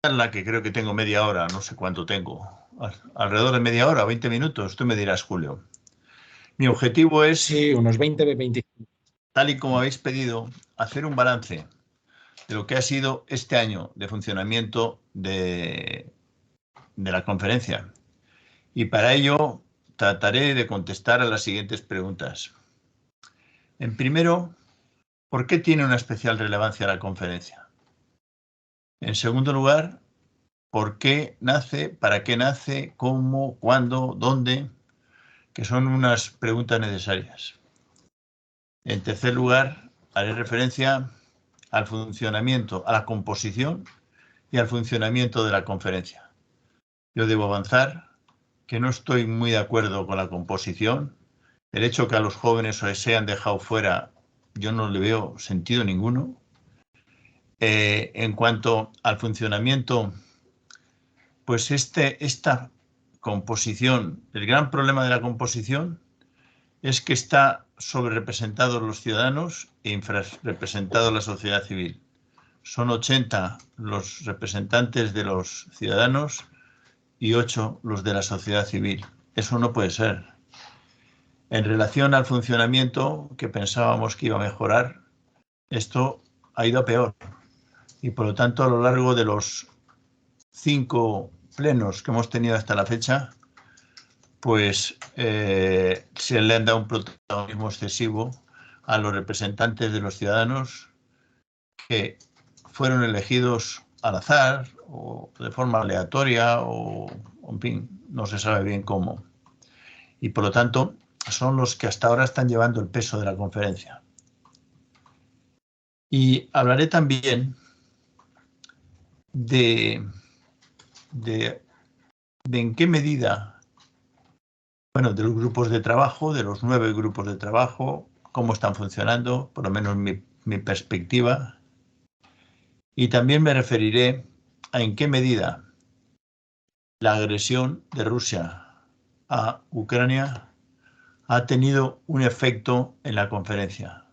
charla que creo que tengo media hora, no sé cuánto tengo, alrededor de media hora, 20 minutos, tú me dirás, Julio. Mi objetivo es, sí, unos 20-25. tal y como habéis pedido, hacer un balance de lo que ha sido este año de funcionamiento de la conferencia. Y para ello trataré de contestar a las siguientes preguntas. En primero, ¿por qué tiene una especial relevancia la conferencia? En segundo lugar, ¿por qué nace? ¿Para qué nace? ¿Cómo? ¿Cuándo? ¿Dónde? Que son unas preguntas necesarias. En tercer lugar, haré referencia al funcionamiento, a la composición y al funcionamiento de la conferencia. Yo debo avanzar que no estoy muy de acuerdo con la composición. El hecho que a los jóvenes se han dejado fuera, yo no le veo sentido ninguno. En cuanto al funcionamiento, pues esta composición, el gran problema de la composición es que está sobrerepresentados los ciudadanos e infrarrepresentados la sociedad civil. Son 80 los representantes de los ciudadanos y 8 los de la sociedad civil. Eso no puede ser. En relación al funcionamiento, que pensábamos que iba a mejorar, esto ha ido a peor. Y por lo tanto, a lo largo de los 5 plenos que hemos tenido hasta la fecha, pues se le han dado un protagonismo excesivo a los representantes de los ciudadanos que fueron elegidos al azar o de forma aleatoria o, en fin, no se sabe bien cómo. Y por lo tanto, son los que hasta ahora están llevando el peso de la conferencia. Y hablaré también de en qué medida, bueno, de los grupos de trabajo, de los 9 grupos de trabajo, cómo están funcionando, por lo menos mi perspectiva. Y también me referiré a en qué medida la agresión de Rusia a Ucrania ha tenido un efecto en la conferencia.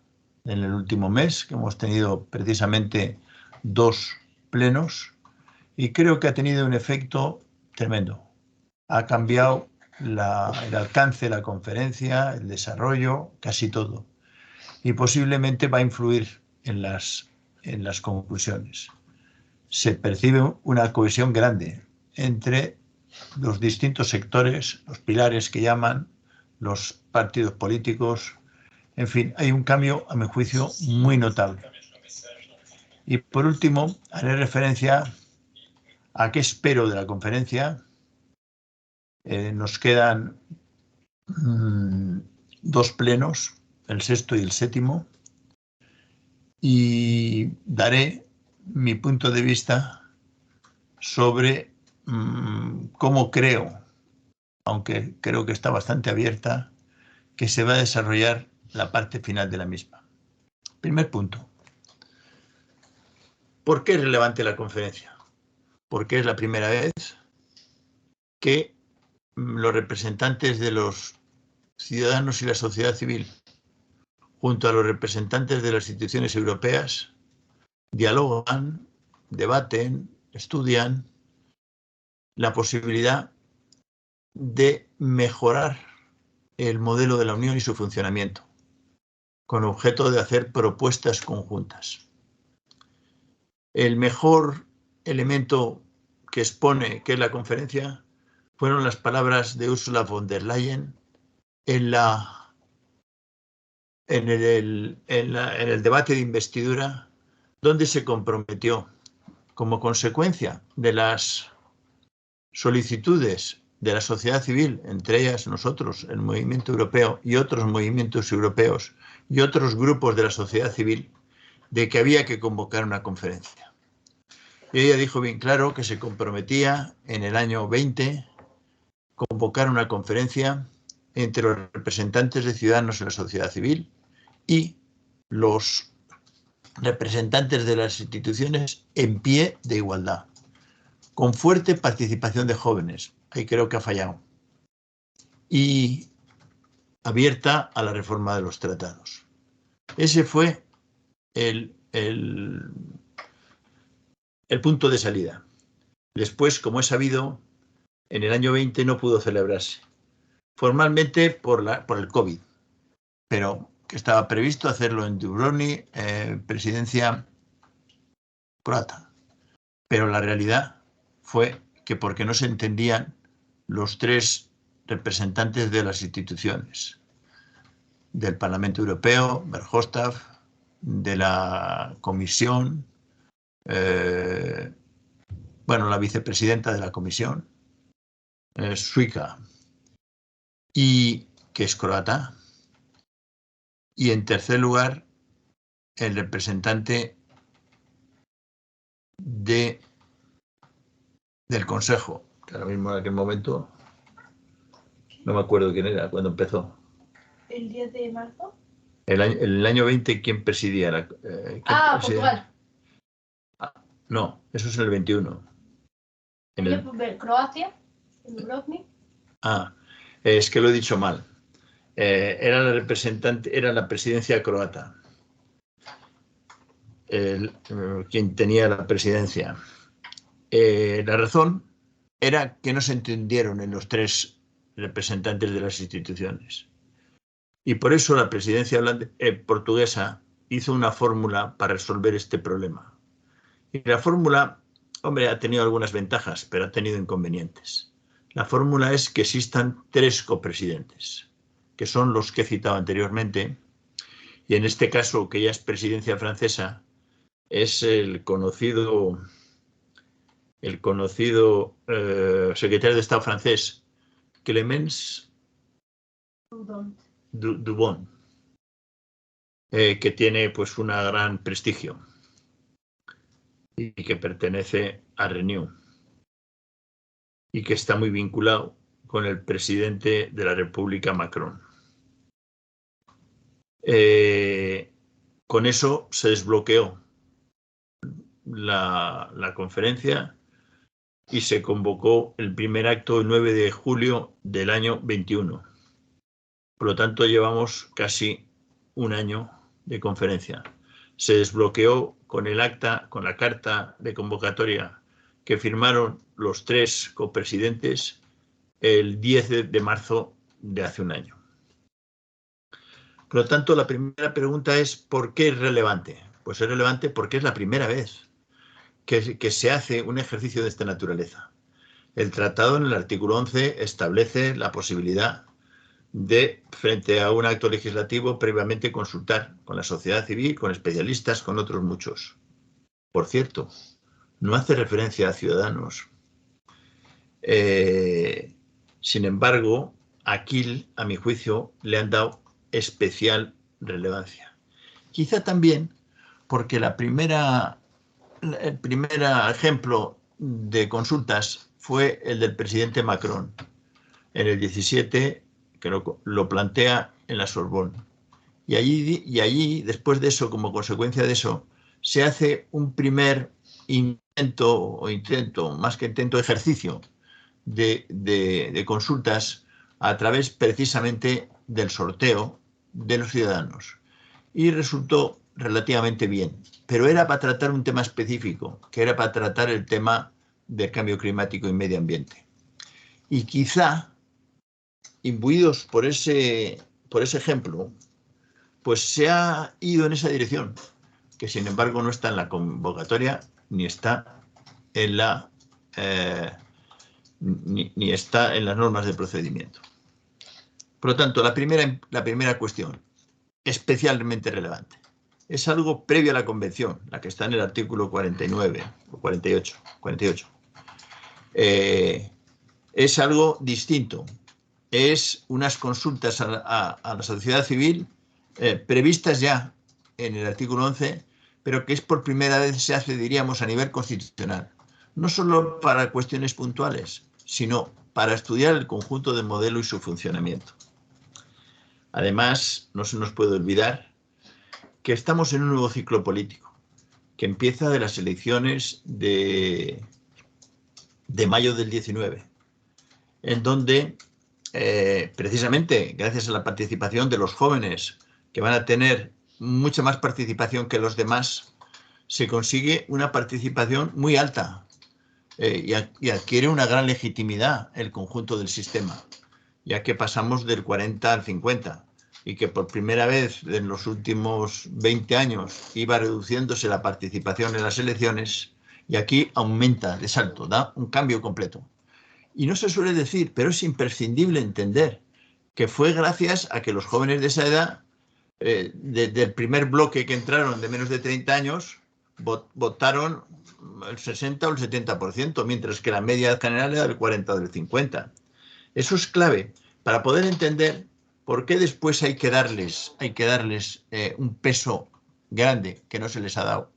En el último mes, que hemos tenido precisamente 2 plenos, y creo que ha tenido un efecto tremendo. Ha cambiado el alcance de la conferencia, el desarrollo, casi todo. Y posiblemente va a influir en las conclusiones. Se percibe una cohesión grande entre los distintos sectores, los pilares que llaman, los partidos políticos. En fin, hay un cambio, a mi juicio, muy notable. Y por último, haré referencia a qué espero de la conferencia. Nos quedan 2 plenos, el 6º y el 7º, y daré mi punto de vista sobre cómo creo, aunque creo que está bastante abierta, que se va a desarrollar la parte final de la misma. Primer punto. ¿Por qué es relevante la conferencia? Porque es la primera vez que los representantes de los ciudadanos y la sociedad civil, junto a los representantes de las instituciones europeas, dialogan, debaten, estudian la posibilidad de mejorar el modelo de la Unión y su funcionamiento, con objeto de hacer propuestas conjuntas. El mejor elemento que expone qué es la conferencia fueron las palabras de Ursula von der Leyen en el debate de investidura, donde se comprometió, como consecuencia de las solicitudes de la sociedad civil, entre ellas nosotros, el Movimiento Europeo y otros movimientos europeos y otros grupos de la sociedad civil, de que había que convocar una conferencia. Y ella dijo bien claro que se comprometía en el año 20 convocar una conferencia entre los representantes de ciudadanos de la sociedad civil y los representantes de las instituciones en pie de igualdad, con fuerte participación de jóvenes, ahí creo que ha fallado, y abierta a la reforma de los tratados. Ese fue el punto de salida. Después, como he sabido, en el año 20 no pudo celebrarse. Formalmente por el COVID, pero que estaba previsto hacerlo en Dubrovnik, presidencia croata. Pero la realidad fue que porque no se entendían los tres representantes de las instituciones, del Parlamento Europeo, Verhofstadt, de la Comisión, la vicepresidenta de la Comisión, Suica, y que es croata, y en tercer lugar el representante del Consejo, que ahora mismo en aquel momento no me acuerdo quién era cuando empezó. ¿El 10 de marzo? El año 20, ¿quién presidía? Portugal. No, eso es en el 21. Croacia, en Dubrovnik. Es que lo he dicho mal. Era la representante, era la presidencia croata. Quien tenía la presidencia. La razón era que no se entendieron en los tres representantes de las instituciones. Y por eso la presidencia portuguesa hizo una fórmula para resolver este problema. Y la fórmula, hombre, ha tenido algunas ventajas, pero ha tenido inconvenientes. La fórmula es que existan tres copresidentes, que son los que he citado anteriormente, y en este caso, que ya es presidencia francesa, es el conocido secretario de Estado francés, Clément Dubon, que tiene pues un gran prestigio y que pertenece a Renew y que está muy vinculado con el presidente de la República, Macron. Con eso se desbloqueó la conferencia y se convocó el primer acto el 9 de julio del año 21. Por lo tanto, llevamos casi un año de conferencia. Se desbloqueó con el acta, con la carta de convocatoria que firmaron los tres copresidentes el 10 de marzo de hace un año. Por lo tanto, la primera pregunta es ¿por qué es relevante? Pues es relevante porque es la primera vez que se hace un ejercicio de esta naturaleza. El tratado en el artículo 11 establece la posibilidad de, frente a un acto legislativo, previamente consultar con la sociedad civil, con especialistas, con otros muchos. Por cierto, no hace referencia a ciudadanos. Sin embargo, aquí, a mi juicio, le han dado especial relevancia. Quizá también porque el primer ejemplo de consultas fue el del presidente Macron en el 17, que lo plantea en la Sorbonne. Y allí, después de eso, como consecuencia de eso, se hace un primer ejercicio de consultas a través precisamente del sorteo de los ciudadanos. Y resultó relativamente bien, pero era para tratar un tema específico, que era para tratar el tema del cambio climático y medio ambiente. Y quizá, imbuidos por ese ejemplo, pues se ha ido en esa dirección, que sin embargo no está en la convocatoria ni está en ni está en las normas de procedimiento. Por lo tanto, la primera cuestión, especialmente relevante, es algo previo a la convención, la que está en el artículo 49 o 48. Es algo distinto. Es unas consultas a la sociedad civil previstas ya en el artículo 11, pero que es por primera vez se hace, diríamos, a nivel constitucional. No solo para cuestiones puntuales, sino para estudiar el conjunto del modelo y su funcionamiento. Además, no se nos puede olvidar que estamos en un nuevo ciclo político, que empieza de las elecciones de mayo del 19, en donde precisamente gracias a la participación de los jóvenes, que van a tener mucha más participación que los demás, se consigue una participación muy alta. y adquiere una gran legitimidad el conjunto del sistema, ya que pasamos del 40 al 50 y que por primera vez en los últimos 20 años iba reduciéndose la participación en las elecciones y aquí aumenta de salto, da un cambio completo. Y no se suele decir, pero es imprescindible entender que fue gracias a que los jóvenes de esa edad, del primer bloque que entraron de menos de 30 años, votaron el 60 o el 70%, mientras que la media general era del 40 o del 50%. Eso es clave para poder entender por qué después hay que darles un peso grande que no se les ha dado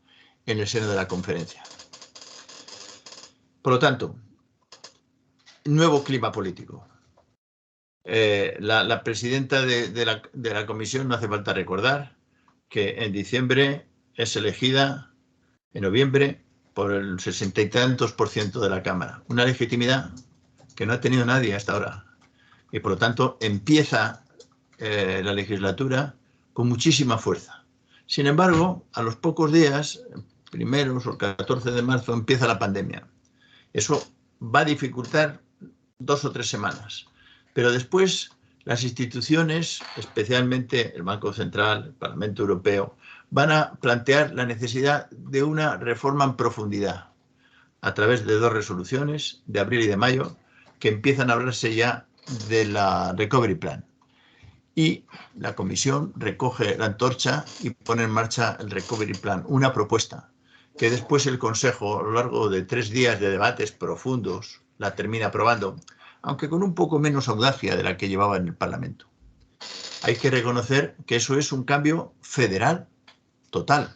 en el seno de la conferencia. Por lo tanto, nuevo clima político. La presidenta de la comisión, no hace falta recordar, que en diciembre es elegida, en noviembre, por el 60 y tantos % de la Cámara. Una legitimidad que no ha tenido nadie hasta ahora. Y por lo tanto empieza la legislatura con muchísima fuerza. Sin embargo, a los pocos días, primeros o el 14 de marzo, empieza la pandemia. Eso va a dificultar 2 o 3 semanas. Pero después las instituciones, especialmente el Banco Central, el Parlamento Europeo, van a plantear la necesidad de una reforma en profundidad a través de 2 resoluciones de abril y de mayo que empiezan a hablarse ya de la Recovery Plan. Y la Comisión recoge la antorcha y pone en marcha el Recovery Plan, una propuesta que después el Consejo, a lo largo de 3 días de debates profundos, la termina aprobando, aunque con un poco menos audacia de la que llevaba en el Parlamento. Hay que reconocer que eso es un cambio federal total,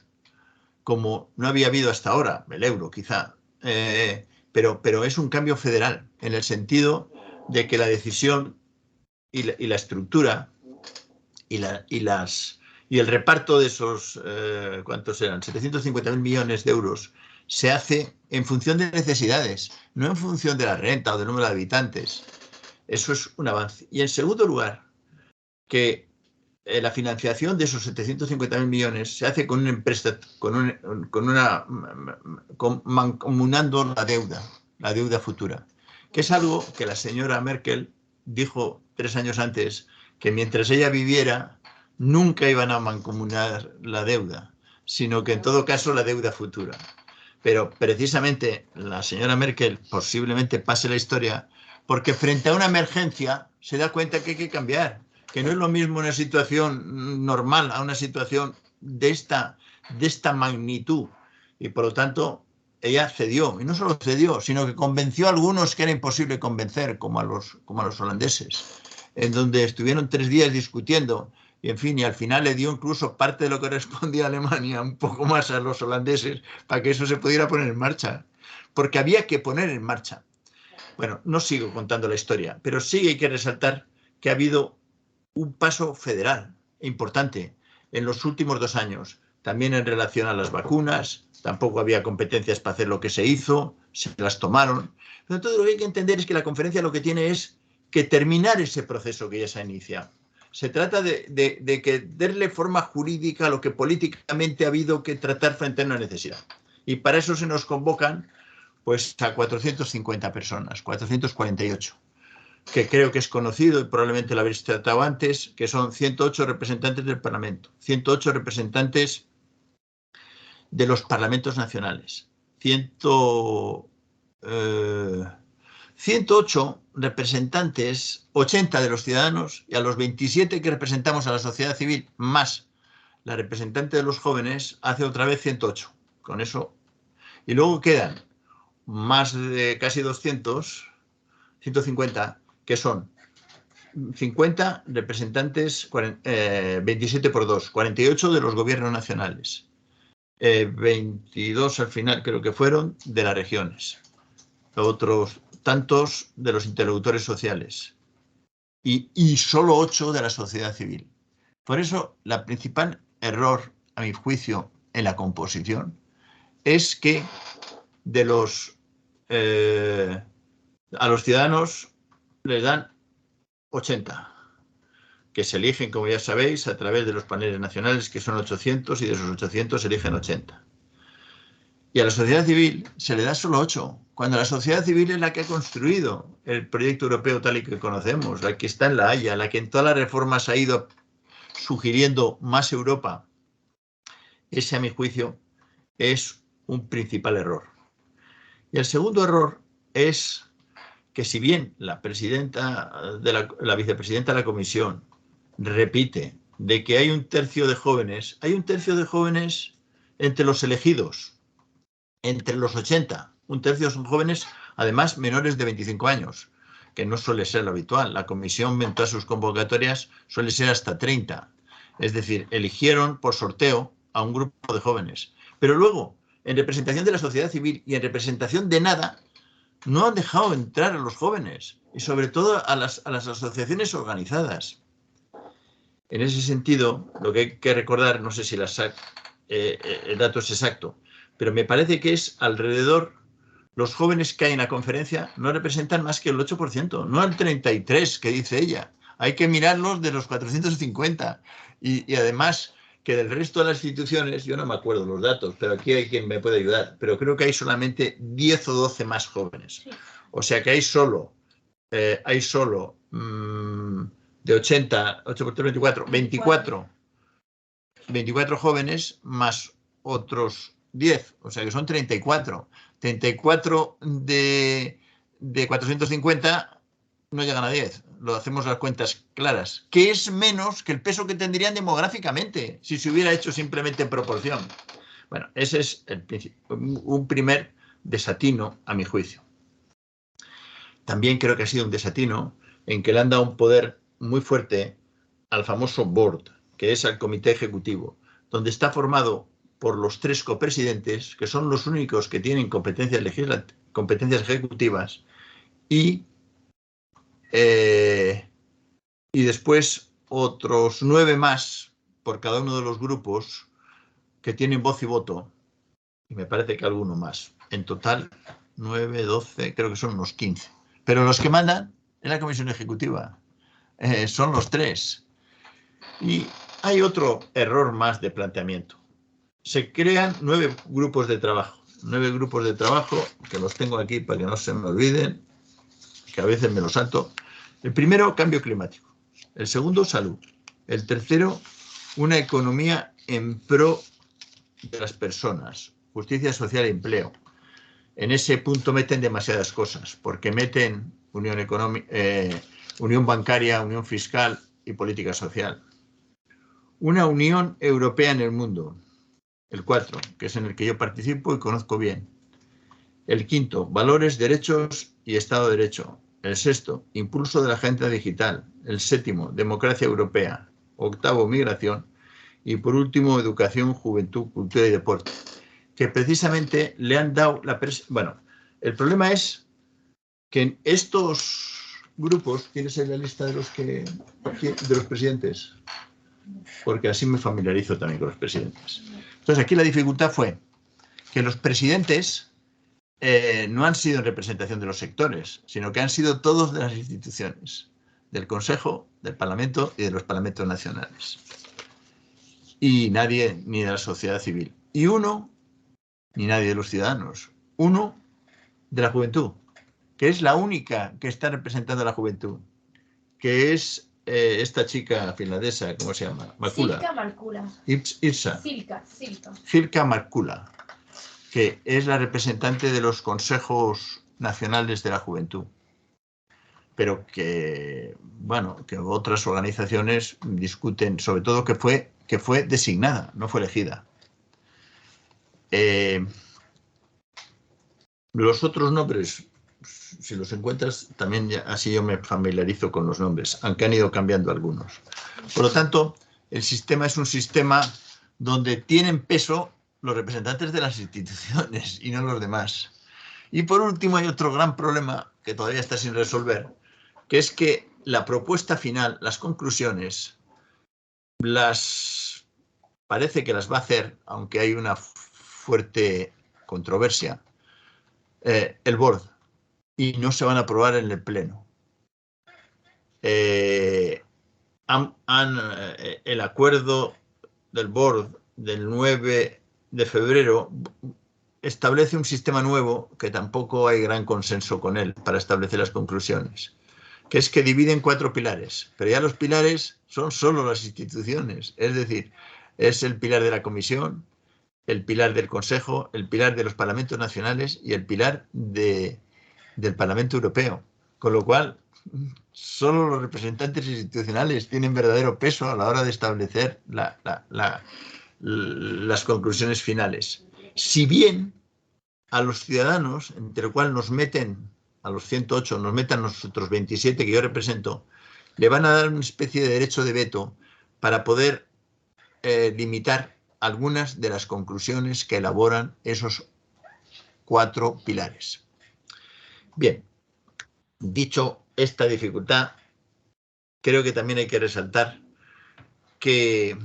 como no había habido hasta ahora, el euro quizá, pero es un cambio federal, en el sentido de que la decisión y la estructura y el reparto de esos, ¿cuántos eran? 750.000 millones de euros, se hace en función de necesidades, no en función de la renta o del número de habitantes. Eso es un avance. Y en segundo lugar, que la financiación de esos 750.000 millones se hace con una empresa, mancomunando la deuda futura, que es algo que la señora Merkel dijo 3 años antes, que mientras ella viviera nunca iban a mancomunar la deuda, sino que en todo caso la deuda futura. Pero precisamente la señora Merkel posiblemente pase la historia porque frente a una emergencia se da cuenta que hay que cambiar, que no es lo mismo una situación normal a una situación de esta magnitud. Y por lo tanto ella cedió, y no solo cedió, sino que convenció a algunos que era imposible convencer, como a los holandeses, en donde estuvieron 3 días discutiendo. Y en fin, y al final le dio incluso parte de lo que respondía Alemania, un poco más a los holandeses, para que eso se pudiera poner en marcha. Porque había que poner en marcha. Bueno, no sigo contando la historia, pero sí hay que resaltar que ha habido un paso federal importante en los últimos 2 años. También en relación a las vacunas, tampoco había competencias para hacer lo que se hizo, se las tomaron. Pero todo lo que hay que entender es que la conferencia lo que tiene es que terminar ese proceso que ya se ha iniciado. Se trata de que darle forma jurídica a lo que políticamente ha habido que tratar frente a una necesidad. Y para eso se nos convocan pues a 450 personas, 448, que creo que es conocido y probablemente lo habéis tratado antes, que son 108 representantes del Parlamento, 108 representantes de los parlamentos nacionales, 108 representantes, 80 de los ciudadanos, y a los 27 que representamos a la sociedad civil, más la representante de los jóvenes, hace otra vez 108. Con eso. Y luego quedan más de casi 200, 150, que son 50 representantes, 27 por 2, 48 de los gobiernos nacionales, 22 al final creo que fueron de las regiones, otros tantos de los interlocutores sociales y solo 8 de la sociedad civil. Por eso, el principal error, a mi juicio, en la composición es que a los ciudadanos les dan 80, que se eligen, como ya sabéis, a través de los paneles nacionales, que son 800, y de esos 800 se eligen 80. Y a la sociedad civil se le da solo 8, cuando la sociedad civil es la que ha construido el proyecto europeo tal y que conocemos, la que está en La Haya, la que en todas las reformas ha ido sugiriendo más Europa. Ese, a mi juicio, es un principal error. Y el segundo error es que si bien la vicepresidenta de la Comisión repite de que hay un tercio de jóvenes entre los elegidos, entre los 80, un tercio son jóvenes, además menores de 25 años, que no suele ser lo habitual. La Comisión en todas sus convocatorias suele ser hasta 30. Es decir, eligieron por sorteo a un grupo de jóvenes. Pero luego, en representación de la sociedad civil y en representación de nada, no han dejado entrar a los jóvenes y sobre todo a las asociaciones organizadas. En ese sentido, lo que hay que recordar, no sé si el dato es exacto, pero me parece que es alrededor, los jóvenes que hay en la conferencia no representan más que el 8%, no el 33% que dice ella. Hay que mirarlos de los 450. Y además que del resto de las instituciones, yo no me acuerdo los datos, pero aquí hay quien me puede ayudar, pero creo que hay solamente 10 o 12 más jóvenes. O sea que hay solo de 80, 8 por 3, 24 jóvenes más otros 10, o sea que son 34. 34 de 450 no llegan a 10. Lo hacemos las cuentas claras, que es menos que el peso que tendrían demográficamente si se hubiera hecho simplemente en proporción. Bueno, ese es un primer desatino a mi juicio. También creo que ha sido un desatino en que le han dado un poder muy fuerte al famoso board, que es al comité ejecutivo, donde está formado por los 3 copresidentes, que son los únicos que tienen competencias ejecutivas, y después otros 9 más por cada uno de los grupos que tienen voz y voto, y me parece que alguno más. En total, 9, 12, creo que son unos 15. Pero los que mandan en la comisión ejecutiva son los 3. Y hay otro error más de planteamiento. Se crean 9 grupos de trabajo. 9 grupos de trabajo, que los tengo aquí para que no se me olviden, que a veces me los salto. El primero, cambio climático. El segundo, salud. El tercero, una economía en pro de las personas. Justicia social e empleo. En ese punto meten demasiadas cosas, porque meten unión bancaria, unión fiscal y política social. Una Unión Europea en el mundo, el 4, que es en el que yo participo y conozco bien. El 5, valores, derechos y Estado de Derecho. El 6, impulso de la agenda digital. El 7, democracia europea. 8, migración. Y por último, educación, juventud, cultura y deporte. Que precisamente le han dado Bueno, el problema es que en estos grupos, ¿tienes ahí la lista de los presidentes? Porque así me familiarizo también con los presidentes. Entonces, aquí la dificultad fue que los presidentes no han sido en representación de los sectores, sino que han sido todos de las instituciones, del Consejo, del Parlamento y de los parlamentos nacionales. Y nadie ni de la sociedad civil. Y uno, ni nadie de los ciudadanos. Uno de la juventud, que es la única que está representando a la juventud, que es esta chica finlandesa, ¿cómo se llama? Markkula. Silkka Markkula, que es la representante de los consejos nacionales de la juventud, pero que, bueno, que otras organizaciones discuten, sobre todo que fue designada, no fue elegida. Los otros nombres, si los encuentras, también así yo me familiarizo con los nombres, aunque han ido cambiando algunos. Por lo tanto, el sistema es un sistema donde tienen peso los representantes de las instituciones y no los demás. Y por último, hay otro gran problema que todavía está sin resolver, que es que la propuesta final, las conclusiones, parece que las va a hacer, aunque hay una fuerte controversia, el board, y no se van a aprobar en el pleno. El acuerdo del board del 9 de febrero establece un sistema nuevo que tampoco hay gran consenso con él para establecer las conclusiones, que es que divide en 4 pilares, pero ya los pilares son solo las instituciones, es decir, es el pilar de la Comisión, el pilar del Consejo, el pilar de los parlamentos nacionales y el pilar del Parlamento Europeo, con lo cual solo los representantes institucionales tienen verdadero peso a la hora de establecer las conclusiones finales. Si bien a los ciudadanos, entre lo cual nos meten, a los 108, nos metan nosotros 27 que yo represento, le van a dar una especie de derecho de veto para poder limitar algunas de las conclusiones que elaboran esos 4 pilares. Bien, dicho esta dificultad, creo que también hay que resaltar que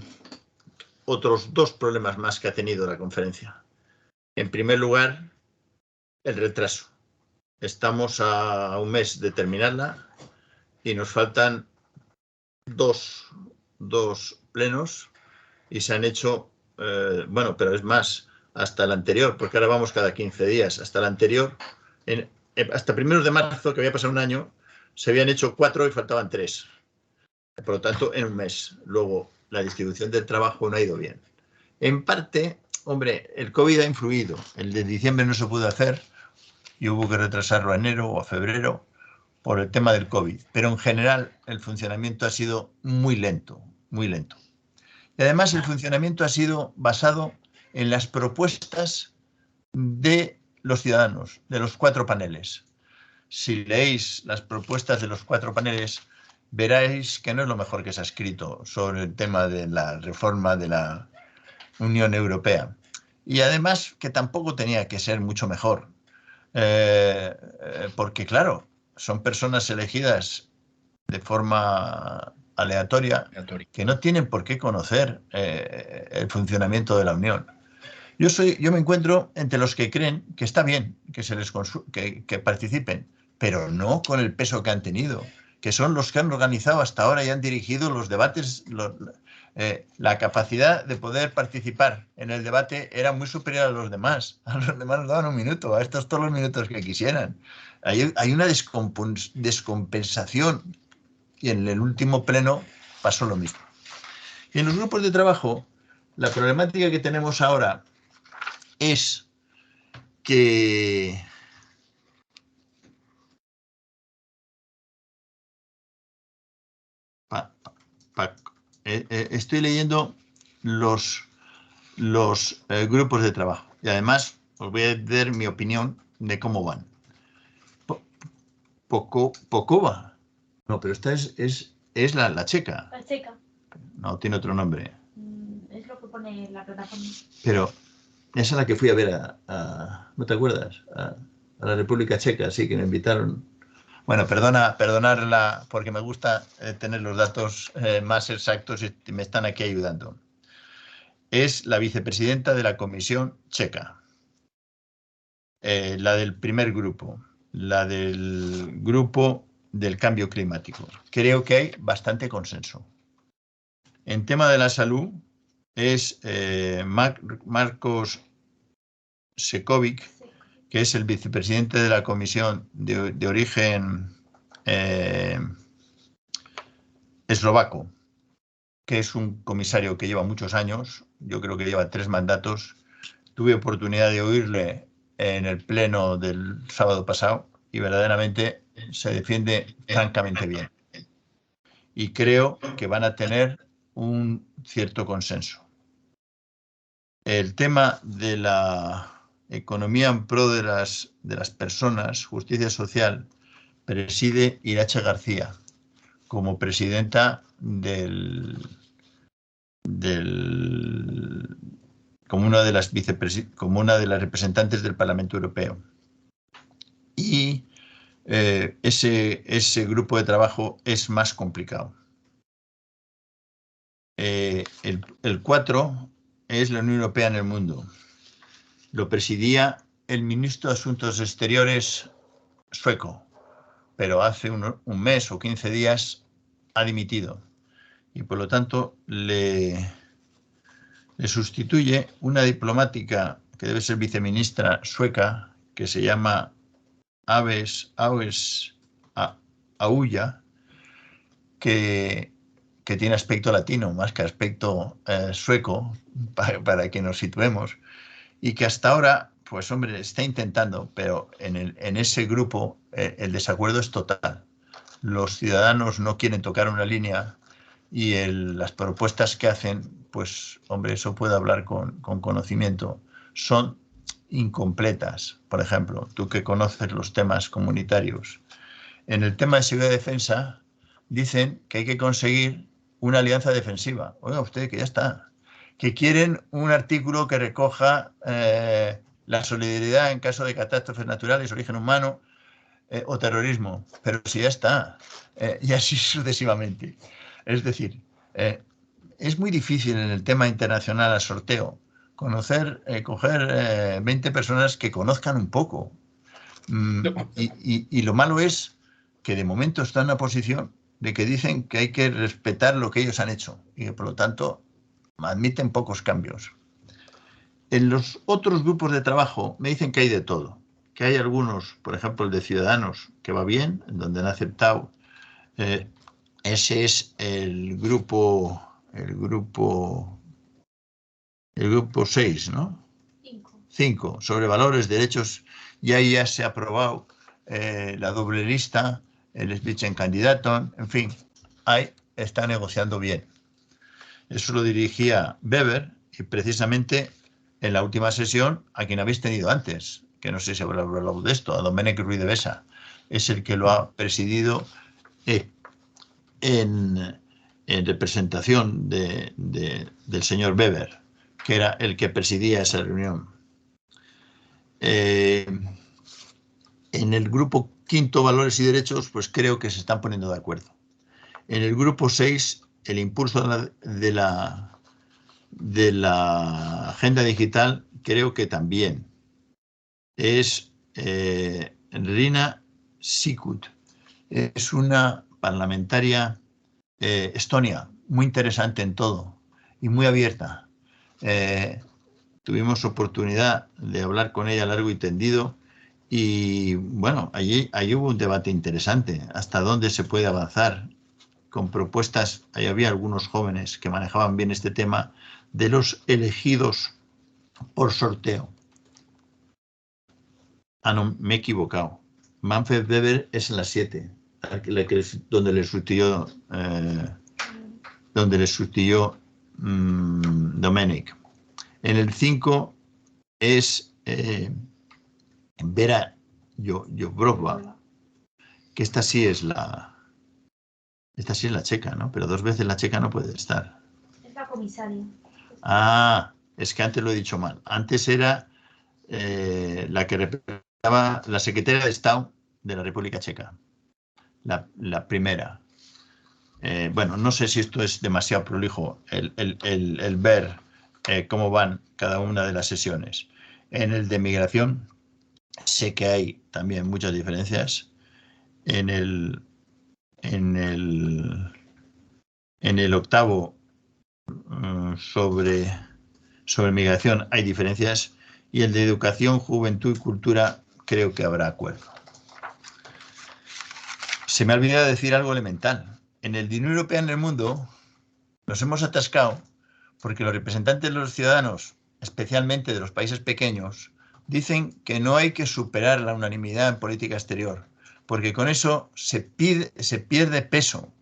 otros 2 problemas más que ha tenido la conferencia. En primer lugar, el retraso. Estamos a un mes de terminarla y nos faltan dos plenos y se han hecho, bueno, pero es más, hasta el anterior, porque ahora vamos cada 15 días, hasta el anterior, hasta primeros de marzo, que había pasado un año, se habían hecho 4 y faltaban 3. Por lo tanto, en un mes. Luego, la distribución del trabajo no ha ido bien. En parte, hombre, el COVID ha influido. El de diciembre no se pudo hacer y hubo que retrasarlo a enero o a febrero por el tema del COVID. Pero en general, el funcionamiento ha sido muy lento, muy lento. Y además, el funcionamiento ha sido basado en las propuestas de los ciudadanos, de los 4 paneles. Si leéis las propuestas de los 4 paneles, veréis que no es lo mejor que se ha escrito sobre el tema de la reforma de la Unión Europea. Y además que tampoco tenía que ser mucho mejor, porque claro, son personas elegidas de forma aleatoria que no tienen por qué conocer el funcionamiento de la Unión. Yo me encuentro entre los que creen que está bien que se les que participen, pero no con el peso que han tenido, que son los que han organizado hasta ahora y han dirigido los debates. La capacidad de poder participar en el debate era muy superior a los demás. A los demás nos daban un minuto, a estos todos los minutos que quisieran. Hay una descompensación y en el último pleno pasó lo mismo. Y en los grupos de trabajo, la problemática que tenemos ahora es que estoy leyendo los grupos de trabajo y además os voy a dar mi opinión de cómo van. Pokova. No, pero esta es la checa. La checa. No, tiene otro nombre. Es lo que pone la plataforma. Pero esa es la que fui a ver ¿no te acuerdas? A la República Checa, sí, que me invitaron. Bueno, perdonarla porque me gusta tener los datos más exactos y me están aquí ayudando. Es la vicepresidenta de la Comisión Checa, la del primer grupo, la del grupo del cambio climático. Creo que hay bastante consenso. En tema de la salud es Marcos Sekovic, que es el vicepresidente de la Comisión de origen eslovaco, que es un comisario que lleva muchos años, yo creo que lleva 3 mandatos. Tuve oportunidad de oírle en el pleno del sábado pasado y verdaderamente se defiende francamente bien. Y creo que van a tener un cierto consenso. El tema de la economía en pro de las personas, justicia social, preside Irache García como presidenta como una de las representantes del Parlamento Europeo. Y ese grupo de trabajo es más complicado. El 4 es la Unión Europea en el mundo. Lo presidía el ministro de Asuntos Exteriores sueco, pero hace un mes o 15 días ha dimitido y por lo tanto le sustituye una diplomática que debe ser viceministra sueca, que se llama Auja, que tiene aspecto latino más que aspecto sueco, para que nos situemos, y que hasta ahora, pues hombre, está intentando, pero en ese grupo el desacuerdo es total. Los ciudadanos no quieren tocar una línea y las propuestas que hacen, pues hombre, eso puede hablar con conocimiento, son incompletas. Por ejemplo, tú que conoces los temas comunitarios, en el tema de seguridad y defensa dicen que hay que conseguir una alianza defensiva. Oiga usted, que ya está. Que quieren un artículo que recoja la solidaridad en caso de catástrofes naturales, origen humano o terrorismo. Pero si ya está. Y así sucesivamente. Es decir, es muy difícil en el tema internacional al sorteo coger 20 personas que conozcan un poco. Y lo malo es que de momento están en una posición de que dicen que hay que respetar lo que ellos han hecho y que por lo tanto admiten pocos cambios. En los otros grupos de trabajo me dicen que hay de todo, que hay algunos, por ejemplo el de Ciudadanos, que va bien, en donde han aceptado, ese es el grupo 6, ¿no? 5, sobre valores, derechos, y ahí ya se ha aprobado la doble lista, el Spitzenkandidaten, en fin, ahí está negociando bien. Eso lo dirigía Weber y precisamente en la última sesión a quien habéis tenido antes, que no sé si habrá hablado de esto, a Domènec Ruiz de Besa, es el que lo ha presidido en representación del señor Weber, que era el que presidía esa reunión. En el grupo 5, valores y derechos, pues creo que se están poniendo de acuerdo. En el grupo 6, el impulso de la agenda digital, creo que también es Riina Sikkut. Es una parlamentaria estonia, muy interesante en todo y muy abierta. Tuvimos oportunidad de hablar con ella largo y tendido y bueno, allí hubo un debate interesante, hasta dónde se puede avanzar con propuestas. Ahí había algunos jóvenes que manejaban bien este tema de los elegidos por sorteo. Ah, no, me he equivocado. Manfred Weber es en la 7, donde le sustituyó Domènec. En el 5 es Vera Jourová, que esta sí es la checa, ¿no? Pero 2 veces la checa no puede estar. Es la comisaria. Ah, es que antes lo he dicho mal. Antes era la que representaba la secretaria de Estado de la República Checa. La primera. Bueno, no sé si esto es demasiado prolijo, el ver cómo van cada una de las sesiones. En el de migración sé que hay también muchas diferencias. En el 8 sobre migración hay diferencias, y el de educación, juventud y cultura creo que habrá acuerdo. Se me ha olvidado decir algo elemental. En el de Unión Europea en el mundo nos hemos atascado porque los representantes de los ciudadanos, especialmente de los países pequeños, dicen que no hay que superar la unanimidad en política exterior, porque con eso se pierde peso.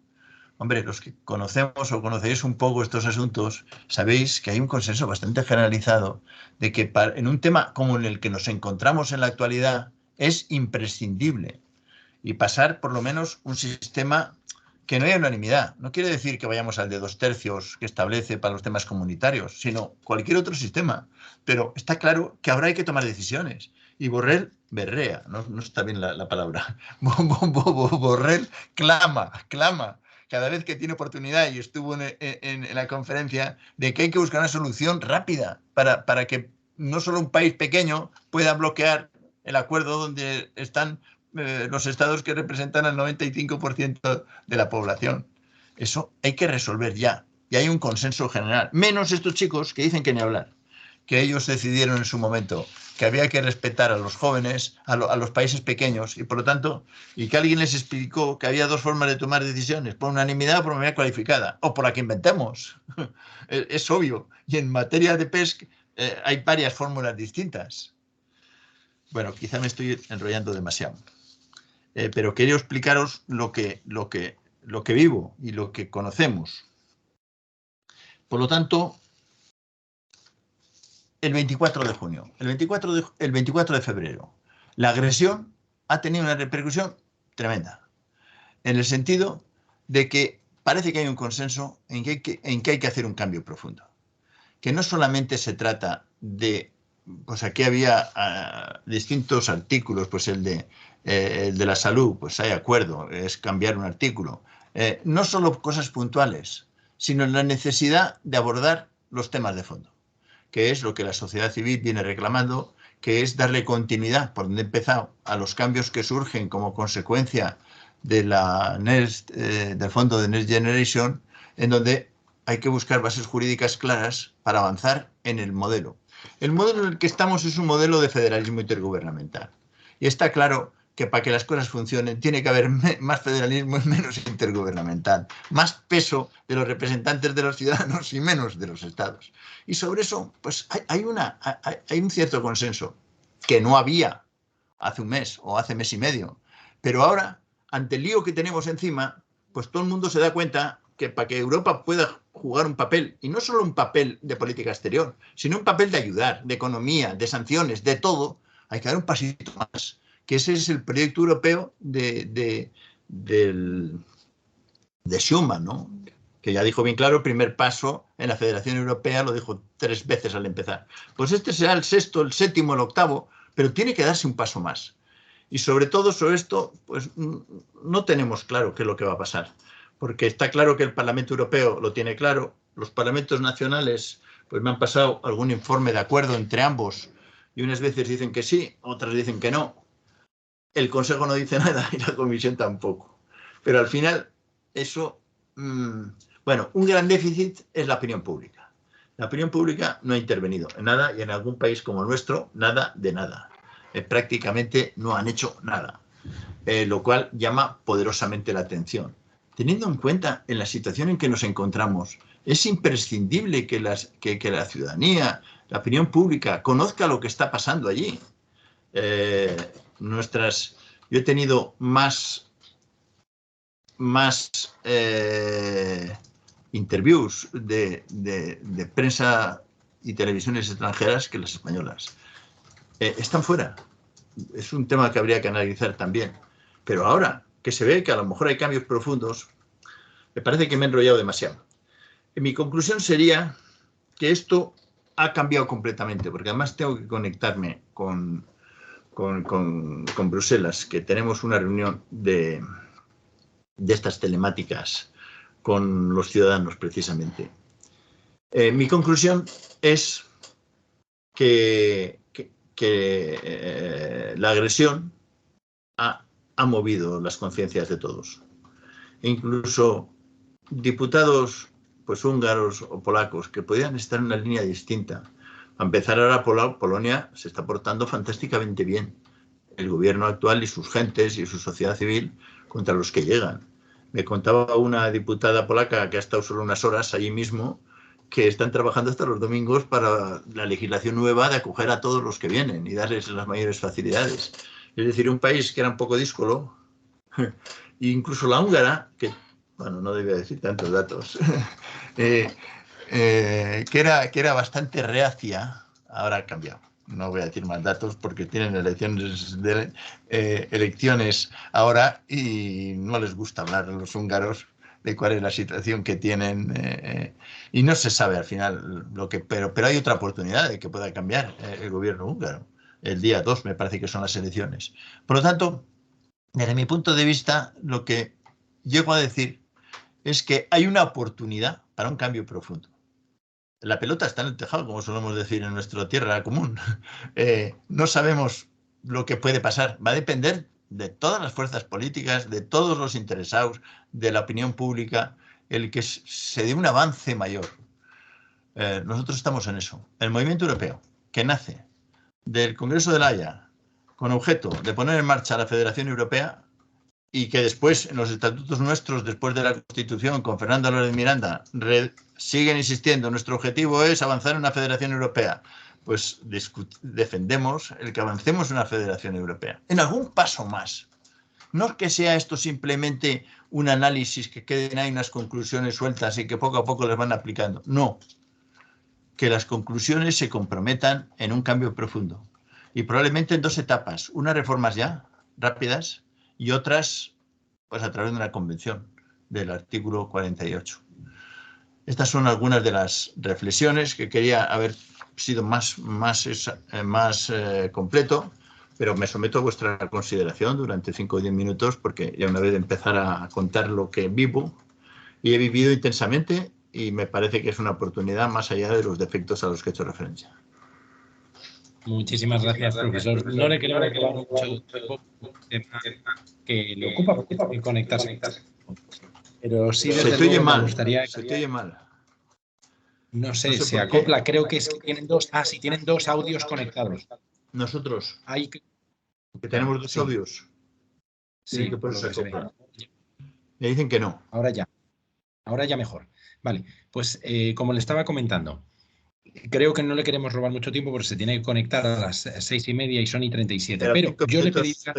Hombre, los que conocemos o conocéis un poco estos asuntos, sabéis que hay un consenso bastante generalizado de que en un tema como en el que nos encontramos en la actualidad es imprescindible y pasar por lo menos un sistema que no haya unanimidad. No quiere decir que vayamos al de 2 tercios que establece para los temas comunitarios, sino cualquier otro sistema. Pero está claro que ahora hay que tomar decisiones. Y Borrell berrea, no está bien la palabra. Borrell clama cada vez que tiene oportunidad, y estuvo en la conferencia, de que hay que buscar una solución rápida para que no solo un país pequeño pueda bloquear el acuerdo donde están los estados que representan al 95% de la población. Eso hay que resolver ya. Y hay un consenso general. Menos estos chicos que dicen que ni hablar. que ellos decidieron en su momento que había que respetar a los jóvenes, a los países pequeños, y por lo tanto, y que alguien les explicó que había dos formas de tomar decisiones, por unanimidad o por mayoría cualificada, o por la que inventemos. Es obvio. Y en materia de pesca hay varias fórmulas distintas. Bueno, quizá me estoy enrollando demasiado. Pero quería explicaros lo que vivo y lo que conocemos. Por lo tanto, el 24 de junio, el 24 de febrero, la agresión ha tenido una repercusión tremenda, en el sentido de que parece que hay un consenso en que hay que hacer un cambio profundo. Que no solamente se trata de, pues aquí había distintos artículos, pues el de la salud, pues hay acuerdo, es cambiar un artículo. No solo cosas puntuales, sino la necesidad de abordar los temas de fondo, que es lo que la sociedad civil viene reclamando, que es darle continuidad, por donde he empezado, a los cambios que surgen como consecuencia de del fondo de Next Generation, en donde hay que buscar bases jurídicas claras para avanzar en el modelo. El modelo en el que estamos es un modelo de federalismo intergubernamental. Y está claro que para que las cosas funcionen tiene que haber más federalismo y menos intergubernamental, más peso de los representantes de los ciudadanos y menos de los estados. Y sobre eso, pues hay un cierto consenso que no había hace un mes o hace mes y medio. Pero ahora, ante el lío que tenemos encima, pues todo el mundo se da cuenta que para que Europa pueda jugar un papel, y no solo un papel de política exterior, sino un papel de ayudar, de economía, de sanciones, de todo, hay que dar un pasito más, que ese es el proyecto europeo de Schuman, ¿no? Que ya dijo bien claro, el primer paso en la Federación Europea, lo dijo 3 veces al empezar. Pues este será el sexto, el séptimo, el octavo, pero tiene que darse un paso más. Y sobre todo sobre esto, pues no tenemos claro qué es lo que va a pasar, porque está claro que el Parlamento Europeo lo tiene claro, los parlamentos nacionales, pues me han pasado algún informe de acuerdo entre ambos, y unas veces dicen que sí, otras dicen que no. El Consejo no dice nada y la Comisión tampoco. Pero al final, eso, bueno, un gran déficit es la opinión pública. La opinión pública no ha intervenido en nada, y en algún país como el nuestro, nada de nada. Prácticamente no han hecho nada, lo cual llama poderosamente la atención. Teniendo en cuenta en la situación en que nos encontramos, es imprescindible que la ciudadanía, la opinión pública, conozca lo que está pasando allí. Yo he tenido más interviews de prensa y televisiones extranjeras que las españolas. Están fuera. Es un tema que habría que analizar también. Pero ahora que se ve que a lo mejor hay cambios profundos, me parece que me he enrollado demasiado. Mi conclusión sería que esto ha cambiado completamente, porque además tengo que conectarme con Bruselas, que tenemos una reunión de estas telemáticas con los ciudadanos precisamente. Mi conclusión es que la agresión ha movido las conciencias de todos. E incluso diputados pues húngaros o polacos que podían estar en una línea distinta. A empezar ahora, Polonia se está portando fantásticamente bien. El gobierno actual y sus gentes y su sociedad civil contra los que llegan. Me contaba una diputada polaca que ha estado solo unas horas allí mismo, que están trabajando hasta los domingos para la legislación nueva de acoger a todos los que vienen y darles las mayores facilidades. Es decir, un país que era un poco díscolo, e incluso la húngara, que, bueno, no debía decir tantos datos, que era bastante reacia, ahora ha cambiado. No voy a decir más datos porque tienen elecciones ahora y no les gusta hablar a los húngaros de cuál es la situación que tienen y no se sabe al final pero hay otra oportunidad de que pueda cambiar el gobierno húngaro. El día 2 me parece que son las elecciones. Por lo tanto, desde mi punto de vista, lo que llego a decir es que hay una oportunidad para un cambio profundo. La pelota está en el tejado, como solemos decir en nuestra tierra común. No sabemos lo que puede pasar. Va a depender de todas las fuerzas políticas, de todos los interesados, de la opinión pública, el que se dé un avance mayor. Nosotros estamos en eso. El movimiento europeo, que nace del Congreso de La Haya, con objeto de poner en marcha la Federación Europea, y que después, en los estatutos nuestros, después de la Constitución, con Fernando López Miranda, siguen insistiendo, nuestro objetivo es avanzar en una Federación Europea. Pues defendemos el que avancemos en una Federación Europea. En algún paso más. No que sea esto simplemente un análisis, que queden ahí unas conclusiones sueltas y que poco a poco las van aplicando. No. Que las conclusiones se comprometan en un cambio profundo. Y probablemente en 2 etapas. Unas reformas ya, rápidas, y otras pues a través de una convención del artículo 48. Estas son algunas de las reflexiones que quería haber sido más completo, pero me someto a vuestra consideración durante 5 o 10 minutos, porque ya una vez de empezar a contar lo que vivo, y he vivido intensamente, y me parece que es una oportunidad más allá de los defectos a los que he hecho referencia. Muchísimas gracias, profesor. No le queremos robar mucho tiempo, que le ocupa porque tiene que conectarse. Pero sí, desde luego, me gustaría... Se te oye mal. No sé, se acopla. Creo que es que tienen 2... Ah, sí, tienen 2 audios conectados. Nosotros. Hay que tenemos 2 audios. Sí, que por eso se acopla. Me dicen que no. Ahora ya mejor. Vale, pues como le estaba comentando, creo que no le queremos robar mucho tiempo porque se tiene que conectar a las 6:30 y son y 37. Pero yo le pediría...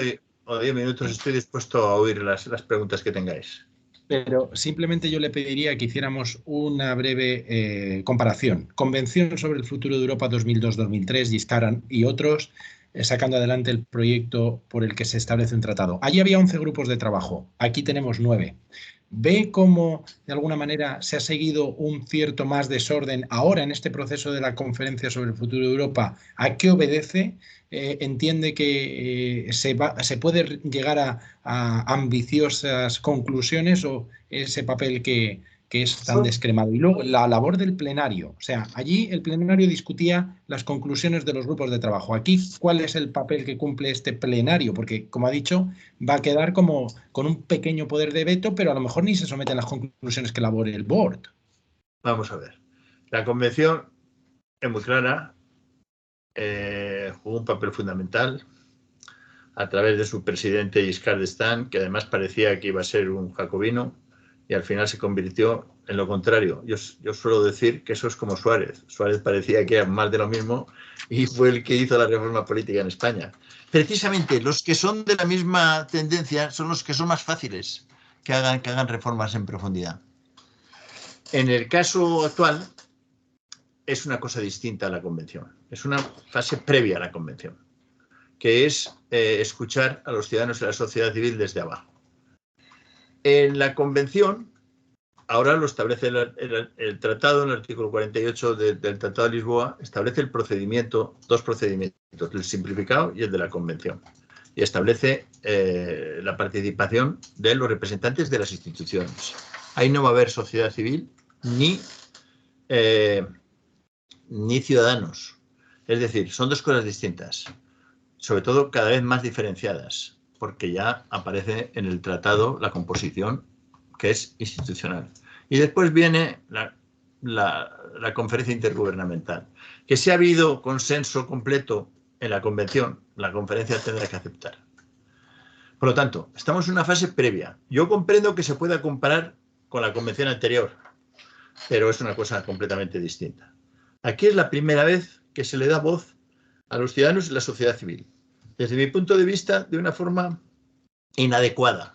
O 10 minutos estoy dispuesto a oír las preguntas que tengáis. Pero simplemente yo le pediría que hiciéramos una breve comparación. Convención sobre el futuro de Europa 2002-2003, Giscard y otros, sacando adelante el proyecto por el que se establece un tratado. Allí había 11 grupos de trabajo, aquí tenemos 9. ¿Ve cómo, de alguna manera, se ha seguido un cierto más desorden ahora en este proceso de la conferencia sobre el futuro de Europa? ¿A qué obedece? ¿Entiende que se puede llegar a ambiciosas conclusiones o ese papel que es tan descremado? Y luego la labor del plenario. O sea, allí el plenario discutía las conclusiones de los grupos de trabajo. Aquí, ¿cuál es el papel que cumple este plenario? Porque, como ha dicho, va a quedar como con un pequeño poder de veto, pero a lo mejor ni se someten a las conclusiones que elabore el board. Vamos a ver. La convención es muy clara, jugó un papel fundamental a través de su presidente Giscard d'Estaing, que además parecía que iba a ser un jacobino y al final se convirtió en lo contrario. Yo suelo decir que eso es como Suárez. Suárez parecía que era más de lo mismo y fue el que hizo la reforma política en España. Precisamente los que son de la misma tendencia son los que son más fáciles que hagan reformas en profundidad. En el caso actual es una cosa distinta a la convención. Es una fase previa a la convención, que es escuchar a los ciudadanos y a la sociedad civil desde abajo. En la convención, ahora lo establece el tratado, en el artículo 48 del Tratado de Lisboa, establece el procedimiento, 2 procedimientos, el simplificado y el de la convención. Y establece la participación de los representantes de las instituciones. Ahí no va a haber sociedad civil ni ciudadanos. Es decir, son 2 cosas distintas. Sobre todo cada vez más diferenciadas, porque ya aparece en el tratado la composición que es institucional. Y después viene la conferencia intergubernamental, que si ha habido consenso completo en la convención, la conferencia tendrá que aceptar. Por lo tanto, estamos en una fase previa. Yo comprendo que se pueda comparar con la convención anterior, pero es una cosa completamente distinta. Aquí es la primera vez que se le da voz a los ciudadanos y la sociedad civil. Desde mi punto de vista, de una forma inadecuada,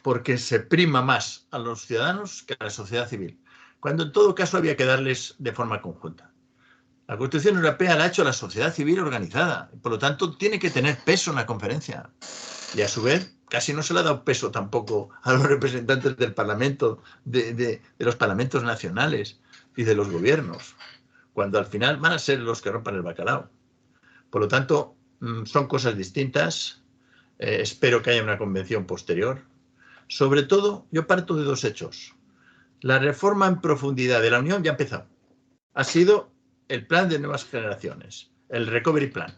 porque se prima más a los ciudadanos que a la sociedad civil, cuando en todo caso había que darles de forma conjunta. La Constitución Europea la ha hecho la sociedad civil organizada, y por lo tanto tiene que tener peso en la conferencia. Y a su vez, casi no se le ha dado peso tampoco a los representantes del Parlamento, de los parlamentos nacionales y de los gobiernos, cuando al final van a ser los que rompan el bacalao. Por lo tanto, son cosas distintas. Espero que haya una convención posterior. Sobre todo, yo parto de 2 hechos. La reforma en profundidad de la Unión ya ha empezado. Ha sido el plan de nuevas generaciones, el Recovery Plan,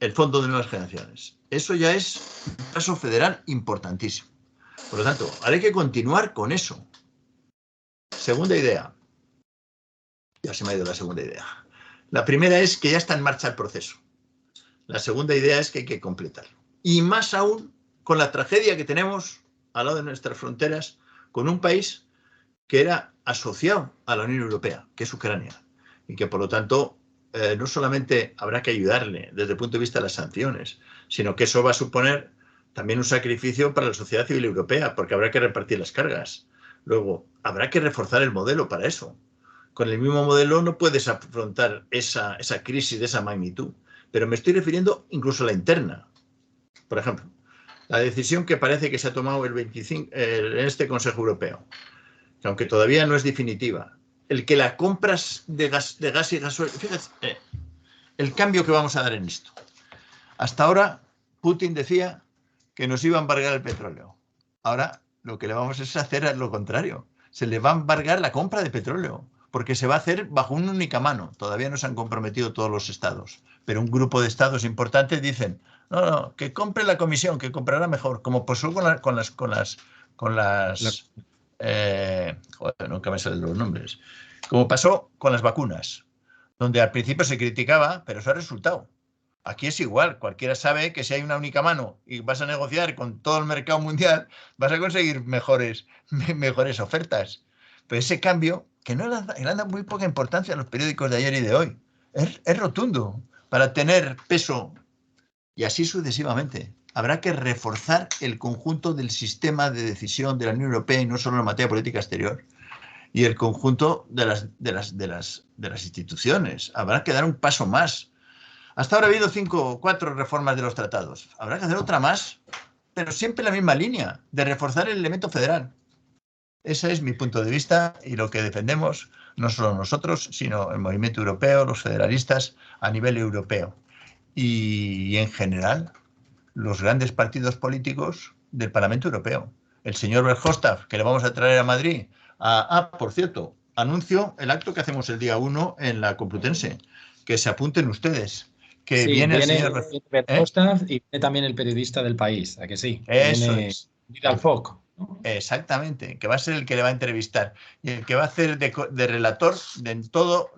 el Fondo de Nuevas Generaciones. Eso ya es un paso federal importantísimo. Por lo tanto, ahora hay que continuar con eso. Segunda idea. Ya se me ha ido la segunda idea. La primera es que ya está en marcha el proceso. La segunda idea es que hay que completarlo. Y más aún con la tragedia que tenemos al lado de nuestras fronteras, con un país que era asociado a la Unión Europea, que es Ucrania, y que por lo tanto no solamente habrá que ayudarle desde el punto de vista de las sanciones, sino que eso va a suponer también un sacrificio para la sociedad civil europea, porque habrá que repartir las cargas. Luego, habrá que reforzar el modelo para eso. Con el mismo modelo no puedes afrontar esa crisis de esa magnitud, pero me estoy refiriendo incluso a la interna. Por ejemplo, la decisión que parece que se ha tomado el 25, en este Consejo Europeo, que aunque todavía no es definitiva, el que las compras de gas y gasoil, fíjate, el cambio que vamos a dar en esto. Hasta ahora, Putin decía que nos iba a embargar el petróleo. Ahora lo que le vamos a hacer es lo contrario. Se le va a embargar la compra de petróleo, porque se va a hacer bajo una única mano. Todavía no se han comprometido todos los estados, pero un grupo de estados importantes dicen, no, que compre la Comisión, que comprará mejor, como pasó con las joder, nunca me salen los nombres, como pasó con las vacunas, donde al principio se criticaba, pero eso ha resultado. Aquí es igual, cualquiera sabe que si hay una única mano y vas a negociar con todo el mercado mundial, vas a conseguir mejores ofertas. Pero ese cambio, que no le han dado muy poca importancia a los periódicos de ayer y de hoy, es rotundo para tener peso, y así sucesivamente. Habrá que reforzar el conjunto del sistema de decisión de la Unión Europea, y no solo en materia de política exterior, y el conjunto de las instituciones. Habrá que dar un paso más. Hasta ahora ha habido 5 o 4 reformas de los tratados. Habrá que hacer otra más, pero siempre en la misma línea, de reforzar el elemento federal. Ese es mi punto de vista y lo que defendemos, no solo nosotros, sino el movimiento europeo, los federalistas a nivel europeo. Y en general, los grandes partidos políticos del Parlamento Europeo. El señor Verhofstadt, que le vamos a traer a Madrid. Por cierto, anuncio el acto que hacemos el día 1 en la Complutense. Que se apunten ustedes. Que sí, viene el señor Verhofstadt y viene también el periodista del País, ¿a que sí? Eso viene es. Vidal Foc, ¿no? Exactamente, que va a ser el que le va a entrevistar y el que va a hacer de relator de en todo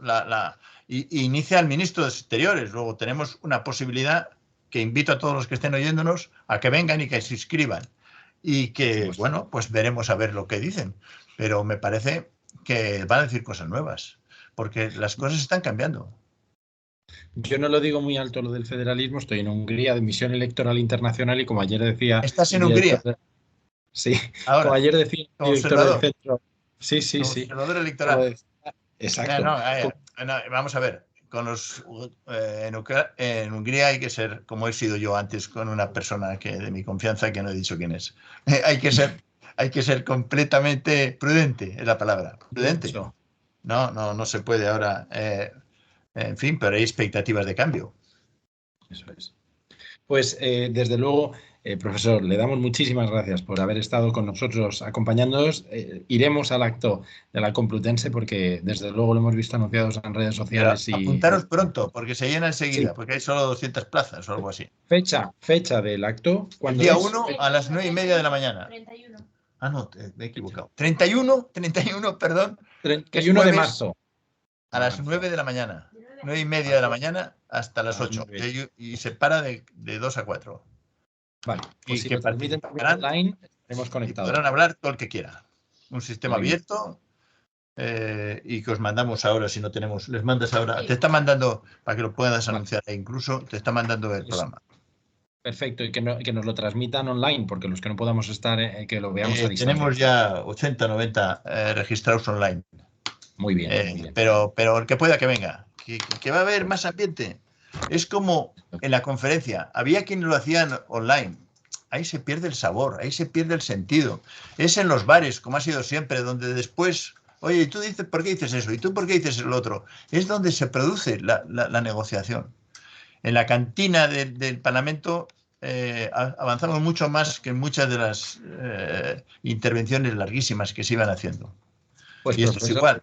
y inicia al ministro de Exteriores. Luego tenemos una posibilidad que invito a todos los que estén oyéndonos a que vengan y que se inscriban. Y que, bueno, pues veremos a ver lo que dicen. Pero me parece que van a decir cosas nuevas, porque las cosas están cambiando. Yo no lo digo muy alto lo del federalismo, estoy en Hungría de misión electoral internacional y como ayer decía... ¿Estás en Hungría? Sí, ahora, como ayer decía el director del centro... Sí. Observador electoral. Exacto. Vamos a ver. En Hungría hay que ser, como he sido yo antes con una persona de mi confianza que no he dicho quién es. Hay que ser completamente prudente, es la palabra. Prudente. No se puede ahora. En fin, pero hay expectativas de cambio. Eso es. Pues desde luego, profesor, le damos muchísimas gracias por haber estado con nosotros acompañándonos. Iremos al acto de la Complutense porque desde luego lo hemos visto anunciados en redes sociales. Pero apuntaros pronto porque se llena enseguida, sí. Porque hay solo 200 plazas o algo así. Fecha del acto. El día 1 a las 9:30 de la mañana. 31. No, me he equivocado. 31, perdón. 31 de marzo. A las 9 de la mañana. 9:30 de la mañana hasta las 8. Y se para de 2 a 4. Vale. Pues y si que lo transmiten online, estaremos conectados. Y podrán hablar todo el que quiera. Un sistema abierto y que os mandamos ahora, si no tenemos, les mandas ahora. Sí. Te está mandando, para que lo puedas anunciar, incluso te está mandando el programa. Perfecto, y que nos lo transmitan online, porque los que no podamos estar, que lo veamos a distancia. Tenemos ya 80, 90 registrados online. Muy bien, muy bien. Pero el que pueda que venga, que va a haber más ambiente. Es como en la conferencia, había quienes lo hacían online. Ahí se pierde el sabor, ahí se pierde el sentido. Es en los bares, como ha sido siempre, donde después, oye, ¿y tú dices por qué dices eso? ¿Y tú por qué dices el otro? Es donde se produce la negociación. En la cantina del Parlamento avanzamos mucho más que en muchas de las intervenciones larguísimas que se iban haciendo. Pues y esto es igual.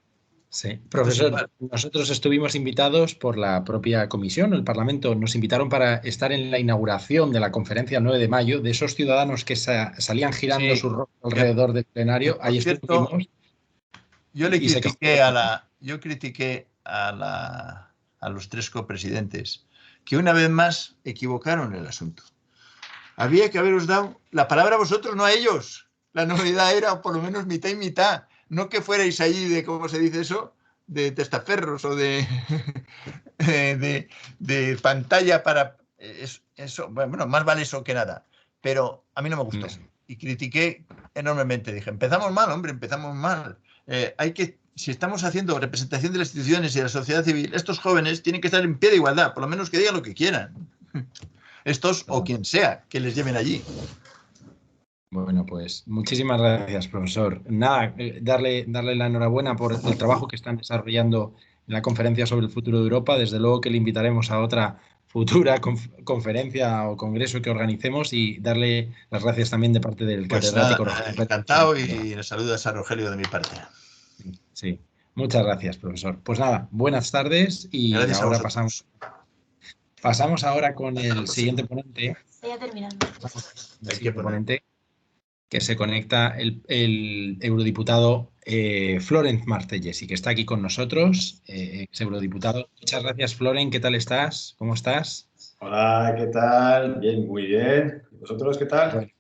Sí, profesor, nosotros estuvimos invitados por la propia comisión, el Parlamento, nos invitaron para estar en la inauguración de la conferencia el 9 de mayo, de esos ciudadanos que salían girando sus rostros alrededor del plenario. Ahí estuvimos. Yo le critiqué a yo critiqué a los 3 copresidentes, que una vez más equivocaron el asunto. Había que haberos dado la palabra a vosotros, no a ellos. La novedad era por lo menos mitad y mitad. No que fuerais allí de, ¿cómo se dice eso? De testaferros o de pantalla para... Eso, bueno, más vale eso que nada. Pero a mí no me gustó. Y critiqué enormemente. Dije, empezamos mal, hombre, empezamos mal. Si estamos haciendo representación de las instituciones y de la sociedad civil, estos jóvenes tienen que estar en pie de igualdad, por lo menos que digan lo que quieran. Estos o quien sea que les lleven allí. Bueno, pues muchísimas gracias, profesor. Nada, darle la enhorabuena por el trabajo que están desarrollando en la conferencia sobre el futuro de Europa. Desde luego que le invitaremos a otra futura conferencia o congreso que organicemos y darle las gracias también de parte del catedrático Rogelio. Encantado y les saludas a Rogelio de mi parte. Sí, muchas gracias, profesor. Pues nada, buenas tardes y gracias ahora pasamos ahora con el siguiente ponente. Ya terminando. El siguiente ponente, que se conecta el eurodiputado Florent Marcellesi, que está aquí con nosotros, ex eurodiputado. Muchas gracias, Florent. ¿Qué tal estás? ¿Cómo estás? Hola, ¿qué tal? Bien, muy bien. ¿Vosotros qué tal? Bueno,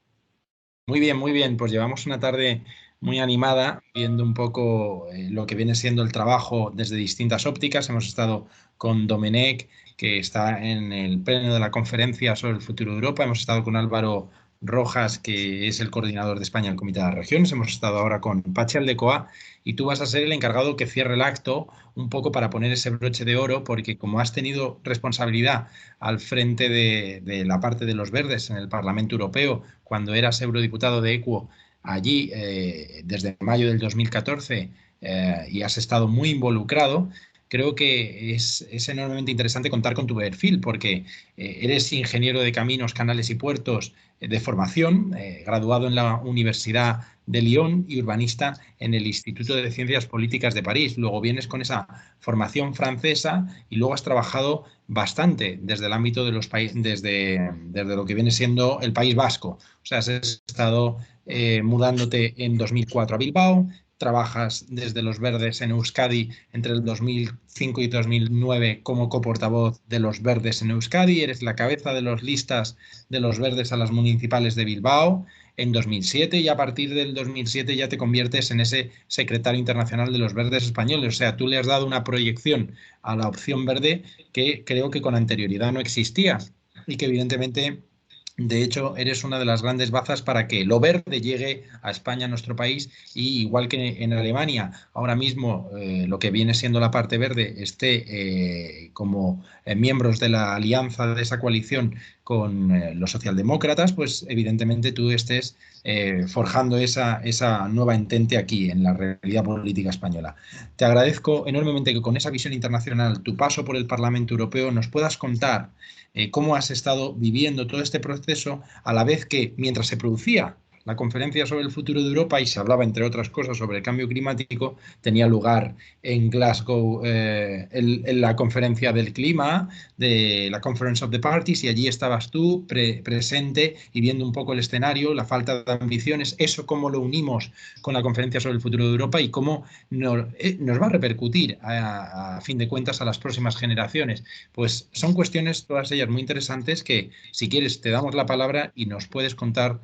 muy bien, muy bien. Pues llevamos una tarde muy animada, viendo un poco lo que viene siendo el trabajo desde distintas ópticas. Hemos estado con Domenech, que está en el pleno de la conferencia sobre el futuro de Europa. Hemos estado con Álvaro Rojas, que es el coordinador de España del Comité de las Regiones. Hemos estado ahora con Patxi Aldecoa y tú vas a ser el encargado que cierre el acto un poco para poner ese broche de oro, porque como has tenido responsabilidad al frente de la parte de los verdes en el Parlamento Europeo, cuando eras eurodiputado de Equo allí desde mayo del 2014 y has estado muy involucrado, creo que es enormemente interesante contar con tu perfil, porque eres ingeniero de caminos, canales y puertos de formación, graduado en la Universidad de Lyon y urbanista en el Instituto de Ciencias Políticas de París. Luego vienes con esa formación francesa y luego has trabajado bastante desde el ámbito de los países, desde lo que viene siendo el País Vasco. O sea, has estado mudándote en 2004 a Bilbao. Trabajas desde los Verdes en Euskadi entre el 2005 y 2009 como coportavoz de los Verdes en Euskadi. Eres la cabeza de las listas de los Verdes a las municipales de Bilbao en 2007 y a partir del 2007 ya te conviertes en ese secretario internacional de los Verdes españoles. O sea, tú le has dado una proyección a la opción verde que creo que con anterioridad no existía y que evidentemente... De hecho, eres una de las grandes bazas para que lo verde llegue a España, a nuestro país, y igual que en Alemania, ahora mismo lo que viene siendo la parte verde esté como miembros de la alianza de esa coalición con los socialdemócratas, pues evidentemente tú estés forjando esa nueva entente aquí en la realidad política española. Te agradezco enormemente que con esa visión internacional, tu paso por el Parlamento Europeo, nos puedas contar cómo has estado viviendo todo este proceso a la vez que mientras se producía la conferencia sobre el futuro de Europa y se hablaba, entre otras cosas, sobre el cambio climático, tenía lugar en Glasgow en la conferencia del clima, de la Conference of the Parties, y allí estabas tú presente y viendo un poco el escenario, la falta de ambiciones, eso cómo lo unimos con la conferencia sobre el futuro de Europa y cómo nos va a repercutir a fin de cuentas a las próximas generaciones. Pues son cuestiones todas ellas muy interesantes que, si quieres, te damos la palabra y nos puedes contar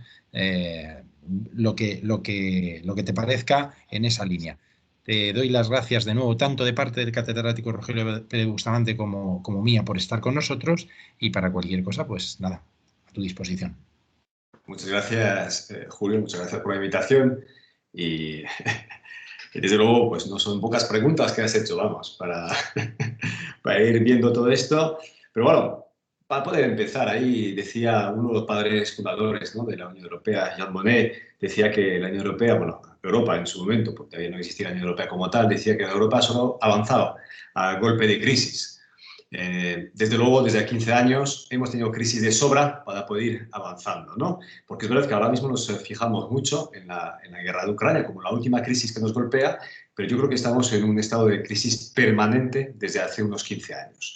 lo que te parezca en esa línea. Te doy las gracias de nuevo, tanto de parte del catedrático Rogelio Pérez Bustamante como mía, por estar con nosotros, y para cualquier cosa, pues nada, a tu disposición. Muchas gracias, Julio, muchas gracias por la invitación y desde luego pues no son pocas preguntas que has hecho, vamos, para ir viendo todo esto, pero bueno, para poder empezar, ahí decía uno de los padres fundadores, ¿no?, de la Unión Europea, Jean Monnet, decía que la Unión Europea, bueno, Europa en su momento, porque todavía no existía la Unión Europea como tal, decía que la Europa solo avanzaba a golpe de crisis. Desde luego, desde 15 años hemos tenido crisis de sobra para poder ir avanzando, ¿no? Porque es verdad que ahora mismo nos fijamos mucho en la guerra de Ucrania como la última crisis que nos golpea, pero yo creo que estamos en un estado de crisis permanente desde hace unos 15 años.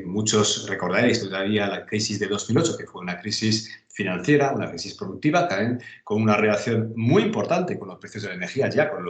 Muchos recordaréis todavía la crisis de 2008, que fue una crisis financiera, una crisis productiva, también con una relación muy importante con los precios de la energía, ya con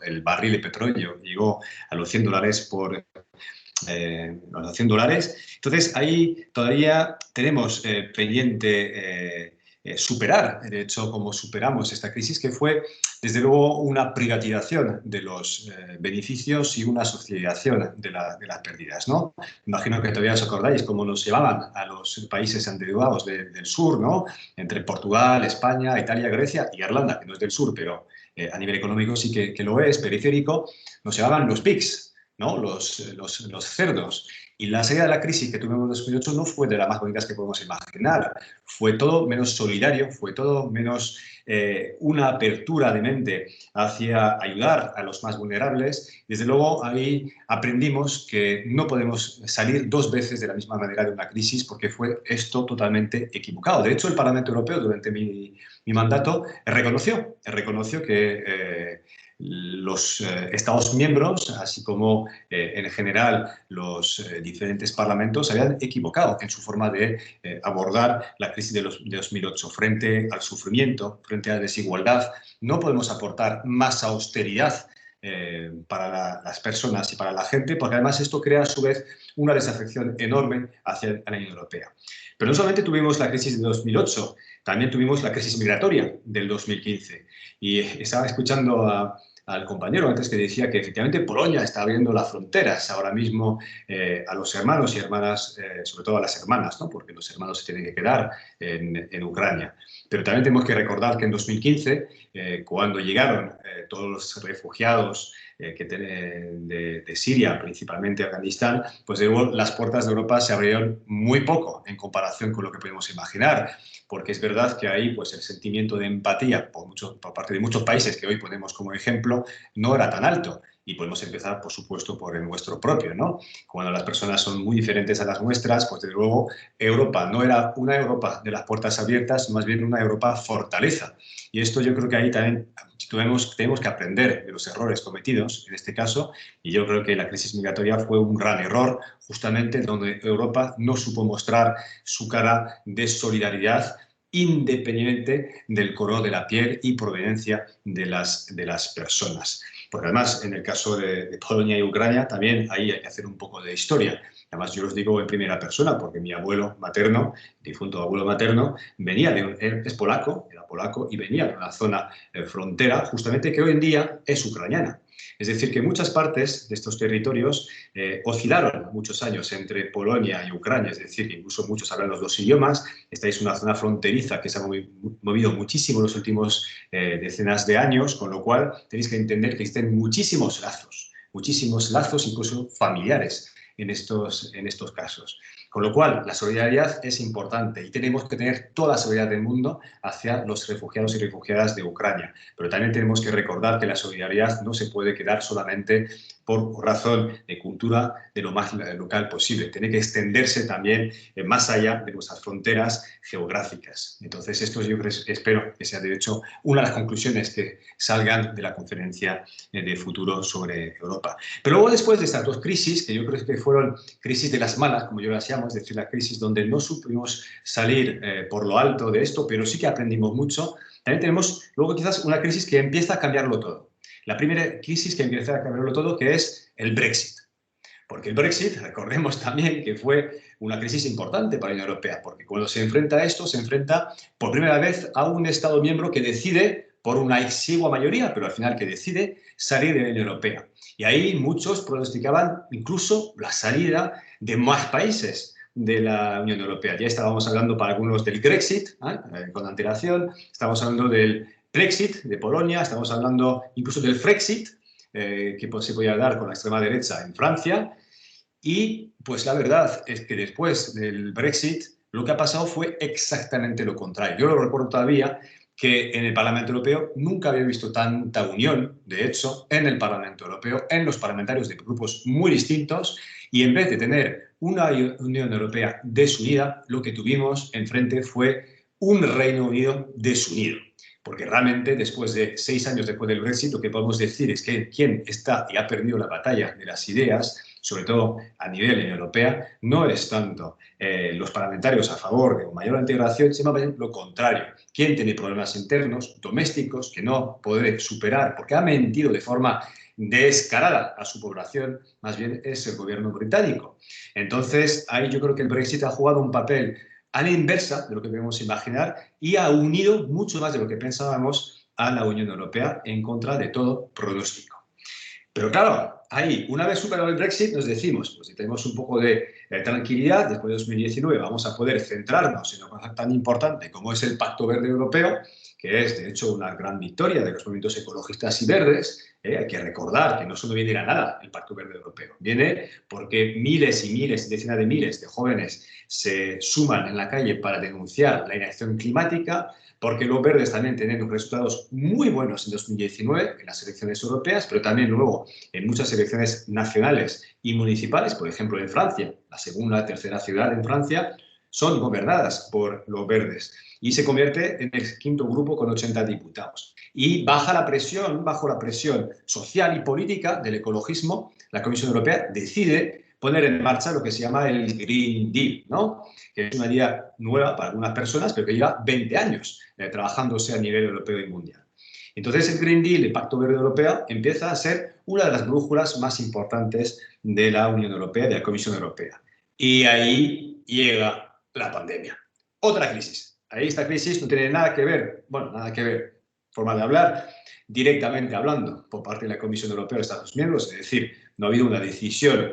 el barril de petróleo llegó a los $100 por los $100. Entonces, ahí todavía tenemos pendiente superar, de hecho, como superamos esta crisis, que fue, desde luego, una privatización de los beneficios y una socialización de las pérdidas, ¿no? Imagino que todavía os acordáis cómo nos llevaban a los países endeudados del sur, ¿no? Entre Portugal, España, Italia, Grecia y Irlanda, que no es del sur, pero a nivel económico sí que lo es, periférico, nos llevaban los pigs, ¿no? Los cerdos. Y la salida de la crisis que tuvimos en 2008 no fue de las más bonitas que podemos imaginar. Fue todo menos solidario, fue todo menos una apertura de mente hacia ayudar a los más vulnerables. Desde luego, ahí aprendimos que no podemos salir dos veces de la misma manera de una crisis porque fue esto totalmente equivocado. De hecho, el Parlamento Europeo, durante mi mandato, reconoció que los Estados miembros, así como en general los diferentes parlamentos, se habían equivocado en su forma de abordar la crisis de 2008 frente al sufrimiento, frente a la desigualdad. No podemos aportar más austeridad para las personas y para la gente, porque además esto crea a su vez una desafección enorme hacia la Unión Europea. Pero no solamente tuvimos la crisis de 2008, también tuvimos la crisis migratoria del 2015. Y estaba escuchando al compañero antes que decía que efectivamente Polonia está abriendo las fronteras ahora mismo a los hermanos y hermanas, sobre todo a las hermanas, ¿no? Porque los hermanos se tienen que quedar en Ucrania. Pero también tenemos que recordar que en 2015, cuando llegaron todos los refugiados de Siria, principalmente Afganistán, pues de nuevo las puertas de Europa se abrieron muy poco en comparación con lo que podemos imaginar, porque es verdad que ahí pues el sentimiento de empatía por parte de muchos países que hoy ponemos como ejemplo no era tan alto. Y podemos empezar, por supuesto, por el nuestro propio, ¿no? Cuando las personas son muy diferentes a las nuestras, pues desde luego Europa no era una Europa de las puertas abiertas, más bien una Europa fortaleza. Y esto yo creo que ahí también tenemos que aprender de los errores cometidos en este caso, y yo creo que la crisis migratoria fue un gran error, justamente donde Europa no supo mostrar su cara de solidaridad independiente del color de la piel y proveniencia de las personas. Porque además, en el caso de Polonia y Ucrania, también ahí hay que hacer un poco de historia. Además, yo los digo en primera persona, porque mi abuelo materno, difunto abuelo materno, es polaco, era polaco, y venía de una zona frontera, justamente que hoy en día es ucraniana. Es decir, que muchas partes de estos territorios oscilaron muchos años entre Polonia y Ucrania, es decir, que incluso muchos hablan los dos idiomas. Esta es una zona fronteriza que se ha movido muchísimo en los últimos decenas de años, con lo cual tenéis que entender que existen muchísimos lazos incluso familiares en estos casos. Con lo cual, la solidaridad es importante y tenemos que tener toda la solidaridad del mundo hacia los refugiados y refugiadas de Ucrania. Pero también tenemos que recordar que la solidaridad no se puede quedar solamente por razón de cultura de lo más local posible. Tiene que extenderse también más allá de nuestras fronteras geográficas. Entonces, esto yo espero que sea, de hecho, una de las conclusiones que salgan de la conferencia de futuro sobre Europa. Pero luego, después de estas dos crisis, que yo creo que fueron crisis de las malas, como yo las llamo, es decir, la crisis donde no supimos salir por lo alto de esto, pero sí que aprendimos mucho, también tenemos luego quizás una crisis que empieza a cambiarlo todo. La primera crisis que empieza a cambiarlo todo, que es el Brexit. Porque el Brexit, recordemos también que fue una crisis importante para la Unión Europea, porque cuando se enfrenta a esto, se enfrenta por primera vez a un Estado miembro que decide, por una exigua mayoría, pero al final que decide salir de la Unión Europea. Y ahí muchos pronosticaban incluso la salida de más países de la Unión Europea. Ya estábamos hablando para algunos del Grexit, con antelación, estábamos hablando del Brexit de Polonia, estamos hablando incluso del Frexit, que se podía dar con la extrema derecha en Francia. Y pues la verdad es que después del Brexit lo que ha pasado fue exactamente lo contrario. Yo lo recuerdo todavía que en el Parlamento Europeo nunca había visto tanta unión, de hecho, en el Parlamento Europeo, en los parlamentarios de grupos muy distintos, y en vez de tener una Unión Europea desunida, lo que tuvimos enfrente fue un Reino Unido desunido. Porque realmente, después de 6 años después del Brexit, lo que podemos decir es que quien está y ha perdido la batalla de las ideas sobre todo a nivel europeo, no es tanto los parlamentarios a favor de una mayor integración, sino lo contrario. ¿Quién tiene problemas internos, domésticos, que no puede superar porque ha mentido de forma descarada a su población? Más bien es el gobierno británico. Entonces, ahí yo creo que el Brexit ha jugado un papel a la inversa de lo que debemos imaginar y ha unido mucho más de lo que pensábamos a la Unión Europea en contra de todo pronóstico. Pero claro, ahí, una vez superado el Brexit, nos decimos, pues si tenemos un poco de tranquilidad, después de 2019 vamos a poder centrarnos en una cosa tan importante como es el Pacto Verde Europeo, que es, de hecho, una gran victoria de los movimientos ecologistas y verdes. Hay que recordar que no solo viene de la nada el Pacto Verde Europeo. Viene porque miles y miles, decenas de miles de jóvenes se suman en la calle para denunciar la inacción climática, porque los verdes también tienen resultados muy buenos en 2019 en las elecciones europeas, pero también luego en muchas elecciones nacionales y municipales, por ejemplo en Francia, la segunda, tercera ciudad en Francia, son gobernadas por los verdes y se convierte en el quinto grupo con 80 diputados. Y bajo la presión social y política del ecologismo, la Comisión Europea decide poner en marcha lo que se llama el Green Deal, ¿no? Que es una idea nueva para algunas personas, pero que lleva 20 años trabajándose a nivel europeo y mundial. Entonces el Green Deal, el Pacto Verde Europeo, empieza a ser una de las brújulas más importantes de la Unión Europea, de la Comisión Europea. Y ahí llega la pandemia. Otra crisis. Ahí esta crisis no tiene nada que ver, bueno, nada que ver, forma de hablar, directamente hablando por parte de la Comisión Europea de Estados miembros, es decir, no ha habido una decisión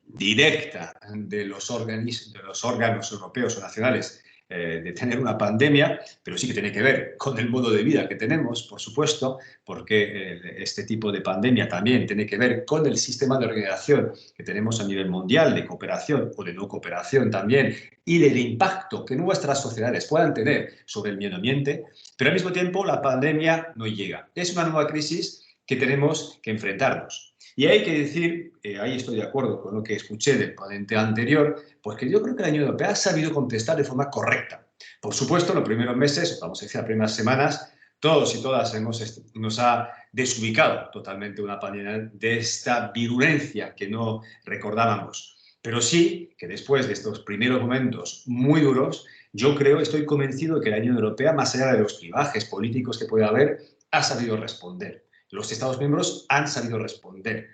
directa de los órganos europeos o nacionales de tener una pandemia, pero sí que tiene que ver con el modo de vida que tenemos, por supuesto, porque este tipo de pandemia también tiene que ver con el sistema de organización que tenemos a nivel mundial, de cooperación o de no cooperación también, y del impacto que nuestras sociedades puedan tener sobre el medio ambiente, pero al mismo tiempo la pandemia no llega. Es una nueva crisis que tenemos que enfrentarnos. Y hay que decir, ahí estoy de acuerdo con lo que escuché del ponente anterior, pues que yo creo que la Unión Europea ha sabido contestar de forma correcta. Por supuesto, los primeros meses, vamos a decir las primeras semanas, todos y todas nos ha desubicado totalmente una pandemia de esta virulencia que no recordábamos. Pero sí que después de estos primeros momentos muy duros, yo creo, estoy convencido de que la Unión Europea, más allá de los clivajes políticos que puede haber, ha sabido responder. Los Estados miembros han sabido responder.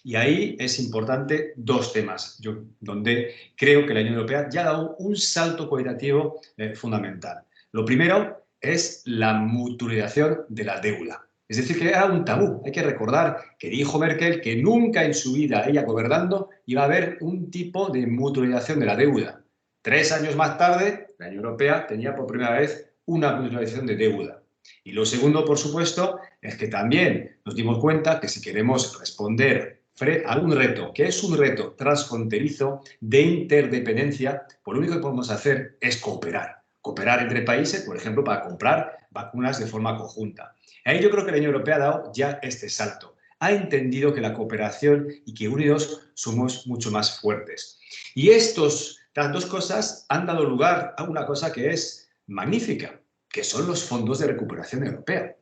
Y ahí es importante dos temas, donde creo que la Unión Europea ya ha dado un salto cualitativo fundamental. Lo primero es la mutualización de la deuda. Es decir, que era un tabú. Hay que recordar que dijo Merkel que nunca en su vida, ella gobernando, iba a haber un tipo de mutualización de la deuda. 3 años más tarde, la Unión Europea tenía por primera vez una mutualización de deuda. Y lo segundo, por supuesto, es que también nos dimos cuenta que si queremos responder a un reto, que es un reto transfronterizo de interdependencia, pues lo único que podemos hacer es cooperar. Cooperar entre países, por ejemplo, para comprar vacunas de forma conjunta. Ahí yo creo que la Unión Europea ha dado ya este salto. Ha entendido que la cooperación y que unidos somos mucho más fuertes. Y estas dos cosas han dado lugar a una cosa que es magnífica, que son los fondos de recuperación europea.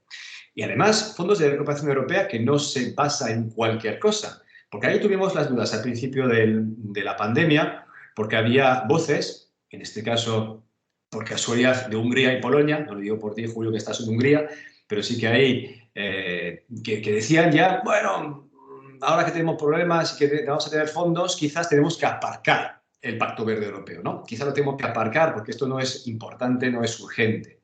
Y además, fondos de recuperación europea que no se basa en cualquier cosa. Porque ahí tuvimos las dudas al principio de la pandemia, porque había voces, en este caso, por casualidad, de Hungría y Polonia, no lo digo por ti, Julio, que estás en Hungría, pero sí que hay que decían ya, bueno, ahora que tenemos problemas y que vamos a tener fondos, quizás tenemos que aparcar el Pacto Verde Europeo, ¿no? Quizás lo tenemos que aparcar porque esto no es importante, no es urgente.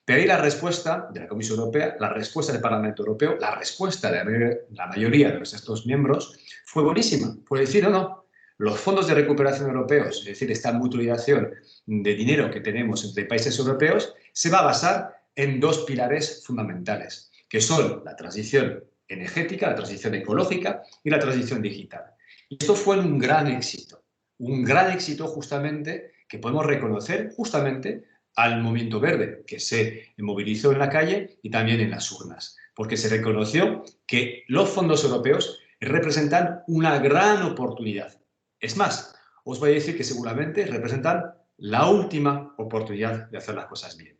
Pero ahí la respuesta de la Comisión Europea, la respuesta del Parlamento Europeo, la respuesta de la mayoría de los Estados miembros fue buenísima. Fue decir, no, los fondos de recuperación europeos, es decir, esta mutualización de dinero que tenemos entre países europeos, se va a basar en dos pilares fundamentales, que son la transición energética, la transición ecológica y la transición digital. Y esto fue un gran éxito justamente que podemos reconocer justamente al movimiento verde, que se movilizó en la calle y también en las urnas, porque se reconoció que los fondos europeos representan una gran oportunidad. Es más, os voy a decir que seguramente representan la última oportunidad de hacer las cosas bien.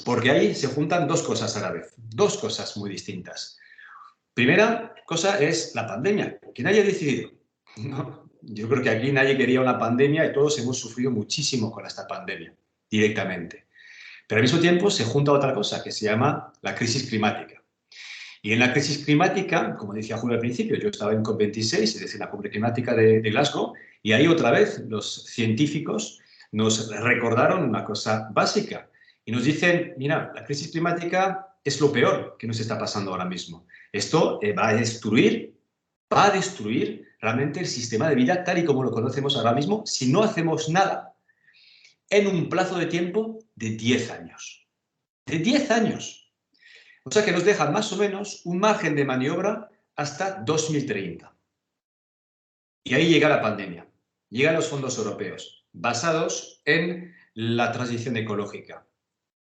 Porque ahí se juntan dos cosas a la vez, dos cosas muy distintas. Primera cosa es la pandemia, que nadie ha decidido. No, yo creo que aquí nadie quería una pandemia y todos hemos sufrido muchísimo con esta pandemia, directamente. Pero al mismo tiempo se junta otra cosa que se llama la crisis climática. Y en la crisis climática, como decía Julio al principio, yo estaba en COP26, es decir, la cumbre climática de Glasgow, y ahí otra vez los científicos nos recordaron una cosa básica y nos dicen, mira, la crisis climática es lo peor que nos está pasando ahora mismo. Esto va a destruir realmente el sistema de vida tal y como lo conocemos ahora mismo si no hacemos nada en un plazo de tiempo de 10 años. De 10 años. O sea que nos deja más o menos un margen de maniobra hasta 2030. Y ahí llega la pandemia. Llegan los fondos europeos basados en la transición ecológica,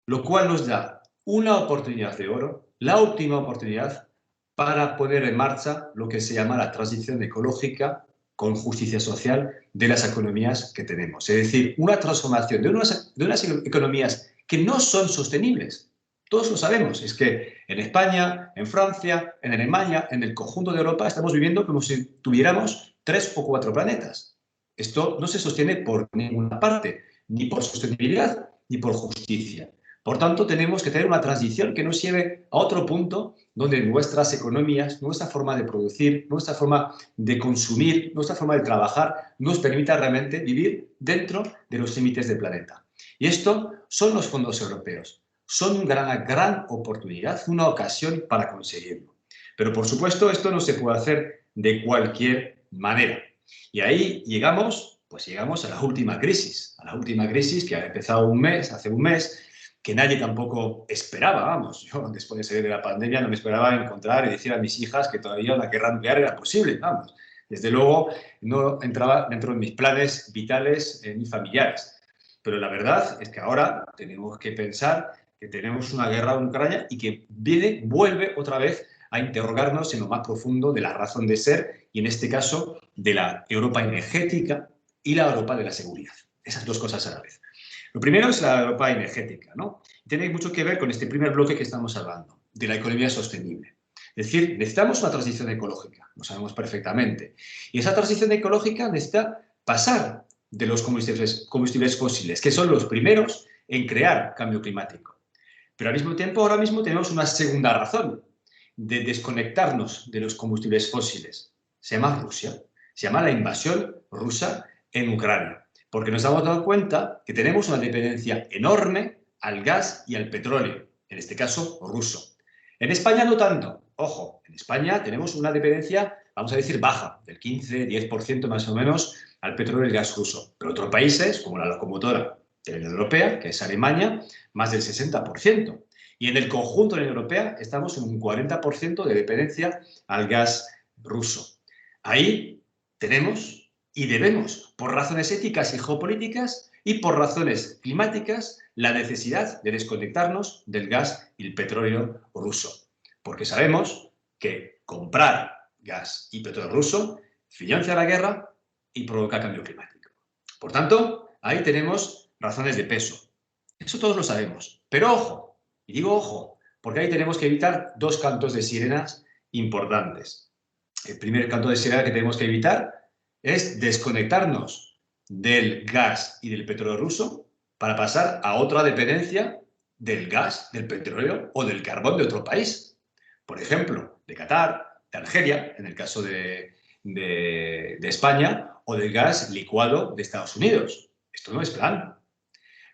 lo cual nos da una oportunidad de oro, la última oportunidad para poner en marcha lo que se llama la transición ecológica con justicia social de las economías que tenemos. Es decir, una transformación de unas economías que no son sostenibles. Todos lo sabemos, es que en España, en Francia, en Alemania, en el conjunto de Europa estamos viviendo como si tuviéramos 3 o 4 planetas. Esto no se sostiene por ninguna parte, ni por sostenibilidad, ni por justicia. Por tanto, tenemos que tener una transición que nos lleve a otro punto donde nuestras economías, nuestra forma de producir, nuestra forma de consumir, nuestra forma de trabajar, nos permita realmente vivir dentro de los límites del planeta. Y esto son los fondos europeos. Son una gran oportunidad, una ocasión para conseguirlo. Pero, por supuesto, esto no se puede hacer de cualquier manera. Y ahí llegamos a la última crisis que ha empezado hace un mes, que nadie tampoco esperaba, vamos. Yo, después de salir de la pandemia, no me esperaba encontrar y decir a mis hijas que todavía una guerra nuclear era posible, vamos. Desde luego, no entraba dentro de mis planes vitales ni familiares. Pero la verdad es que ahora tenemos que pensar que tenemos una guerra en Ucrania y que vuelve otra vez a interrogarnos en lo más profundo de la razón de ser y, en este caso, de la Europa energética y la Europa de la seguridad. Esas dos cosas a la vez. Lo primero es la Europa energética, ¿no? Tiene mucho que ver con este primer bloque que estamos hablando, de la economía sostenible. Es decir, necesitamos una transición ecológica, lo sabemos perfectamente. Y esa transición ecológica necesita pasar de los combustibles fósiles, que son los primeros en crear cambio climático. Pero al mismo tiempo, ahora mismo tenemos una segunda razón de desconectarnos de los combustibles fósiles. Se llama Rusia. Se llama la invasión rusa en Ucrania. Porque nos hemos dado cuenta que tenemos una dependencia enorme al gas y al petróleo, en este caso ruso. En España no tanto. Ojo, en España tenemos una dependencia, vamos a decir, baja, del 15-10% más o menos al petróleo y el gas ruso. Pero otros países, como la locomotora de la Unión Europea, que es Alemania, más del 60%. Y en el conjunto de la Unión Europea estamos en un 40% de dependencia al gas ruso. Ahí tenemos y debemos, por razones éticas y geopolíticas y por razones climáticas, la necesidad de desconectarnos del gas y el petróleo ruso. Porque sabemos que comprar gas y petróleo ruso financia la guerra y provoca cambio climático. Por tanto, ahí tenemos razones de peso. Eso todos lo sabemos. Pero ojo, y digo ojo, porque ahí tenemos que evitar dos cantos de sirenas importantes. El primer canto de sirena que tenemos que evitar es desconectarnos del gas y del petróleo ruso para pasar a otra dependencia del gas, del petróleo o del carbón de otro país. Por ejemplo, de Qatar, de Argelia, en el caso de España, o del gas licuado de Estados Unidos. Esto no es plan.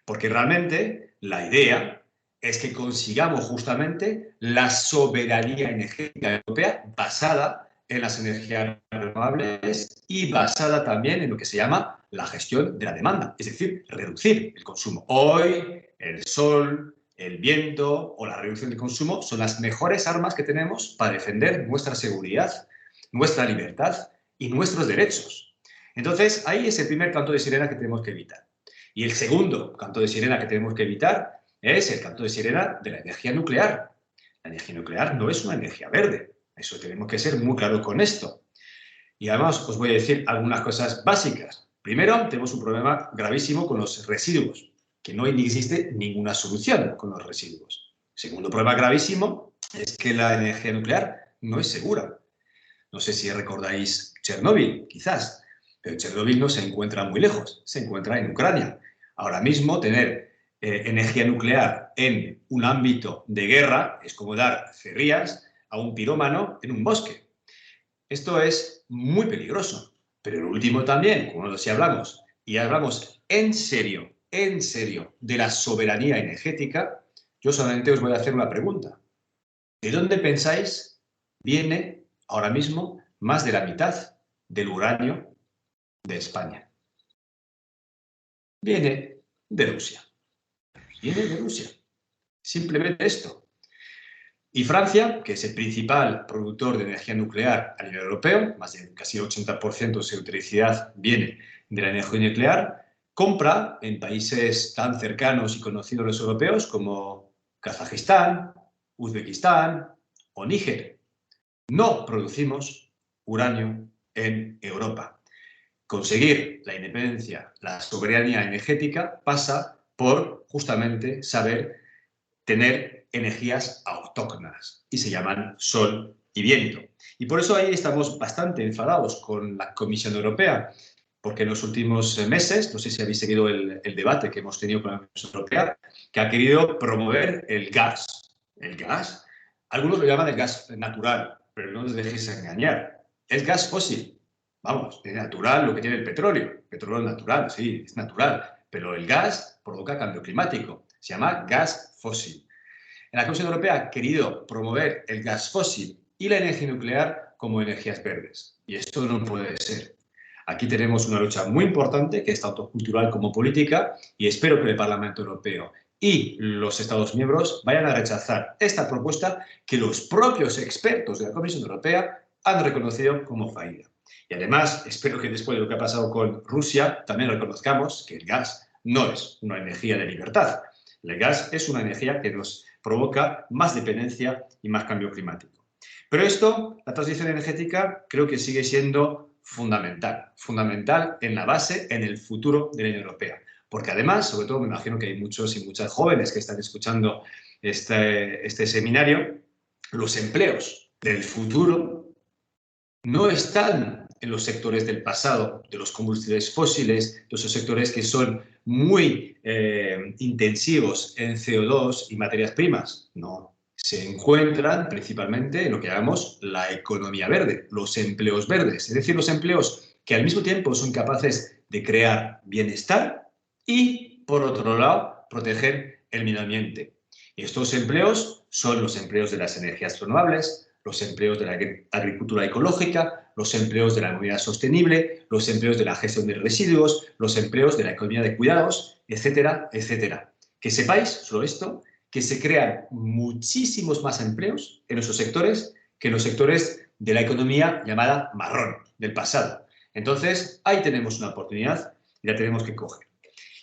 Porque realmente la idea es que consigamos justamente la soberanía energética europea basada en las energías renovables y basada también en lo que se llama la gestión de la demanda, es decir, reducir el consumo. Hoy el sol, el viento o la reducción del consumo son las mejores armas que tenemos para defender nuestra seguridad, nuestra libertad y nuestros derechos. Entonces, ahí es el primer canto de sirena que tenemos que evitar. Y el segundo canto de sirena que tenemos que evitar es el canto de sirena de la energía nuclear. La energía nuclear no es una energía verde. Eso tenemos que ser muy claros con esto. Y además os voy a decir algunas cosas básicas. Primero, tenemos un problema gravísimo con los residuos, que no existe ninguna solución con los residuos. Segundo problema gravísimo es que la energía nuclear no es segura. No sé si recordáis Chernóbil, quizás, pero Chernóbil no se encuentra muy lejos, se encuentra en Ucrania. Ahora mismo tener energía nuclear en un ámbito de guerra es como dar cerrillas a un pirómano en un bosque. Esto es muy peligroso, pero lo último también, como si hablamos, y hablamos en serio de la soberanía energética, yo solamente os voy a hacer una pregunta. ¿De dónde pensáis viene ahora mismo más de la mitad del uranio de España? Viene de Rusia. Viene de Rusia. Simplemente esto. Y Francia, que es el principal productor de energía nuclear a nivel europeo, más de casi el 80% de su electricidad viene de la energía nuclear, compra en países tan cercanos y conocidos a los europeos como Kazajistán, Uzbekistán o Níger. No producimos uranio en Europa. Conseguir la independencia, la soberanía energética pasa por justamente saber tener energías autóctonas y se llaman sol y viento. Y por eso ahí estamos bastante enfadados con la Comisión Europea, porque en los últimos meses, no sé si habéis seguido el debate que hemos tenido con la Comisión Europea, que ha querido promover el gas. El gas, algunos lo llaman el gas natural, pero no os dejéis engañar. Es gas fósil. Vamos, es natural lo que tiene el petróleo. Petróleo natural, sí, es natural. Pero el gas provoca cambio climático. Se llama gas fósil. La Comisión Europea ha querido promover el gas fósil y la energía nuclear como energías verdes. Y esto no puede ser. Aquí tenemos una lucha muy importante, que es tanto cultural como política, y espero que el Parlamento Europeo y los Estados miembros vayan a rechazar esta propuesta que los propios expertos de la Comisión Europea han reconocido como fallida. Y además, espero que después de lo que ha pasado con Rusia, también reconozcamos que el gas no es una energía de libertad. El gas es una energía que nos provoca más dependencia y más cambio climático. Pero esto, la transición energética, creo que sigue siendo fundamental en la base, en el futuro de la Unión Europea. Porque además, sobre todo me imagino que hay muchos y muchas jóvenes que están escuchando este seminario, los empleos del futuro no están en los sectores del pasado, de los combustibles fósiles, de esos sectores que son muy intensivos en CO2 y materias primas. No, se encuentran principalmente en lo que llamamos la economía verde, los empleos verdes, es decir, los empleos que al mismo tiempo son capaces de crear bienestar y, por otro lado, proteger el medio ambiente. Y estos empleos son los empleos de las energías renovables, los empleos de la agricultura ecológica, los empleos de la movilidad sostenible, los empleos de la gestión de residuos, los empleos de la economía de cuidados, etcétera, etcétera. Que sepáis, solo esto, que se crean muchísimos más empleos en esos sectores que en los sectores de la economía llamada marrón, del pasado. Entonces, ahí tenemos una oportunidad y la tenemos que coger.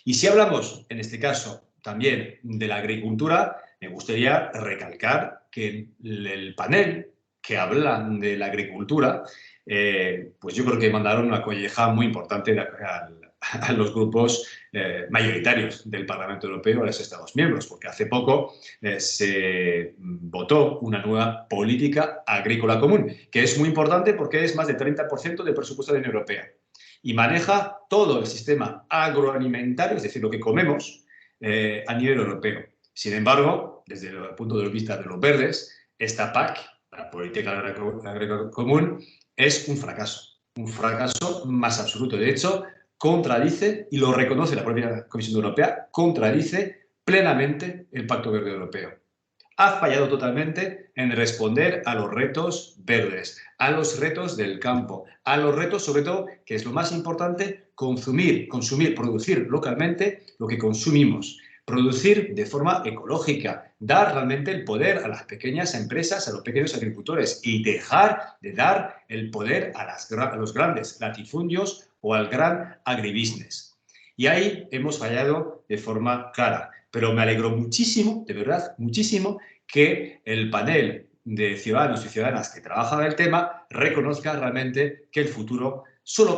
Y si hablamos, en este caso, también de la agricultura, me gustaría recalcar que el panel que hablan de la agricultura, pues yo creo que mandaron una colleja muy importante a los grupos mayoritarios del Parlamento Europeo, a los Estados miembros, porque hace poco se votó una nueva política agrícola común, que es muy importante porque es más del 30% del presupuesto de la Unión Europea y maneja todo el sistema agroalimentario, es decir, lo que comemos a nivel europeo. Sin embargo, desde el punto de vista de los verdes, esta PAC, la Política Agrícola Común, es un fracaso más absoluto. De hecho, contradice, y lo reconoce la propia Comisión Europea, contradice plenamente el Pacto Verde Europeo. Ha fallado totalmente en responder a los retos verdes, a los retos del campo, a los retos, sobre todo, que es lo más importante, consumir, producir localmente lo que consumimos. Producir de forma ecológica, dar realmente el poder a las pequeñas empresas, a los pequeños agricultores y dejar de dar el poder a los grandes latifundios o al gran agribusiness. Y ahí hemos fallado de forma clara. Pero me alegro muchísimo, de verdad, muchísimo, que el panel de ciudadanos y ciudadanas que trabajan en el tema reconozca realmente que el futuro solo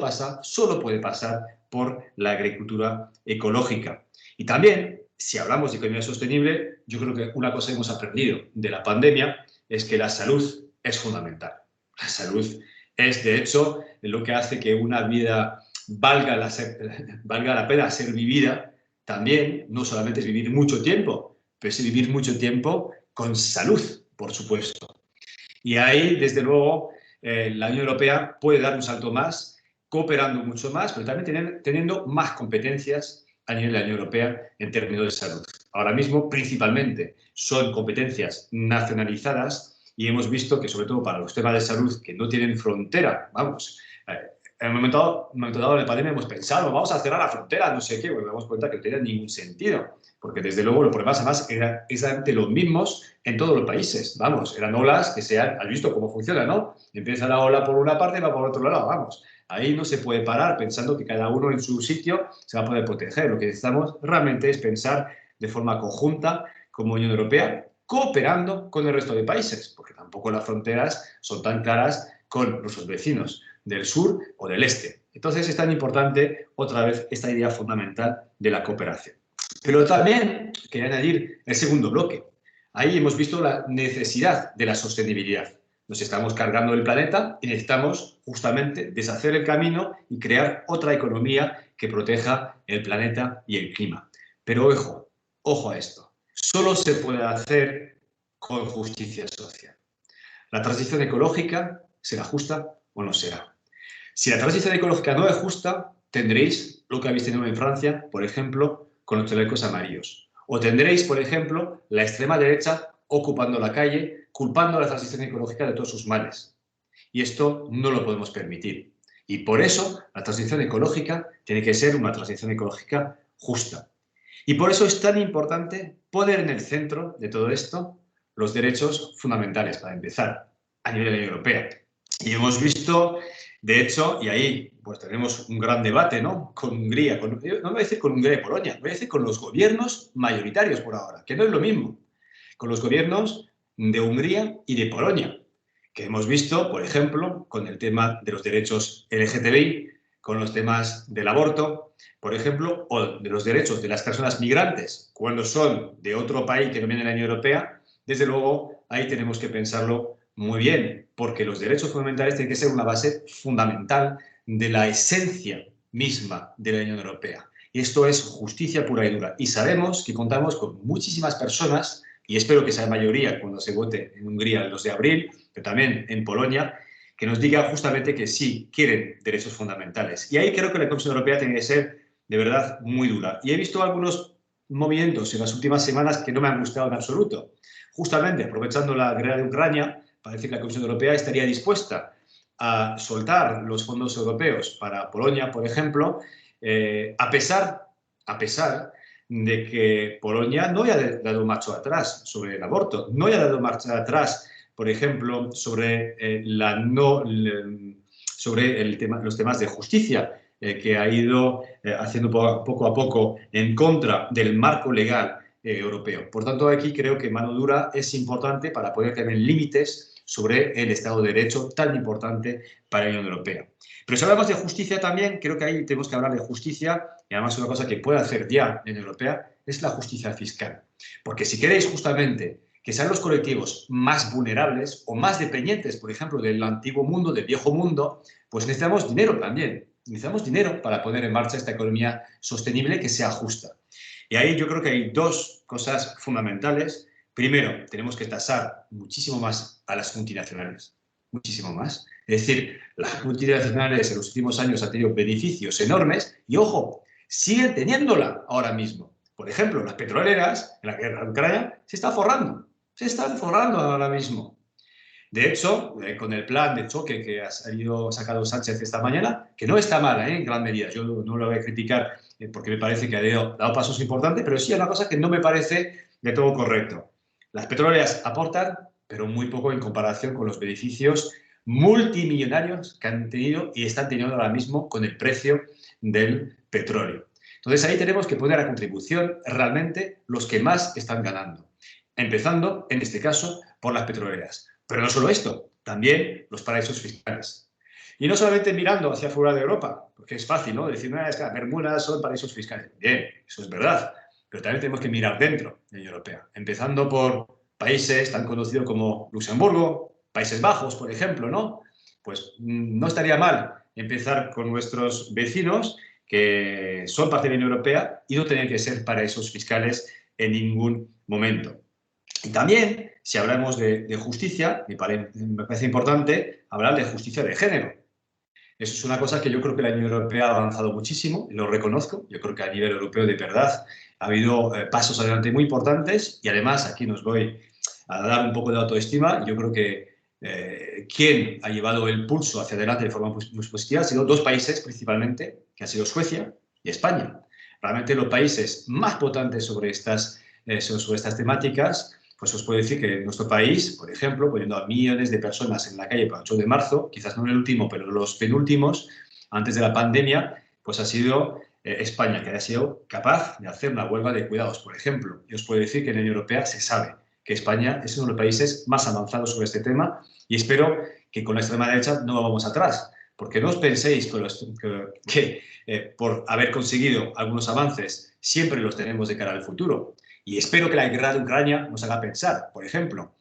puede pasar por la agricultura ecológica. Y también, si hablamos de economía sostenible, yo creo que una cosa que hemos aprendido de la pandemia es que la salud es fundamental. La salud Es, de hecho, lo que hace que una vida valga la pena ser vivida. También, no solamente es vivir mucho tiempo, pero es vivir mucho tiempo con salud, por supuesto. Y ahí, desde luego, la Unión Europea puede dar un salto más, cooperando mucho más, pero también teniendo más competencias a nivel de la Unión Europea en términos de salud. Ahora mismo, principalmente, son competencias nacionalizadas y hemos visto que, sobre todo para los temas de salud que no tienen frontera, vamos, en un momento dado de la pandemia hemos pensado, vamos a cerrar la frontera, no sé qué, porque nos damos cuenta que no tenía ningún sentido, porque desde luego los problemas además eran exactamente los mismos en todos los países, vamos, eran olas que has visto cómo funciona, ¿no? Empieza la ola por una parte y va por otro lado, vamos. Ahí no se puede parar pensando que cada uno en su sitio se va a poder proteger. Lo que necesitamos realmente es pensar de forma conjunta como Unión Europea, cooperando con el resto de países, porque tampoco las fronteras son tan claras con nuestros vecinos del sur o del este. Entonces es tan importante, otra vez, esta idea fundamental de la cooperación. Pero también quería añadir el segundo bloque. Ahí hemos visto la necesidad de la sostenibilidad. Nos estamos cargando el planeta y necesitamos justamente deshacer el camino y crear otra economía que proteja el planeta y el clima. Pero ojo a esto. Solo se puede hacer con justicia social. La transición ecológica será justa o no será. Si la transición ecológica no es justa, tendréis lo que habéis tenido en Francia, por ejemplo, con los chalecos amarillos. O tendréis, por ejemplo, la extrema derecha ocupando la calle, culpando a la transición ecológica de todos sus males. Y esto no lo podemos permitir. Y por eso la transición ecológica tiene que ser una transición ecológica justa. Y por eso es tan importante poner en el centro de todo esto los derechos fundamentales, para empezar, a nivel de la Unión Europea. Y hemos visto, de hecho, y ahí pues tenemos un gran debate, ¿no? Con Hungría, no voy a decir con Hungría y Polonia, voy a decir con los gobiernos mayoritarios por ahora, que no es lo mismo, con los gobiernos de Hungría y de Polonia, que hemos visto, por ejemplo, con el tema de los derechos LGTBI, con los temas del aborto, por ejemplo, o de los derechos de las personas migrantes cuando son de otro país que no viene de la Unión Europea. Desde luego, ahí tenemos que pensarlo muy bien, porque los derechos fundamentales tienen que ser una base fundamental de la esencia misma de la Unión Europea. Y esto es justicia pura y dura. Y sabemos que contamos con muchísimas personas, y espero que sea mayoría cuando se vote en Hungría el 2 de abril, pero también en Polonia, que nos diga justamente que sí quieren derechos fundamentales. Y ahí creo que la Comisión Europea tiene que ser de verdad muy dura. Y he visto algunos movimientos en las últimas semanas que no me han gustado en absoluto. Justamente aprovechando la guerra de Ucrania, parece que la Comisión Europea estaría dispuesta a soltar los fondos europeos para Polonia, por ejemplo, a pesar de que Polonia no haya dado marcha atrás sobre el aborto, no haya dado marcha atrás, por ejemplo, sobre, los temas de justicia, que ha ido haciendo poco a poco en contra del marco legal europeo. Por tanto, aquí creo que mano dura es importante para poder tener límites sobre el Estado de Derecho tan importante para la Unión Europea. Pero si hablamos de justicia también, creo que ahí tenemos que hablar de justicia, y además una cosa que puede hacer ya la Unión Europea es la justicia fiscal. Porque si queréis justamente que sean los colectivos más vulnerables o más dependientes, por ejemplo, del antiguo mundo, del viejo mundo, pues necesitamos dinero también. Necesitamos dinero para poner en marcha esta economía sostenible que sea justa. Y ahí yo creo que hay dos cosas fundamentales. Primero, tenemos que tasar muchísimo más a las multinacionales, muchísimo más. Es decir, las multinacionales en los últimos años han tenido beneficios enormes y, ojo, siguen teniéndola ahora mismo. Por ejemplo, las petroleras en la guerra de Ucrania se están forrando ahora mismo. De hecho, con el plan de choque que ha sacado Sánchez esta mañana, que no está mal, en gran medida, yo no lo voy a criticar porque me parece que ha dado pasos importantes, pero sí hay una cosa que no me parece de todo correcto. Las petroleras aportan, pero muy poco en comparación con los beneficios multimillonarios que han tenido y están teniendo ahora mismo con el precio del petróleo. Entonces ahí tenemos que poner a contribución realmente los que más están ganando, empezando, en este caso, por las petroleras. Pero no solo esto, también los paraísos fiscales. Y no solamente mirando hacia fuera de Europa, porque es fácil, ¿no? Decir, no, es que las Bermudas son paraísos fiscales. Bien, eso es verdad, pero también tenemos que mirar dentro de la Unión Europea, empezando por países tan conocidos como Luxemburgo, Países Bajos, por ejemplo, ¿no? pues no estaría mal empezar con nuestros vecinos que son parte de la Unión Europea y no tienen que ser paraísos fiscales en ningún momento. Y también, si hablamos de justicia, me parece importante hablar de justicia de género. Eso es una cosa que yo creo que la Unión Europea ha avanzado muchísimo, lo reconozco. Yo creo que a nivel europeo, de verdad, ha habido pasos adelante muy importantes y además aquí nos voy a dar un poco de autoestima. Yo creo que quien ha llevado el pulso hacia adelante de forma muy positiva han sido dos países principalmente, que han sido Suecia y España. Realmente los países más potentes sobre estas temáticas, pues os puedo decir que nuestro país, por ejemplo, poniendo a millones de personas en la calle para el 8 de marzo, quizás no el último, pero los penúltimos, antes de la pandemia, pues ha sido España, que ha sido capaz de hacer una huelga de cuidados, por ejemplo. Y os puedo decir que en la Unión Europea se sabe que España es uno de los países más avanzados sobre este tema y espero que con la extrema derecha no vamos atrás, porque no os penséis que por haber conseguido algunos avances siempre los tenemos de cara al futuro. Y espero que la guerra de Ucrania nos haga pensar, por ejemplo,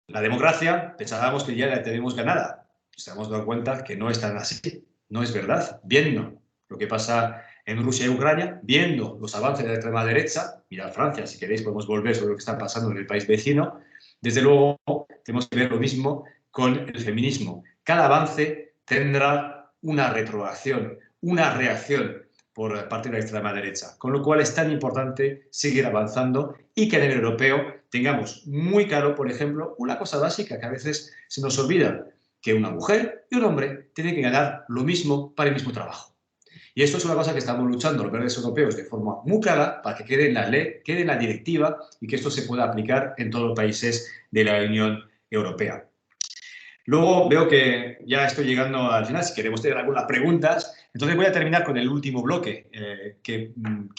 la democracia, pensábamos que ya la tenemos ganada. Nos hemos dado cuenta que no es tan así, no es verdad. Viendo lo que pasa en Rusia y Ucrania, viendo los avances de la extrema derecha, mirad Francia, si queréis podemos volver sobre lo que está pasando en el país vecino, desde luego tenemos que ver lo mismo con el feminismo. Cada avance tendrá una reprobación, una reacción por parte de la extrema derecha, con lo cual es tan importante seguir avanzando y que a nivel europeo tengamos muy claro, por ejemplo, una cosa básica que a veces se nos olvida, que una mujer y un hombre tienen que ganar lo mismo para el mismo trabajo. Y esto es una cosa que estamos luchando los verdes europeos de forma muy clara para que quede en la ley, quede en la directiva y que esto se pueda aplicar en todos los países de la Unión Europea. Luego veo que ya estoy llegando al final, si queremos tener algunas preguntas. Entonces voy a terminar con el último bloque que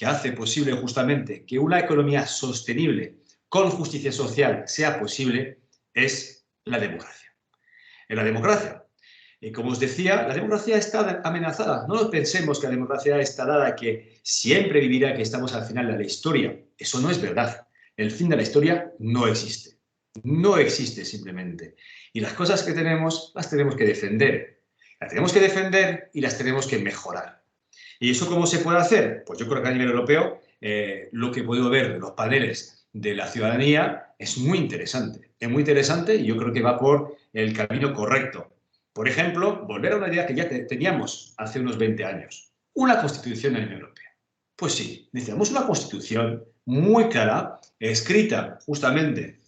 hace posible justamente que una economía sostenible con justicia social sea posible, es la democracia. En la democracia, como os decía, la democracia está amenazada. No pensemos que la democracia está dada, que siempre vivirá, que estamos al final de la historia. Eso no es verdad. El fin de la historia no existe. No existe simplemente. Y las cosas que tenemos, las tenemos que defender. Las tenemos que defender y las tenemos que mejorar. ¿Y eso cómo se puede hacer? Pues yo creo que a nivel europeo lo que he podido ver de los paneles de la ciudadanía es muy interesante. Es muy interesante y yo creo que va por el camino correcto. Por ejemplo, volver a una idea que ya teníamos hace unos 20 años. Una constitución de la Unión Europea. Pues sí, necesitamos una constitución muy clara, escrita justamente,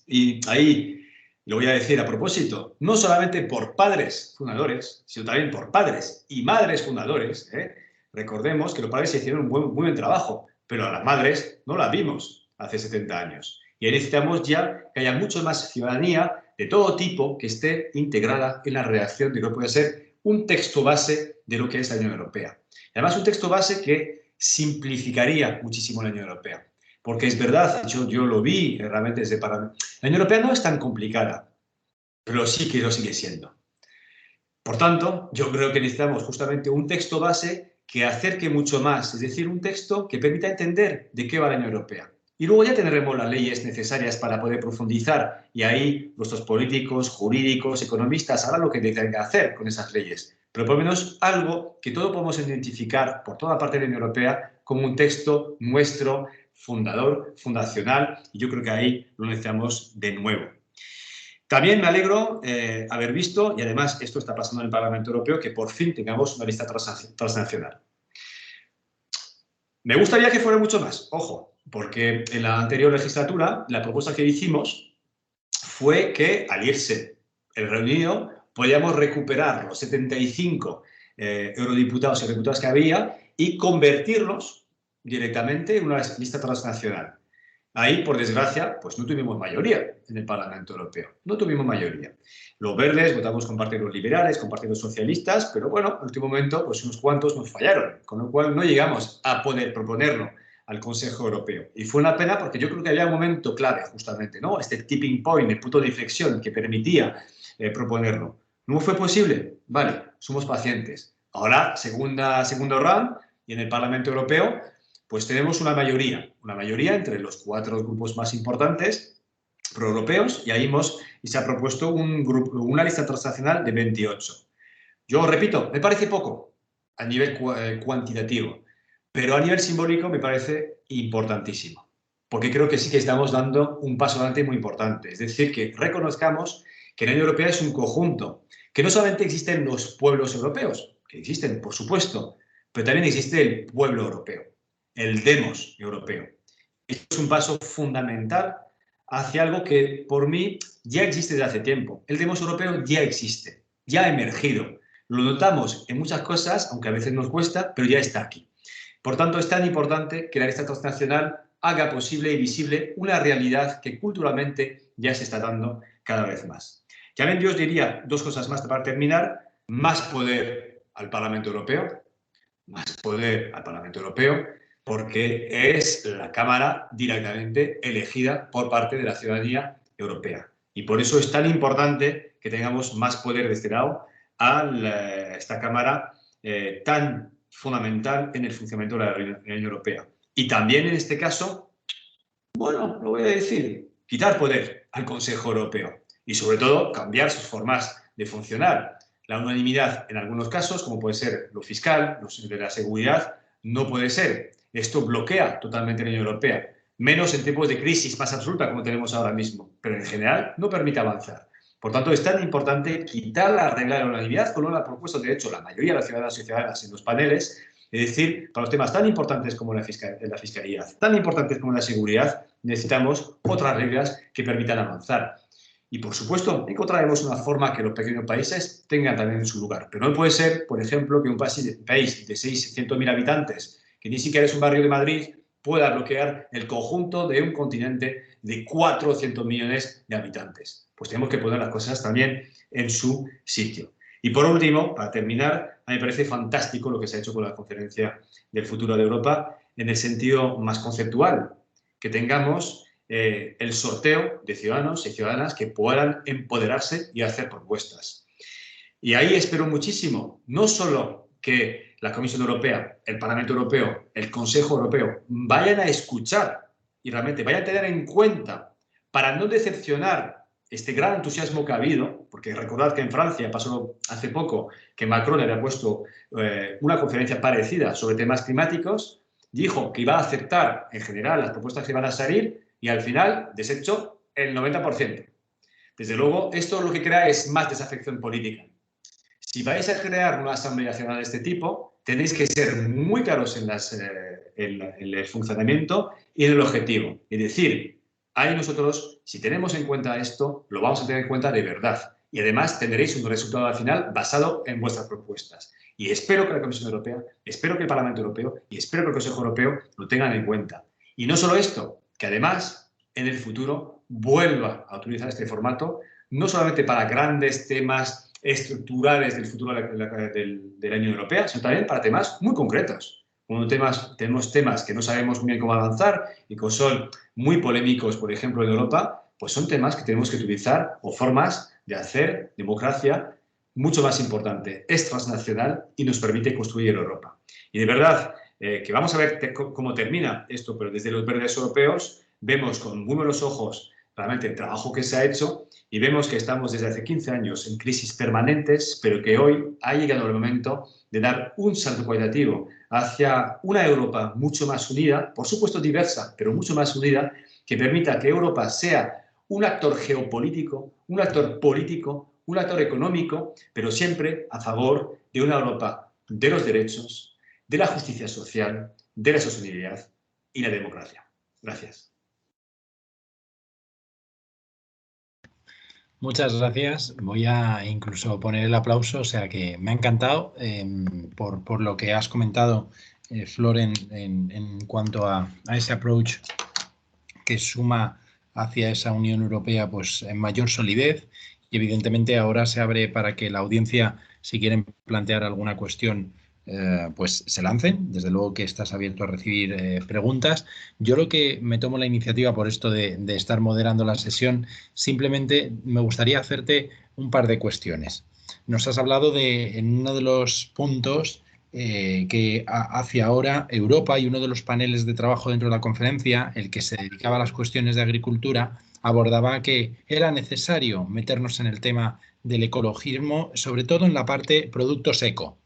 y ahí lo voy a decir a propósito, no solamente por padres fundadores, sino también por padres y madres fundadores. Recordemos que los padres hicieron un muy buen trabajo, pero a las madres no las vimos hace 70 años. Y ahí necesitamos ya que haya mucho más ciudadanía de todo tipo que esté integrada en la redacción de lo que puede ser un texto base de lo que es la Unión Europea. Y además un texto base que simplificaría muchísimo la Unión Europea. Porque es verdad, yo lo vi realmente desde Parlamento. La Unión Europea no es tan complicada, pero sí que lo sigue siendo. Por tanto, yo creo que necesitamos justamente un texto base que acerque mucho más, es decir, un texto que permita entender de qué va la Unión Europea. Y luego ya tendremos las leyes necesarias para poder profundizar y ahí nuestros políticos, jurídicos, economistas harán lo que tengan que hacer con esas leyes. Pero por lo menos algo que todos podemos identificar por toda parte de la Unión Europea como un texto nuestro, fundador, fundacional, y yo creo que ahí lo necesitamos de nuevo. También me alegro haber visto, y además esto está pasando en el Parlamento Europeo, que por fin tengamos una lista transnacional. Me gustaría que fuera mucho más, ojo, porque en la anterior legislatura la propuesta que hicimos fue que al irse el Reino Unido podíamos recuperar los 75 eurodiputados y diputadas que había y convertirlos directamente en una lista transnacional. Ahí, por desgracia, pues no tuvimos mayoría en el Parlamento Europeo. No tuvimos mayoría. Los verdes votamos con partidos liberales, con partidos socialistas, pero bueno, en el último momento, pues unos cuantos nos fallaron, con lo cual no llegamos a poder proponerlo al Consejo Europeo. Y fue una pena porque yo creo que había un momento clave, justamente, ¿no? Este tipping point, el punto de inflexión que permitía proponerlo. ¿No fue posible? Vale, somos pacientes. Ahora, segundo round, y en el Parlamento Europeo, pues tenemos una mayoría entre los 4 grupos más importantes proeuropeos y y se ha propuesto una lista transnacional de 28. Yo repito, me parece poco a nivel cuantitativo, pero a nivel simbólico me parece importantísimo, porque creo que sí que estamos dando un paso adelante muy importante. Es decir, que reconozcamos que la Unión Europea es un conjunto, que no solamente existen los pueblos europeos, que existen, por supuesto, pero también existe el pueblo europeo, el demos europeo. Esto es un paso fundamental hacia algo que, por mí, ya existe desde hace tiempo. El demos europeo ya existe, ya ha emergido. Lo notamos en muchas cosas, aunque a veces nos cuesta, pero ya está aquí. Por tanto, es tan importante que la lista transnacional haga posible y visible una realidad que culturalmente ya se está dando cada vez más. También yo os diría dos cosas más para terminar. Más poder al Parlamento Europeo, porque es la Cámara directamente elegida por parte de la ciudadanía europea. Y por eso es tan importante que tengamos más poder de este lado a esta Cámara tan fundamental en el funcionamiento de la Unión Europea. Y también en este caso, bueno, lo voy a decir, quitar poder al Consejo Europeo y sobre todo cambiar sus formas de funcionar. La unanimidad en algunos casos, como puede ser lo fiscal, lo de la seguridad, no puede ser. Esto bloquea totalmente la Unión Europea, menos en tiempos de crisis más absoluta como tenemos ahora mismo, pero en general no permite avanzar. Por tanto, es tan importante quitar la regla de la unanimidad, como lo ha propuesto, de hecho, la mayoría de las ciudadanas y ciudadanas en los paneles, es decir, para los temas tan importantes como la fiscalidad, tan importantes como la seguridad, necesitamos otras reglas que permitan avanzar. Y, por supuesto, encontraremos una forma que los pequeños países tengan también su lugar. Pero no puede ser, por ejemplo, que un país de 600.000 habitantes, que ni siquiera es un barrio de Madrid, pueda bloquear el conjunto de un continente de 400 millones de habitantes. Pues tenemos que poner las cosas también en su sitio. Y por último, para terminar, a mí me parece fantástico lo que se ha hecho con la Conferencia del Futuro de Europa en el sentido más conceptual, que tengamos el sorteo de ciudadanos y ciudadanas que puedan empoderarse y hacer propuestas. Y ahí espero muchísimo, no solo que la Comisión Europea, el Parlamento Europeo, el Consejo Europeo vayan a escuchar y realmente vayan a tener en cuenta para no decepcionar este gran entusiasmo que ha habido, porque recordad que en Francia pasó hace poco que Macron había puesto una conferencia parecida sobre temas climáticos, dijo que iba a aceptar en general las propuestas que iban a salir y al final desechó el 90%. Desde luego, esto lo que crea es más desafección política. Si vais a crear una Asamblea Nacional de este tipo, tenéis que ser muy claros en el funcionamiento y en el objetivo. Es decir, ahí nosotros, si tenemos en cuenta esto, lo vamos a tener en cuenta de verdad. Y además tendréis un resultado al final basado en vuestras propuestas. Y espero que la Comisión Europea, espero que el Parlamento Europeo y espero que el Consejo Europeo lo tengan en cuenta. Y no solo esto, que además en el futuro vuelva a utilizar este formato, no solamente para grandes temas estructurales del futuro de la Unión Europea, sino también para temas muy concretos. Cuando tenemos temas que no sabemos muy bien cómo avanzar y que son muy polémicos, por ejemplo, en Europa, pues son temas que tenemos que utilizar o formas de hacer democracia mucho más importante. Es transnacional y nos permite construir Europa. Y de verdad, que vamos a ver cómo termina esto, pero desde los verdes europeos vemos con muy buenos ojos realmente el trabajo que se ha hecho y vemos que estamos desde hace 15 años en crisis permanentes, pero que hoy ha llegado el momento de dar un salto cualitativo hacia una Europa mucho más unida, por supuesto diversa, pero mucho más unida, que permita que Europa sea un actor geopolítico, un actor político, un actor económico, pero siempre a favor de una Europa de los derechos, de la justicia social, de la sostenibilidad y la democracia. Gracias. Muchas gracias. Voy a incluso poner el aplauso, o sea que me ha encantado por lo que has comentado, Flor, en cuanto a ese approach que suma hacia esa Unión Europea pues en mayor solidez y evidentemente ahora se abre para que la audiencia, si quieren plantear alguna cuestión, pues se lancen. Desde luego que estás abierto a recibir preguntas. Yo lo que me tomo la iniciativa por esto de estar moderando la sesión, simplemente me gustaría hacerte un par de cuestiones. Nos has hablado en uno de los puntos que hace ahora Europa, y uno de los paneles de trabajo dentro de la conferencia, el que se dedicaba a las cuestiones de agricultura, abordaba que era necesario meternos en el tema del ecologismo, sobre todo en la parte productos eco.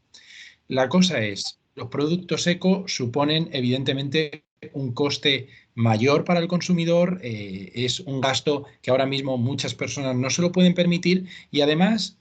La cosa es, los productos eco suponen evidentemente un coste mayor para el consumidor, es un gasto que ahora mismo muchas personas no se lo pueden permitir y además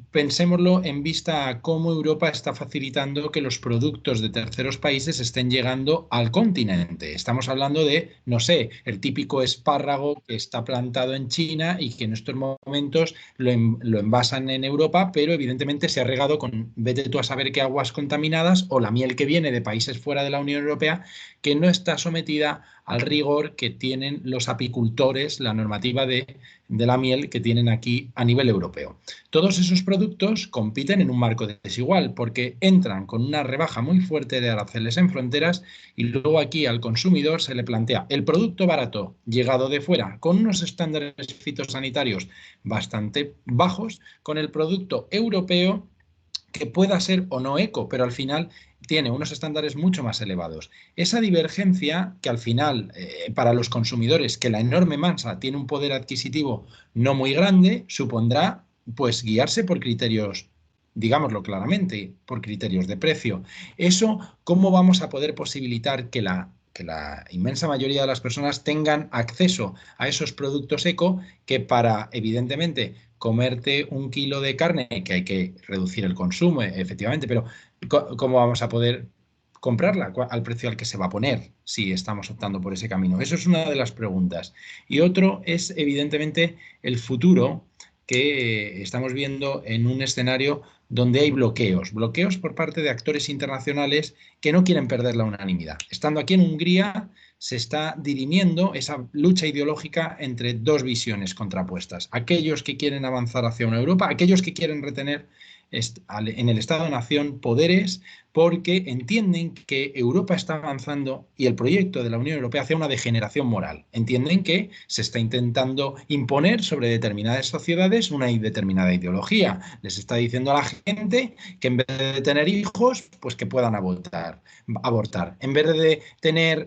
pensémoslo en vista a cómo Europa está facilitando que los productos de terceros países estén llegando al continente. Estamos hablando de, no sé, el típico espárrago que está plantado en China y que en estos momentos lo envasan en Europa, pero evidentemente se ha regado con, vete tú a saber qué aguas contaminadas, o la miel que viene de países fuera de la Unión Europea que no está sometida al rigor que tienen los apicultores, la normativa de la miel que tienen aquí a nivel europeo. Todos esos productos compiten en un marco desigual porque entran con una rebaja muy fuerte de aranceles en fronteras y luego aquí al consumidor se le plantea el producto barato llegado de fuera con unos estándares fitosanitarios bastante bajos con el producto europeo que pueda ser o no eco, pero al final tiene unos estándares mucho más elevados. Esa divergencia que al final para los consumidores, que la enorme masa tiene un poder adquisitivo no muy grande, supondrá pues guiarse por criterios, digámoslo claramente, por criterios de precio. Eso, ¿cómo vamos a poder posibilitar que la inmensa mayoría de las personas tengan acceso a esos productos eco que para, evidentemente, comerte un kilo de carne, que hay que reducir el consumo, efectivamente, pero ¿cómo vamos a poder comprarla al precio al que se va a poner si estamos optando por ese camino? Eso es una de las preguntas. Y otro es, evidentemente, el futuro que estamos viendo en un escenario donde hay bloqueos por parte de actores internacionales que no quieren perder la unanimidad. Estando aquí en Hungría, se está dirimiendo esa lucha ideológica entre dos visiones contrapuestas. Aquellos que quieren avanzar hacia una Europa, aquellos que quieren retener en el Estado-Nación poderes porque entienden que Europa está avanzando y el proyecto de la Unión Europea hacia una degeneración moral. Entienden que se está intentando imponer sobre determinadas sociedades una determinada ideología. Les está diciendo a la gente que en vez de tener hijos, pues que puedan abortar. En vez de tener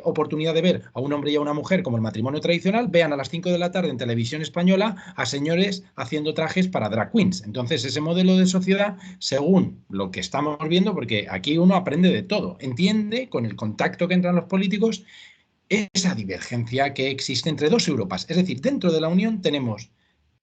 oportunidad de ver a un hombre y a una mujer como el matrimonio tradicional, vean a las 5 de la tarde en televisión española a señores haciendo trajes para drag queens. Entonces, ese modelo de sociedad, según lo que estamos viendo, porque aquí uno aprende de todo, entiende con el contacto que entran los políticos esa divergencia que existe entre dos Europas. Es decir, dentro de la Unión tenemos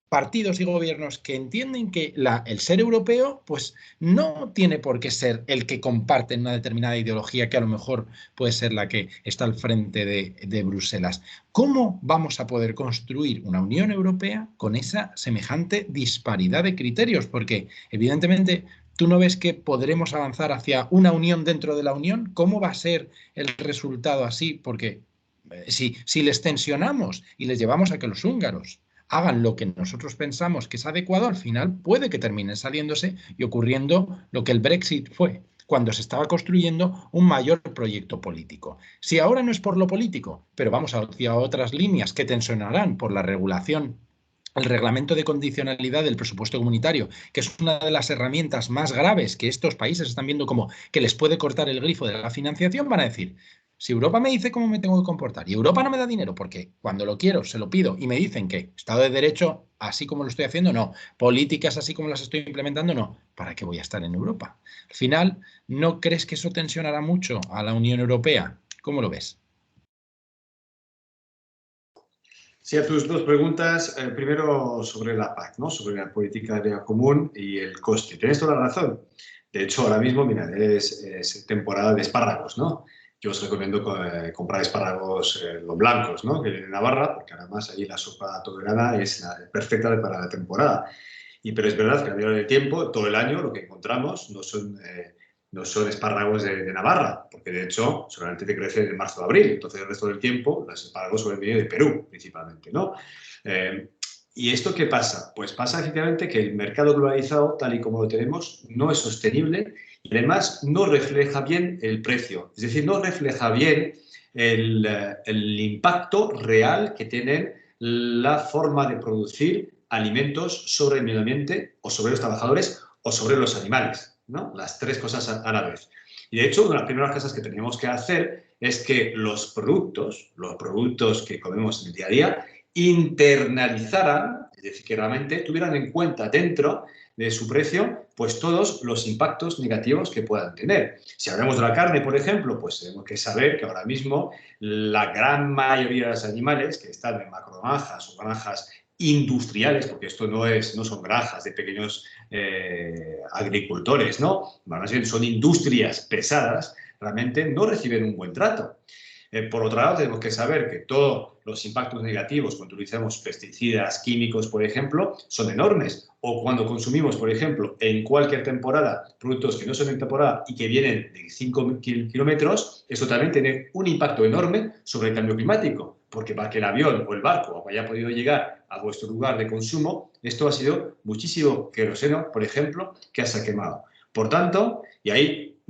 partidos y gobiernos que entienden que el ser europeo pues no tiene por qué ser el que comparte una determinada ideología que a lo mejor puede ser la que está al frente de Bruselas. ¿Cómo vamos a poder construir una Unión Europea con esa semejante disparidad de criterios? Porque evidentemente tú no ves que podremos avanzar hacia una unión dentro de la Unión. ¿Cómo va a ser el resultado así? Porque si les tensionamos y les llevamos a que los húngaros hagan lo que nosotros pensamos que es adecuado, al final puede que terminen saliéndose y ocurriendo lo que el Brexit fue, cuando se estaba construyendo un mayor proyecto político. Si ahora no es por lo político, pero vamos hacia otras líneas que tensionarán por la regulación, el reglamento de condicionalidad del presupuesto comunitario, que es una de las herramientas más graves que estos países están viendo como que les puede cortar el grifo de la financiación, van a decir, si Europa me dice cómo me tengo que comportar y Europa no me da dinero porque cuando lo quiero se lo pido y me dicen que Estado de Derecho, así como lo estoy haciendo, no. Políticas así como las estoy implementando, no. ¿Para qué voy a estar en Europa? Al final, ¿no crees que eso tensionará mucho a la Unión Europea? ¿Cómo lo ves? Sí, a tus dos preguntas. Primero sobre la PAC, ¿no? Sobre la política agraria común y el coste. Tienes toda la razón. De hecho, ahora mismo, mira, es temporada de espárragos, ¿no? Yo os recomiendo comprar espárragos los blancos, ¿no? Que vienen de Navarra, porque además allí la sopa tolerana es perfecta para la temporada. Pero es verdad que a lo largo del tiempo, todo el año, lo que encontramos no son espárragos de Navarra, porque de hecho solamente te crecen en marzo o abril. Entonces el resto del tiempo los espárragos suelen venir de Perú, principalmente, ¿no? ¿Y esto qué pasa? Pues pasa efectivamente que el mercado globalizado, tal y como lo tenemos, no es sostenible y además no refleja bien el precio. Es decir, no refleja bien el impacto real que tienen la forma de producir alimentos sobre el medio ambiente o sobre los trabajadores o sobre los animales. ¿no? Las tres cosas a la vez. Y de hecho, una de las primeras cosas que tenemos que hacer es que los productos que comemos en el día a día, internalizaran, es decir, que realmente tuvieran en cuenta dentro de su precio, pues todos los impactos negativos que puedan tener. Si hablamos de la carne, por ejemplo, pues tenemos que saber que ahora mismo la gran mayoría de los animales que están en macrogranjas o granjas industriales, porque esto no son granjas de pequeños agricultores, ¿no? Más bien son industrias pesadas, realmente no reciben un buen trato. Por otro lado, tenemos que saber que todos los impactos negativos cuando utilizamos pesticidas, químicos, por ejemplo, son enormes. O cuando consumimos, por ejemplo, en cualquier temporada, productos que no son en temporada y que vienen de 5 kilómetros, eso también tiene un impacto enorme sobre el cambio climático. Porque para que el avión o el barco haya podido llegar a vuestro lugar de consumo, esto ha sido muchísimo queroseno, por ejemplo, que se ha quemado. Por tanto, y ahí,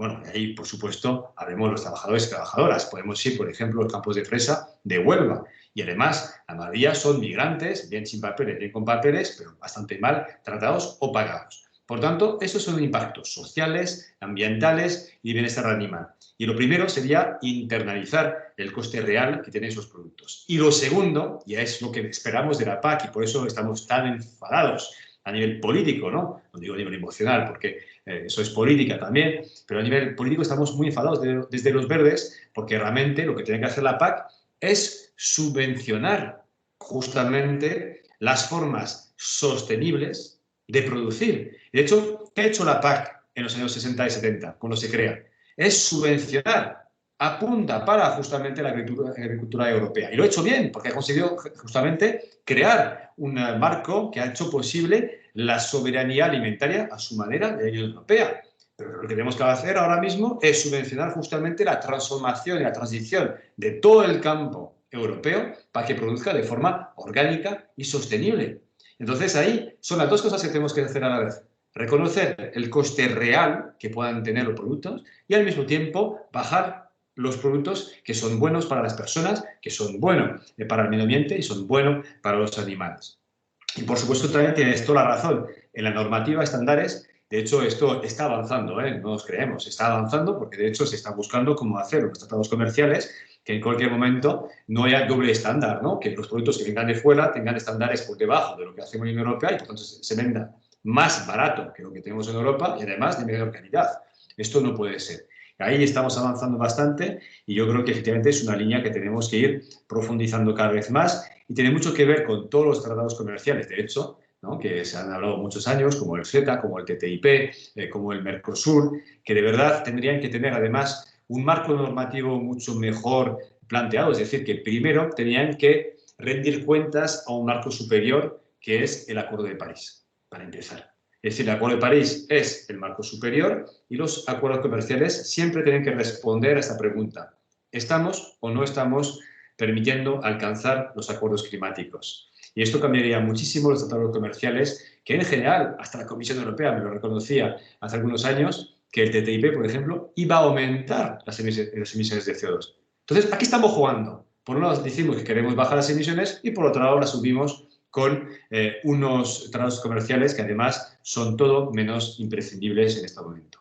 por supuesto, hablemos de los trabajadores y trabajadoras. Podemos ir, por ejemplo, a los campos de fresa de Huelva. Y además, la mayoría son migrantes, bien sin papeles, bien con papeles, pero bastante mal tratados o pagados. Por tanto, estos son impactos sociales, ambientales y de bienestar animal. Y lo primero sería internalizar el coste real que tienen esos productos. Y lo segundo, y es lo que esperamos de la PAC, y por eso estamos tan enfadados a nivel político, ¿no? No digo a nivel emocional, porque eso es política también, pero a nivel político estamos muy enfadados desde los verdes, porque realmente lo que tiene que hacer la PAC es subvencionar justamente las formas sostenibles de producir. De hecho, ¿qué ha hecho la PAC en los años 60 y 70, cuando se crea? Es subvencionar, apunta para justamente la agricultura europea. Y lo ha hecho bien, porque ha conseguido justamente crear un marco que ha hecho posible la soberanía alimentaria a su manera de la Unión Europea. Pero lo que tenemos que hacer ahora mismo es subvencionar justamente la transformación y la transición de todo el campo europeo para que produzca de forma orgánica y sostenible. Entonces ahí son las dos cosas que tenemos que hacer a la vez. Reconocer el coste real que puedan tener los productos y al mismo tiempo bajar los productos que son buenos para las personas, que son buenos para el medio ambiente y son buenos para los animales. Y por supuesto también tienes toda la razón. En la normativa estándares, de hecho esto está avanzando, no nos creemos, está avanzando porque de hecho se está buscando cómo hacer los tratados comerciales que en cualquier momento no haya doble estándar, ¿no? Que los productos que vengan de fuera tengan estándares por debajo de lo que hacemos en la Unión Europea y por tanto se venda más barato que lo que tenemos en Europa y además de menor calidad. Esto no puede ser. Ahí estamos avanzando bastante y yo creo que efectivamente es una línea que tenemos que ir profundizando cada vez más y tiene mucho que ver con todos los tratados comerciales, de hecho, ¿no? Que se han hablado muchos años, como el CETA, como el TTIP, como el Mercosur, que de verdad tendrían que tener además un marco normativo mucho mejor planteado, es decir, que primero tenían que rendir cuentas a un marco superior que es el Acuerdo de París, para empezar. Es decir, el Acuerdo de París es el marco superior y los acuerdos comerciales siempre tienen que responder a esta pregunta. ¿Estamos o no estamos permitiendo alcanzar los acuerdos climáticos? Y esto cambiaría muchísimo los tratados comerciales, que en general, hasta la Comisión Europea me lo reconocía hace algunos años, que el TTIP, por ejemplo, iba a aumentar las emisiones de CO2. Entonces, aquí estamos jugando. Por un lado decimos que queremos bajar las emisiones y por otro lado las subimos con unos tratados comerciales que además son todo menos imprescindibles en este momento.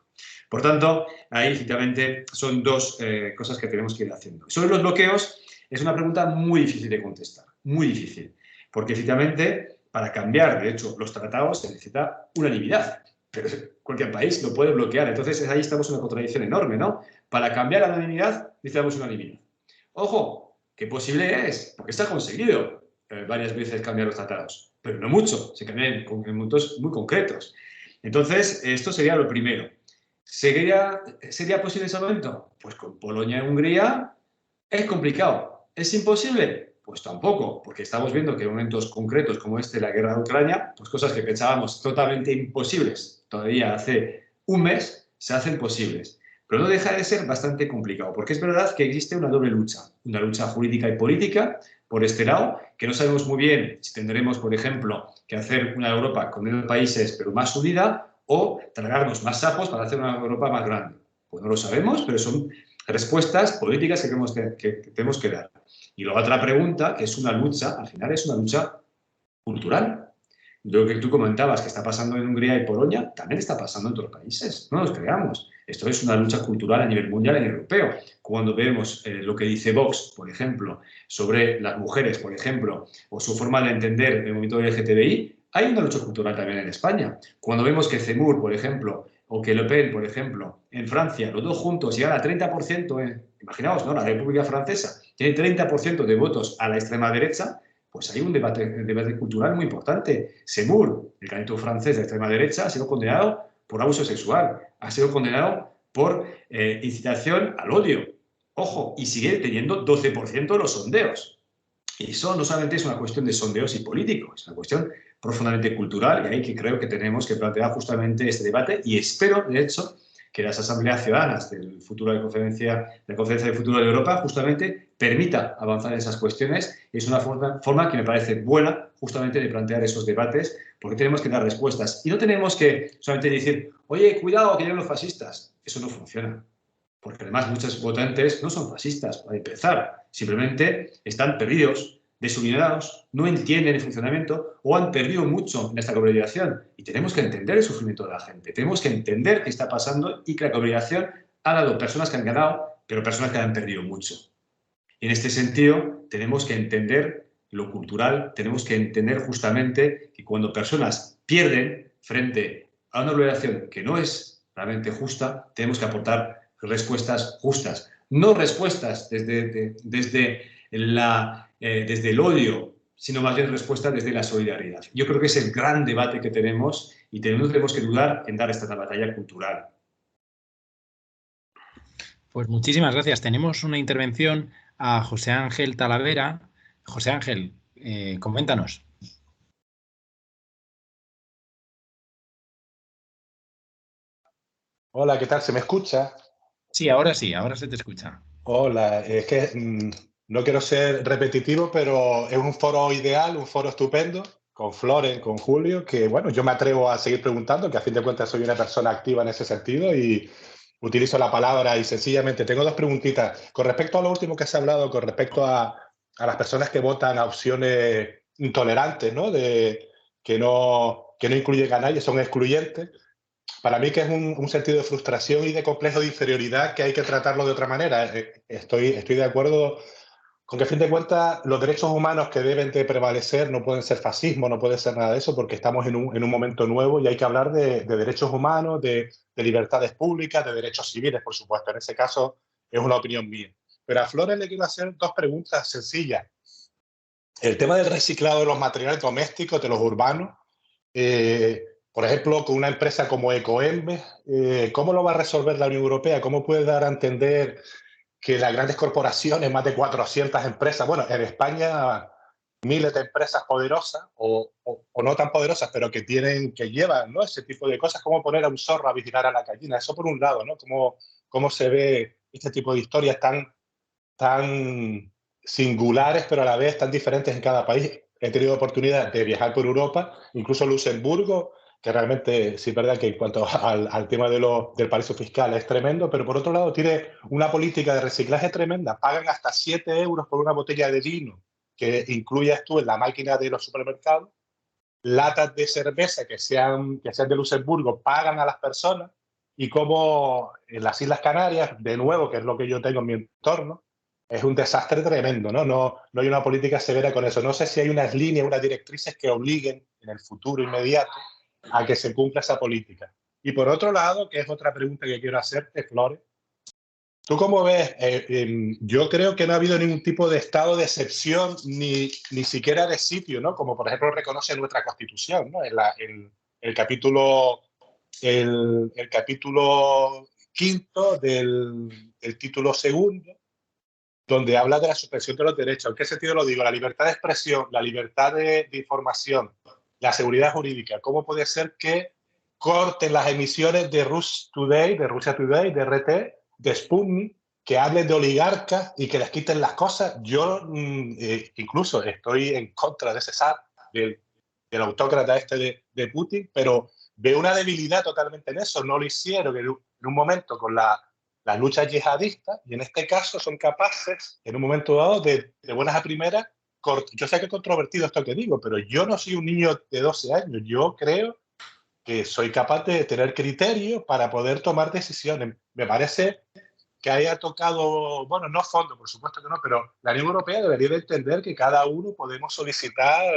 Por tanto, ahí efectivamente son dos cosas que tenemos que ir haciendo. Sobre los bloqueos, es una pregunta muy difícil de contestar, muy difícil, porque efectivamente para cambiar, de hecho, los tratados se necesita unanimidad, pero cualquier país lo puede bloquear. Entonces ahí estamos en una contradicción enorme, ¿no? Para cambiar la unanimidad necesitamos unanimidad. Ojo, qué posible es, porque se ha conseguido varias veces cambiar los tratados, pero no mucho, se cambian en momentos muy concretos. Entonces, esto sería lo primero. ¿Sería posible ese momento? Pues con Polonia y Hungría es complicado. ¿Es imposible? Pues tampoco, porque estamos viendo que en momentos concretos como este, la guerra de Ucrania, pues cosas que pensábamos totalmente imposibles todavía hace un mes, se hacen posibles. Pero no deja de ser bastante complicado, porque es verdad que existe una doble lucha, una lucha jurídica y política, por este lado, que no sabemos muy bien si tendremos, por ejemplo, que hacer una Europa con menos países pero más unida o tragarnos más sapos para hacer una Europa más grande. Pues no lo sabemos, pero son respuestas políticas que tenemos que dar. Y luego otra pregunta, que es una lucha, al final es una lucha cultural. Lo que tú comentabas que está pasando en Hungría y Polonia, también está pasando en otros países, no nos creamos. Esto es una lucha cultural a nivel mundial y europeo. Cuando vemos lo que dice Vox, por ejemplo, sobre las mujeres, por ejemplo, o su forma de entender el movimiento LGTBI, hay una lucha cultural también en España. Cuando vemos que Zemmour, por ejemplo, o que Le Pen, por ejemplo, en Francia, los dos juntos llegan a 30%, imaginaos, ¿no? La República Francesa tiene 30% de votos a la extrema derecha, pues hay un debate cultural muy importante. Zemmour, el candidato francés de extrema derecha, ha sido condenado por abuso sexual, ha sido condenado por incitación al odio. Ojo, y sigue teniendo 12% de los sondeos. Y eso no solamente es una cuestión de sondeos y políticos, es una cuestión profundamente cultural, y ahí que creo que tenemos que plantear justamente este debate, y espero, de hecho, que las asambleas ciudadanas del futuro de la Conferencia del Futuro de Europa justamente permita avanzar en esas cuestiones. Es una forma que me parece buena justamente de plantear esos debates, porque tenemos que dar respuestas. Y no tenemos que solamente decir, oye, cuidado que llegan los fascistas. Eso no funciona. Porque además muchos votantes no son fascistas, para empezar. Simplemente están perdidos, desunidados, no entienden el funcionamiento o han perdido mucho en esta globalización. Y tenemos que entender el sufrimiento de la gente. Tenemos que entender qué está pasando y que la globalización ha dado personas que han ganado, pero personas que han perdido mucho. Y en este sentido, tenemos que entender lo cultural, tenemos que entender justamente que cuando personas pierden frente a una globalización que no es realmente justa, tenemos que aportar respuestas justas. No respuestas desde el odio, sino más bien respuestas desde la solidaridad. Yo creo que es el gran debate que tenemos y no tenemos que dudar en dar esta batalla cultural. Pues muchísimas gracias. Tenemos una intervención a José Ángel Talavera. José Ángel, coméntanos. Hola, ¿qué tal? ¿Se me escucha? Sí, ahora se te escucha. Hola, es que no quiero ser repetitivo, pero es un foro ideal, un foro estupendo, con Floren, con Julio, que bueno, yo me atrevo a seguir preguntando, que a fin de cuentas soy una persona activa en ese sentido y utilizo la palabra y sencillamente tengo dos preguntitas. Con respecto a lo último que se ha hablado, con respecto a las personas que votan a opciones intolerantes, ¿no? Que no incluyen a nadie, son excluyentes. Para mí que es un sentido de frustración y de complejo de inferioridad que hay que tratarlo de otra manera. Estoy de acuerdo con que, a fin de cuentas, los derechos humanos que deben de prevalecer no pueden ser fascismo, no puede ser nada de eso, porque estamos en un momento nuevo y hay que hablar de derechos humanos, de libertades públicas, de derechos civiles, por supuesto. En ese caso es una opinión mía. Pero a Flores le quiero hacer dos preguntas sencillas. El tema del reciclado de los materiales domésticos, de los urbanos, por ejemplo, con una empresa como Ecoembes, ¿cómo lo va a resolver la Unión Europea? ¿Cómo puede dar a entender que las grandes corporaciones, más de 400 empresas, bueno, en España miles de empresas poderosas o no tan poderosas, pero que llevan, ¿no?, ese tipo de cosas, como poner a un zorro a vigilar a la gallina? Eso por un lado, ¿no? ¿Cómo se ve este tipo de historias tan singulares, pero a la vez tan diferentes en cada país? He tenido oportunidad de viajar por Europa, incluso Luxemburgo, que realmente sí es verdad que en cuanto al tema del paraíso fiscal es tremendo, pero por otro lado tiene una política de reciclaje tremenda. Pagan hasta 7 euros por una botella de vino que incluyas tú en la máquina de los supermercados. Latas de cerveza que sean de Luxemburgo pagan a las personas, y como en las Islas Canarias, de nuevo, que es lo que yo tengo en mi entorno, es un desastre tremendo, ¿no? No hay una política severa con eso. No sé si hay unas líneas, unas directrices que obliguen en el futuro inmediato a que se cumpla esa política. Y por otro lado, que es otra pregunta que quiero hacerte, Flores, ¿tú cómo ves? Yo creo que no ha habido ningún tipo de estado de excepción, ni siquiera de sitio, ¿no? Como por ejemplo reconoce nuestra Constitución, ¿no? El capítulo quinto del título segundo, donde habla de la suspensión de los derechos. ¿En qué sentido lo digo? La libertad de expresión, la libertad de información, la seguridad jurídica. ¿Cómo puede ser que corten las emisiones de Russia Today, de RT, de Sputnik, que hablen de oligarcas y que les quiten las cosas? Yo incluso estoy en contra de ese zar, del autócrata este de Putin, pero veo una debilidad totalmente en eso. No lo hicieron en un momento con las luchas yihadistas, y en este caso son capaces, en un momento dado, de buenas a primeras, yo sé que es controvertido esto que digo, pero yo no soy un niño de 12 años. Yo creo que soy capaz de tener criterio para poder tomar decisiones. Me parece que haya tocado, bueno, no fondo, por supuesto que no, pero la Unión Europea debería de entender que cada uno podemos solicitar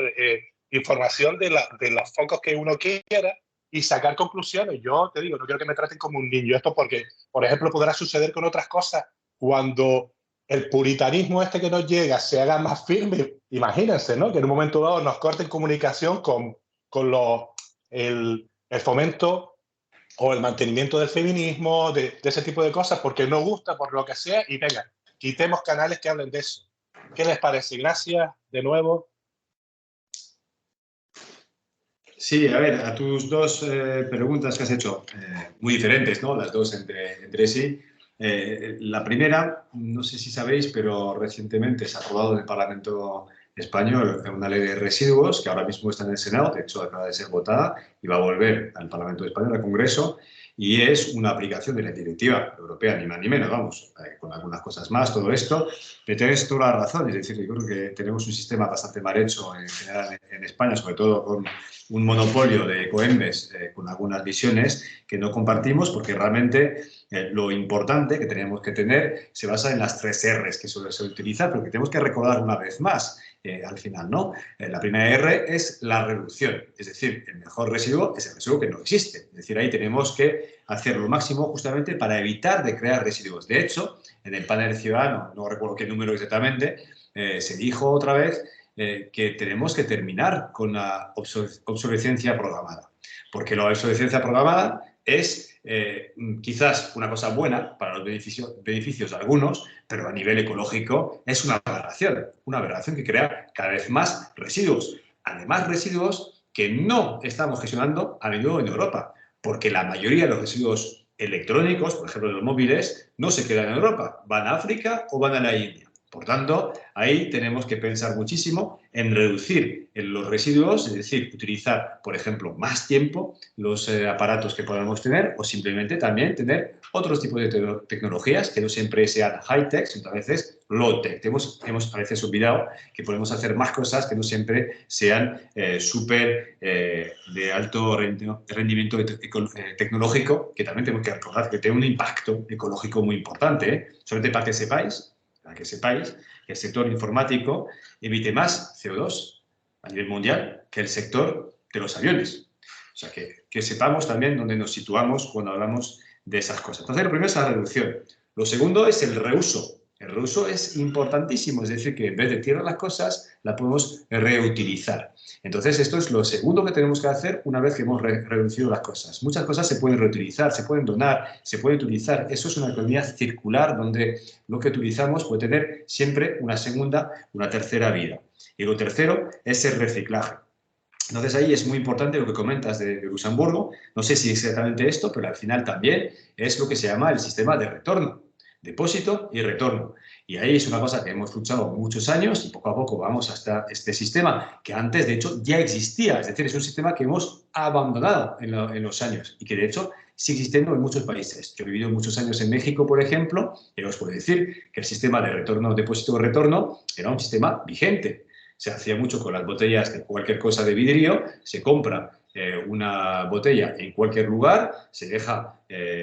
información de los focos que uno quiera y sacar conclusiones. Yo te digo, no quiero que me traten como un niño. Esto porque, por ejemplo, podrá suceder con otras cosas cuando el puritanismo este que nos llega se haga más firme. Imagínense, ¿no? Que en un momento dado nos corten comunicación con el fomento o el mantenimiento del feminismo, de ese tipo de cosas, porque no gusta, por lo que sea, y venga, quitemos canales que hablen de eso. ¿Qué les parece? Gracias, de nuevo. Sí, a ver, a tus dos preguntas que has hecho, muy diferentes, ¿no? Las dos entre sí. La primera, no sé si sabéis, pero recientemente se ha aprobado en el Parlamento Español una ley de residuos que ahora mismo está en el Senado, de hecho acaba de ser votada y va a volver al Parlamento Español, al Congreso, y es una aplicación de la directiva europea, ni más ni menos, vamos, con algunas cosas más, todo esto. Pero tienes toda la razón, es decir, yo creo que tenemos un sistema bastante mal hecho en general en España, sobre todo con un monopolio de Ecoembes con algunas visiones que no compartimos, porque realmente lo importante que tenemos que tener se basa en las 3 R's que suele ser utilizar, pero que tenemos que recordar una vez más al final, ¿no? La primera R es la reducción, es decir, el mejor residuo es el residuo que no existe. Es decir, ahí tenemos que hacer lo máximo justamente para evitar de crear residuos. De hecho, en el panel ciudadano, no recuerdo qué número exactamente, se dijo otra vez que tenemos que terminar con la obsolescencia programada. Porque la obsolescencia programada es quizás una cosa buena para los beneficios de algunos, pero a nivel ecológico es una aberración que crea cada vez más residuos. Además, residuos que no estamos gestionando a menudo en Europa, porque la mayoría de los residuos electrónicos, por ejemplo, de los móviles, no se quedan en Europa, van a África o van a la India. Por tanto, ahí tenemos que pensar muchísimo en reducir los residuos, es decir, utilizar, por ejemplo, más tiempo los aparatos que podamos tener o simplemente también tener otros tipos de tecnologías que no siempre sean high-tech, sino a veces low-tech. Hemos a veces olvidado que podemos hacer más cosas que no siempre sean súper de alto rendimiento tecnológico, que también tenemos que recordar que tiene un impacto ecológico muy importante, solamente para que sepáis que el sector informático emite más CO2 a nivel mundial que el sector de los aviones. O sea, que sepamos también dónde nos situamos cuando hablamos de esas cosas. Entonces, lo primero es la reducción. Lo segundo es el reuso. El reuso es importantísimo, es decir, que en vez de tirar las cosas, las podemos reutilizar. Entonces, esto es lo segundo que tenemos que hacer una vez que hemos reducido las cosas. Muchas cosas se pueden reutilizar, se pueden donar, se puede utilizar. Eso es una economía circular donde lo que utilizamos puede tener siempre una segunda, una tercera vida. Y lo tercero es el reciclaje. Entonces, ahí es muy importante lo que comentas de Luxemburgo. No sé si es exactamente esto, pero al final también es lo que se llama el sistema de retorno. Depósito y retorno. Y ahí es una cosa que hemos luchado muchos años y poco a poco vamos hasta este sistema que antes, de hecho, ya existía. Es decir, es un sistema que hemos abandonado en los años y que, de hecho, sigue existiendo en muchos países. Yo he vivido muchos años en México, por ejemplo, y os puedo decir que el sistema de retorno, depósito y retorno era un sistema vigente. Se hacía mucho con las botellas de cualquier cosa de vidrio, se compra una botella en cualquier lugar, se deja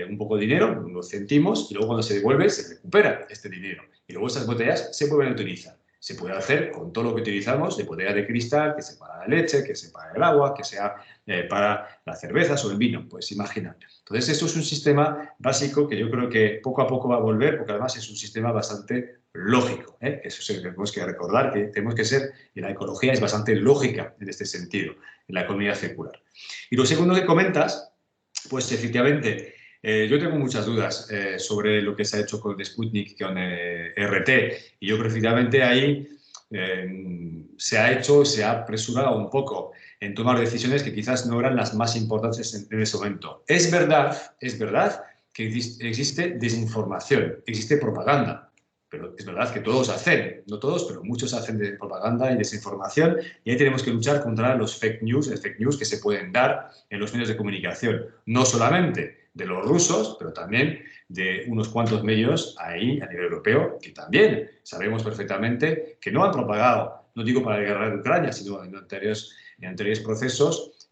un poco de dinero, unos céntimos, y luego cuando se devuelve se recupera este dinero. Y luego esas botellas se vuelven a utilizar. Se puede hacer con todo lo que utilizamos de botellas de cristal, que sea para la leche, que sea para el agua, que sea para las cervezas o el vino, pues imaginad. Entonces, esto es un sistema básico que yo creo que poco a poco va a volver, porque además es un sistema bastante lógico. Eso sí, tenemos que recordar que tenemos que ser, y la ecología es bastante lógica en este sentido, en la economía circular. Y lo segundo que comentas, pues efectivamente, yo tengo muchas dudas sobre lo que se ha hecho con Sputnik, con RT, y yo creo que efectivamente ahí se ha apresurado un poco en tomar decisiones que quizás no eran las más importantes en ese momento. Es verdad que existe desinformación, existe propaganda, pero es verdad que todos hacen, no todos, pero muchos hacen de propaganda y desinformación, y ahí tenemos que luchar contra los fake news que se pueden dar en los medios de comunicación, no solamente de los rusos, pero también de unos cuantos medios ahí a nivel europeo que también sabemos perfectamente que no han propagado no digo para la guerra de Ucrania, sino en anteriores procesos,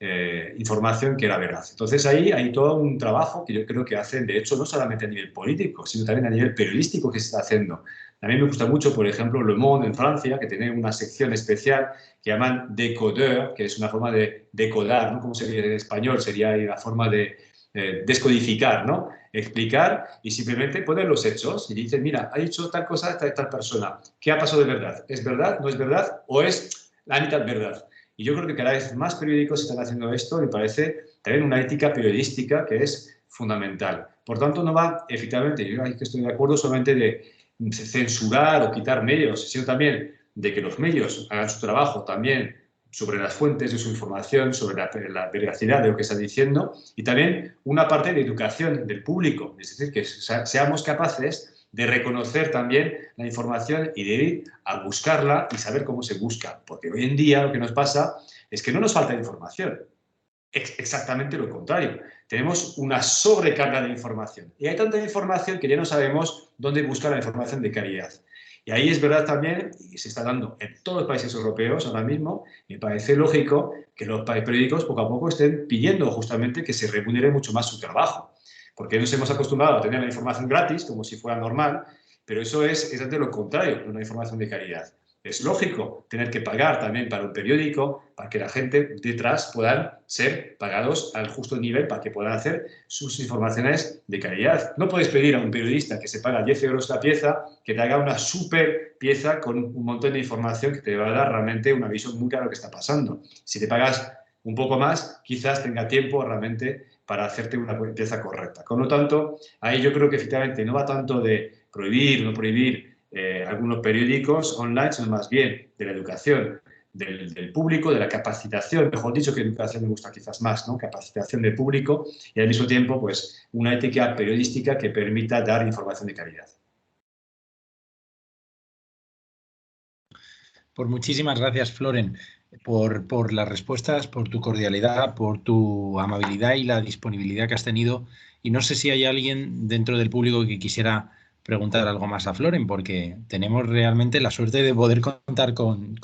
información que era veraz. Entonces ahí hay todo un trabajo que yo creo que hacen, de hecho, no solamente a nivel político, sino también a nivel periodístico que se está haciendo. A mí me gusta mucho, por ejemplo, Le Monde en Francia, que tiene una sección especial que llaman Décodeur, que es una forma de decodar, ¿no? ¿Cómo sería en español? Sería la forma de descodificar, ¿no? Explicar y simplemente poner los hechos y dicen, mira, ha dicho tal cosa tal persona, ¿qué ha pasado de verdad? ¿Es verdad? ¿No es verdad? ¿O es la mitad verdad? Y yo creo que cada vez más periódicos están haciendo esto, me parece también una ética periodística que es fundamental. Por tanto, no va, efectivamente, yo ahí que estoy de acuerdo solamente de censurar o quitar medios, sino también de que los medios hagan su trabajo también sobre las fuentes de su información, sobre la veracidad de lo que está diciendo y también una parte de educación del público, es decir, que seamos capaces de reconocer también la información y de ir a buscarla y saber cómo se busca, porque hoy en día lo que nos pasa es que no nos falta información, exactamente lo contrario. Tenemos una sobrecarga de información y hay tanta información que ya no sabemos dónde buscar la información de calidad. Y ahí es verdad también, y se está dando en todos los países europeos ahora mismo, me parece lógico que los periódicos poco a poco estén pidiendo justamente que se remunere mucho más su trabajo. Porque nos hemos acostumbrado a tener la información gratis, como si fuera normal, pero eso es exactamente lo contrario de una información de calidad. Es lógico tener que pagar también para un periódico, para que la gente detrás puedan ser pagados al justo nivel, para que puedan hacer sus informaciones de calidad. No puedes pedir a un periodista que se paga 10 euros la pieza, que te haga una súper pieza con un montón de información que te va a dar realmente una visión muy clara de lo que está pasando. Si te pagas un poco más, quizás tenga tiempo realmente para hacerte una pieza correcta. Con lo tanto, ahí yo creo que efectivamente no va tanto de prohibir o no prohibir algunos periódicos online, sino más bien de la educación del público, de la capacitación, mejor dicho, que educación me gusta quizás más, ¿no? Capacitación del público y al mismo tiempo pues una ética periodística que permita dar información de calidad. Pues muchísimas gracias, Floren, por las respuestas, por tu cordialidad, por tu amabilidad y la disponibilidad que has tenido. Y no sé si hay alguien dentro del público que quisiera preguntar algo más a Floren, porque tenemos realmente la suerte de poder contar con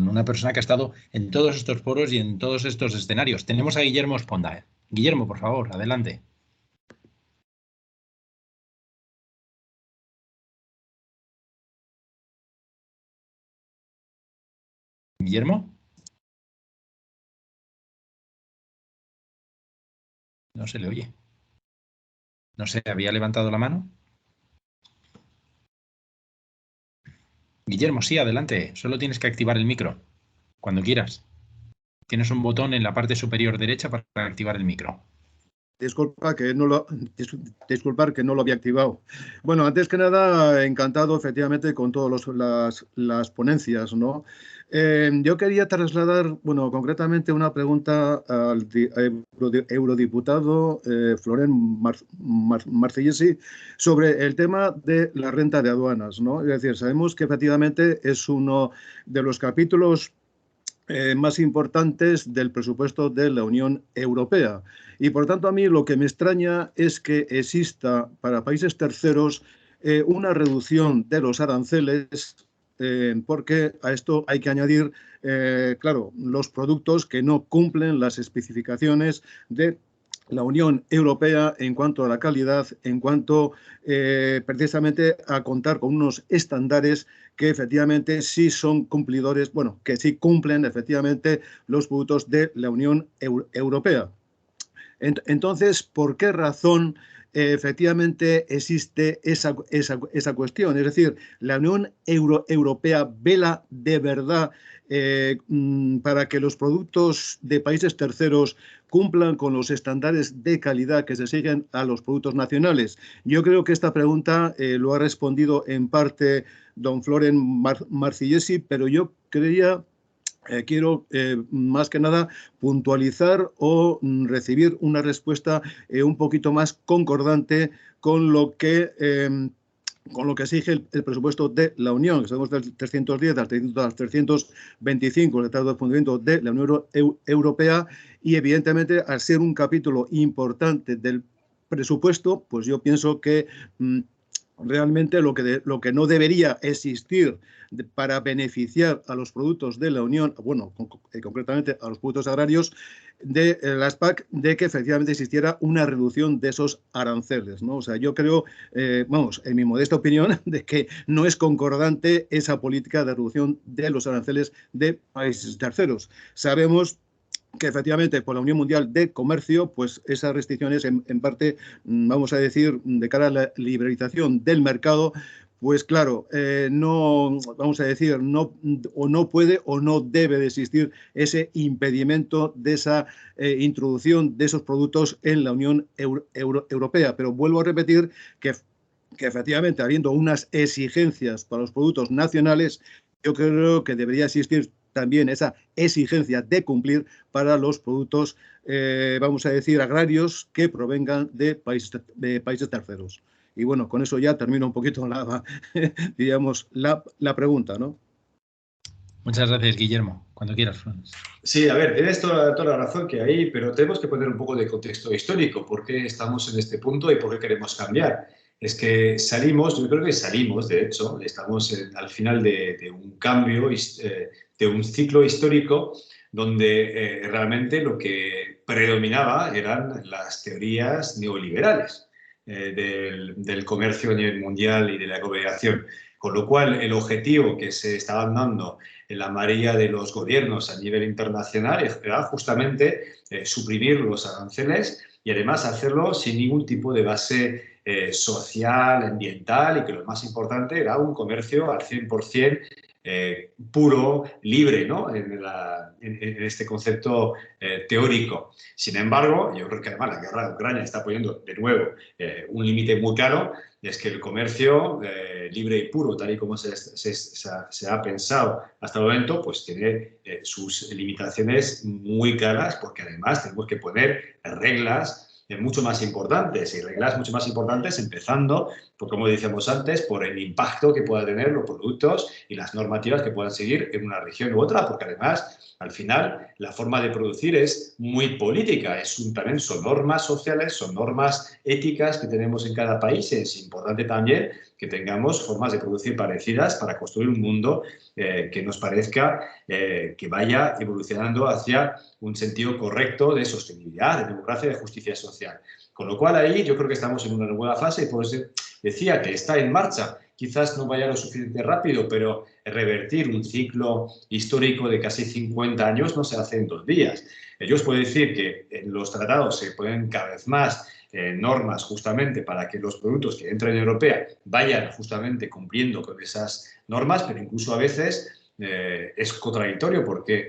una persona que ha estado en todos estos foros y en todos estos escenarios. Tenemos a Guillermo Esponda. Guillermo, por favor, adelante. ¿Guillermo? No se le oye. No sé, ¿había levantado la mano? Guillermo, sí, adelante. Solo tienes que activar el micro, cuando quieras. Tienes un botón en la parte superior derecha para activar el micro. Disculpar que no lo había activado. Bueno, antes que nada, encantado efectivamente con todas las ponencias, ¿no? Yo quería trasladar, bueno, concretamente una pregunta al eurodiputado Floren Marcellesi sobre el tema de la renta de aduanas, ¿no? Es decir, sabemos que efectivamente es uno de los capítulos más importantes del presupuesto de la Unión Europea. Y, por tanto, a mí lo que me extraña es que exista para países terceros una reducción de los aranceles, porque a esto hay que añadir, claro, los productos que no cumplen las especificaciones de la Unión Europea en cuanto a la calidad, en cuanto precisamente a contar con unos estándares que efectivamente sí son cumplidores, bueno, que sí cumplen efectivamente los productos de la Unión Europea. Entonces, ¿por qué razón efectivamente existe esa cuestión? Es decir, la Unión Europea vela de verdad para que los productos de países terceros cumplan con los estándares de calidad que se siguen a los productos nacionales. Yo creo que esta pregunta lo ha respondido en parte don Floren Marcellesi, pero yo quiero más que nada puntualizar o recibir una respuesta un poquito más concordante con lo que exige el presupuesto de la Unión, que sabemos del 310 al 325, el Tratado de Fundamento de la Unión Europea, y evidentemente al ser un capítulo importante del presupuesto, pues yo pienso que realmente lo que no debería existir para beneficiar a los productos de la Unión, bueno, concretamente a los productos agrarios de las PAC, de que efectivamente existiera una reducción de esos aranceles, ¿no? O sea, yo creo, vamos, en mi modesta opinión, de que no es concordante esa política de reducción de los aranceles de países terceros. Sabemos que efectivamente por la Unión Mundial de Comercio, pues esas restricciones en parte, vamos a decir, de cara a la liberalización del mercado, pues claro, no, vamos a decir, no puede o no debe de existir ese impedimento de esa introducción de esos productos en la Unión Europea. Pero vuelvo a repetir que efectivamente, habiendo unas exigencias para los productos nacionales, yo creo que debería existir también esa exigencia de cumplir para los productos, vamos a decir, agrarios que provengan de países terceros. Y bueno, con eso ya termino un poquito digamos, la pregunta, ¿no? Muchas gracias, Guillermo. Cuando quieras, Flores. Sí, a ver, tienes toda la razón que hay, pero tenemos que poner un poco de contexto histórico. ¿Por qué estamos en este punto y por qué queremos cambiar? Es que salimos, yo creo que salimos, de hecho, estamos al final de un cambio, de un ciclo histórico donde realmente lo que predominaba eran las teorías neoliberales del comercio a nivel mundial y de la globalización. Con lo cual, el objetivo que se estaban dando en la mayoría de los gobiernos a nivel internacional era justamente suprimir los aranceles y además hacerlo sin ningún tipo de base social, ambiental y que lo más importante era un comercio al 100% puro, libre, ¿no? en este concepto teórico. Sin embargo, yo creo que además la guerra de Ucrania está poniendo de nuevo un límite muy claro, es que el comercio libre y puro, tal y como se ha pensado hasta el momento, pues tiene sus limitaciones muy claras, porque además tenemos que poner reglas mucho más importantes, y reglas mucho más importantes empezando, por, como decíamos antes, por el impacto que puedan tener los productos y las normativas que puedan seguir en una región u otra, porque además, al final, la forma de producir es muy política, también son normas sociales, son normas éticas que tenemos en cada país, es importante también que tengamos formas de producir parecidas para construir un mundo que nos parezca que vaya evolucionando hacia un sentido correcto de sostenibilidad, de democracia y de justicia social. Con lo cual ahí yo creo que estamos en una nueva fase y por eso decía que está en marcha. Quizás no vaya lo suficiente rápido, pero revertir un ciclo histórico de casi 50 años no se hace en 2 días. Yo os puedo decir que en los tratados se ponen cada vez más normas justamente para que los productos que entran en Europea vayan justamente cumpliendo con esas normas, pero incluso a veces es contradictorio porque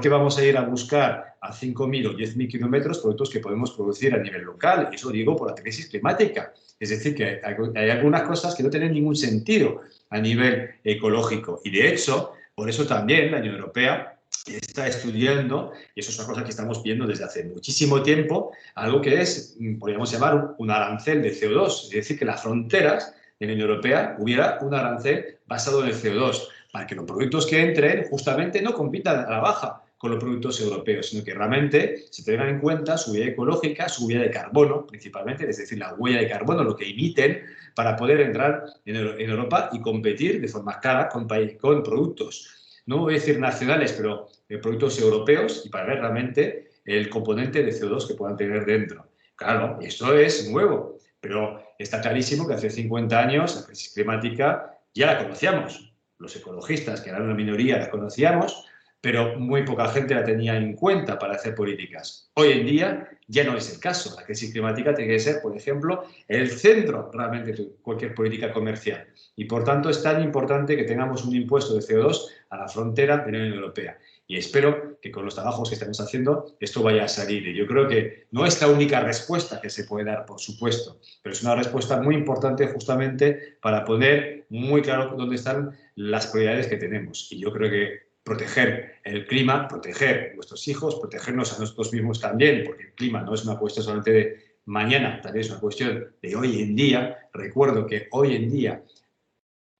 vamos a ir a buscar a 5.000 o 10.000 kilómetros productos que podemos producir a nivel local. Y eso digo por la crisis climática. Es decir, que hay algunas cosas que no tienen ningún sentido a nivel ecológico. Y de hecho, por eso también la Unión Europea está estudiando, y eso es una cosa que estamos viendo desde hace muchísimo tiempo, algo que es, podríamos llamar, un arancel de CO2. Es decir, que las fronteras de la Unión Europea hubiera un arancel basado en el CO2, para que los productos que entren justamente no compitan a la baja con los productos europeos, sino que realmente se tengan en cuenta su huella ecológica, su huella de carbono, principalmente, es decir, la huella de carbono, lo que emiten, para poder entrar en Europa y competir de forma clara con productos, no voy a decir nacionales, pero productos europeos, y para ver realmente el componente de CO2 que puedan tener dentro. Claro, esto es nuevo, pero está clarísimo que hace 50 años la crisis climática ya la conocíamos. Los ecologistas, que eran una minoría, la conocíamos, pero muy poca gente la tenía en cuenta para hacer políticas. Hoy en día ya no es el caso. La crisis climática tiene que ser, por ejemplo, el centro realmente de cualquier política comercial. Y por tanto es tan importante que tengamos un impuesto de CO2 a la frontera de la Unión Europea. Y espero que con los trabajos que estamos haciendo esto vaya a salir. Y yo creo que no es la única respuesta que se puede dar, por supuesto, pero es una respuesta muy importante justamente para poner muy claro dónde están las prioridades que tenemos. Y yo creo que proteger el clima, proteger nuestros hijos, protegernos a nosotros mismos también, porque el clima no es una cuestión solamente de mañana, también es una cuestión de hoy en día. Recuerdo que hoy en día,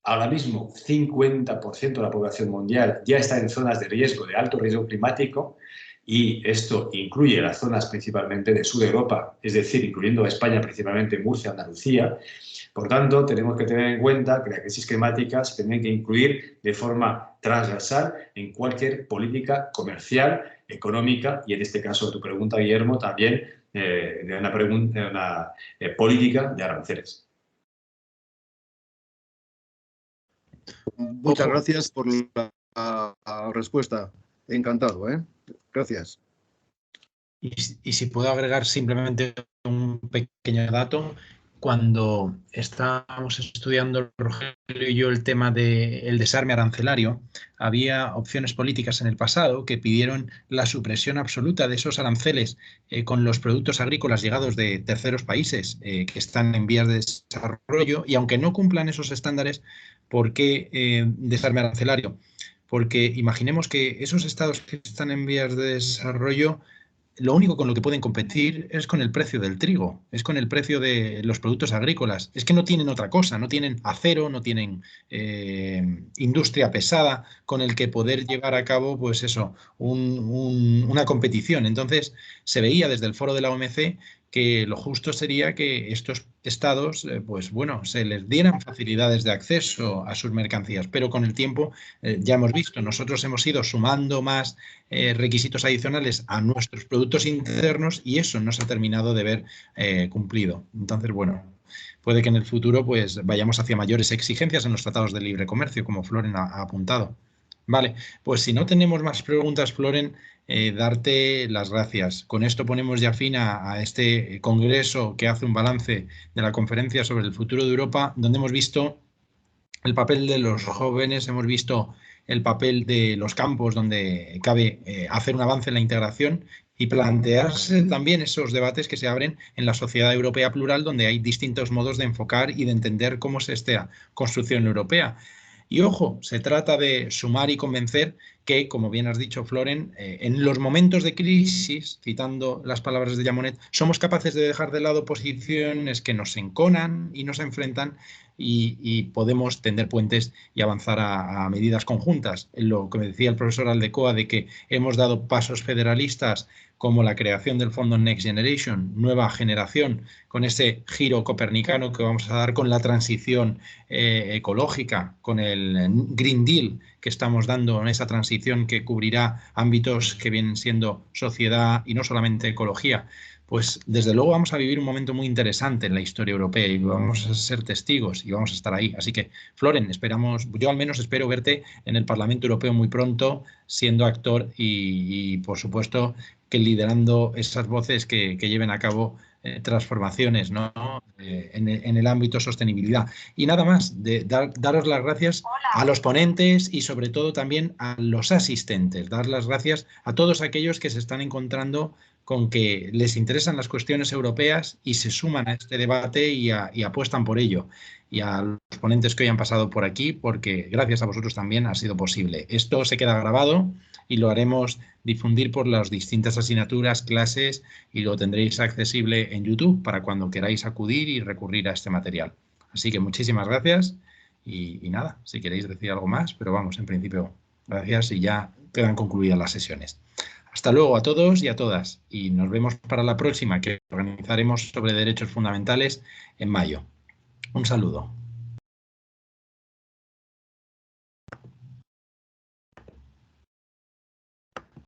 ahora mismo, 50% de la población mundial ya está en zonas de riesgo, de alto riesgo climático, y esto incluye las zonas principalmente de sur de Europa, es decir, incluyendo a España, principalmente Murcia, Andalucía. Por tanto, tenemos que tener en cuenta que la crisis climática se tiene que incluir de forma transversal en cualquier política comercial, económica y, en este caso, tu pregunta, Guillermo, también de una política de aranceles. Muchas gracias por la respuesta. Encantado, ¿eh? Gracias. Y si puedo agregar simplemente un pequeño dato, cuando estábamos estudiando Rogelio y yo el tema del desarme arancelario, había opciones políticas en el pasado que pidieron la supresión absoluta de esos aranceles con los productos agrícolas llegados de terceros países que están en vías de desarrollo, y aunque no cumplan esos estándares, ¿por qué desarme arancelario? Porque imaginemos que esos estados que están en vías de desarrollo, lo único con lo que pueden competir es con el precio del trigo, es con el precio de los productos agrícolas. Es que no tienen otra cosa, no tienen acero, no tienen industria pesada con el que poder llevar a cabo, pues eso, una competición. Entonces, se veía desde el foro de la OMC que lo justo sería que estos estados, pues bueno, se les dieran facilidades de acceso a sus mercancías, pero con el tiempo ya hemos visto, nosotros hemos ido sumando más requisitos adicionales a nuestros productos internos y eso no se ha terminado de ver cumplido. Entonces, bueno, puede que en el futuro pues vayamos hacia mayores exigencias en los tratados de libre comercio, como Floren ha apuntado. Vale, pues si no tenemos más preguntas, Floren, darte las gracias. Con esto ponemos ya fin a este congreso que hace un balance de la conferencia sobre el futuro de Europa, donde hemos visto el papel de los jóvenes, hemos visto el papel de los campos donde cabe hacer un avance en la integración y plantearse también esos debates que se abren en la sociedad europea plural, donde hay distintos modos de enfocar y de entender cómo es esta construcción europea. Y ojo, se trata de sumar y convencer que, como bien has dicho, Floren, en los momentos de crisis, citando las palabras de Jamonet, somos capaces de dejar de lado posiciones que nos enconan y nos enfrentan y podemos tender puentes y avanzar a medidas conjuntas. Lo que me decía el profesor Aldecoa de que hemos dado pasos federalistas como la creación del fondo Next Generation, nueva generación, con ese giro copernicano que vamos a dar con la transición ecológica, con el Green Deal que estamos dando en esa transición que cubrirá ámbitos que vienen siendo sociedad y no solamente ecología. Pues desde luego vamos a vivir un momento muy interesante en la historia europea y vamos a ser testigos y vamos a estar ahí. Así que, Floren, esperamos, yo al menos espero verte en el Parlamento Europeo muy pronto, siendo actor y por supuesto, que liderando esas voces que lleven a cabo transformaciones, ¿no? En el ámbito sostenibilidad. Y nada más, daros las gracias a los ponentes y sobre todo también a los asistentes. Dar las gracias a todos aquellos que se están encontrando con que les interesan las cuestiones europeas y se suman a este debate y apuestan por ello. Y a los ponentes que hoy han pasado por aquí, porque gracias a vosotros también ha sido posible. Esto se queda grabado y lo haremos difundir por las distintas asignaturas, clases, y lo tendréis accesible en YouTube para cuando queráis acudir y recurrir a este material. Así que muchísimas gracias y nada, si queréis decir algo más, pero vamos, en principio, gracias y ya quedan concluidas las sesiones. Hasta luego a todos y a todas y nos vemos para la próxima que organizaremos sobre derechos fundamentales en mayo. Un saludo.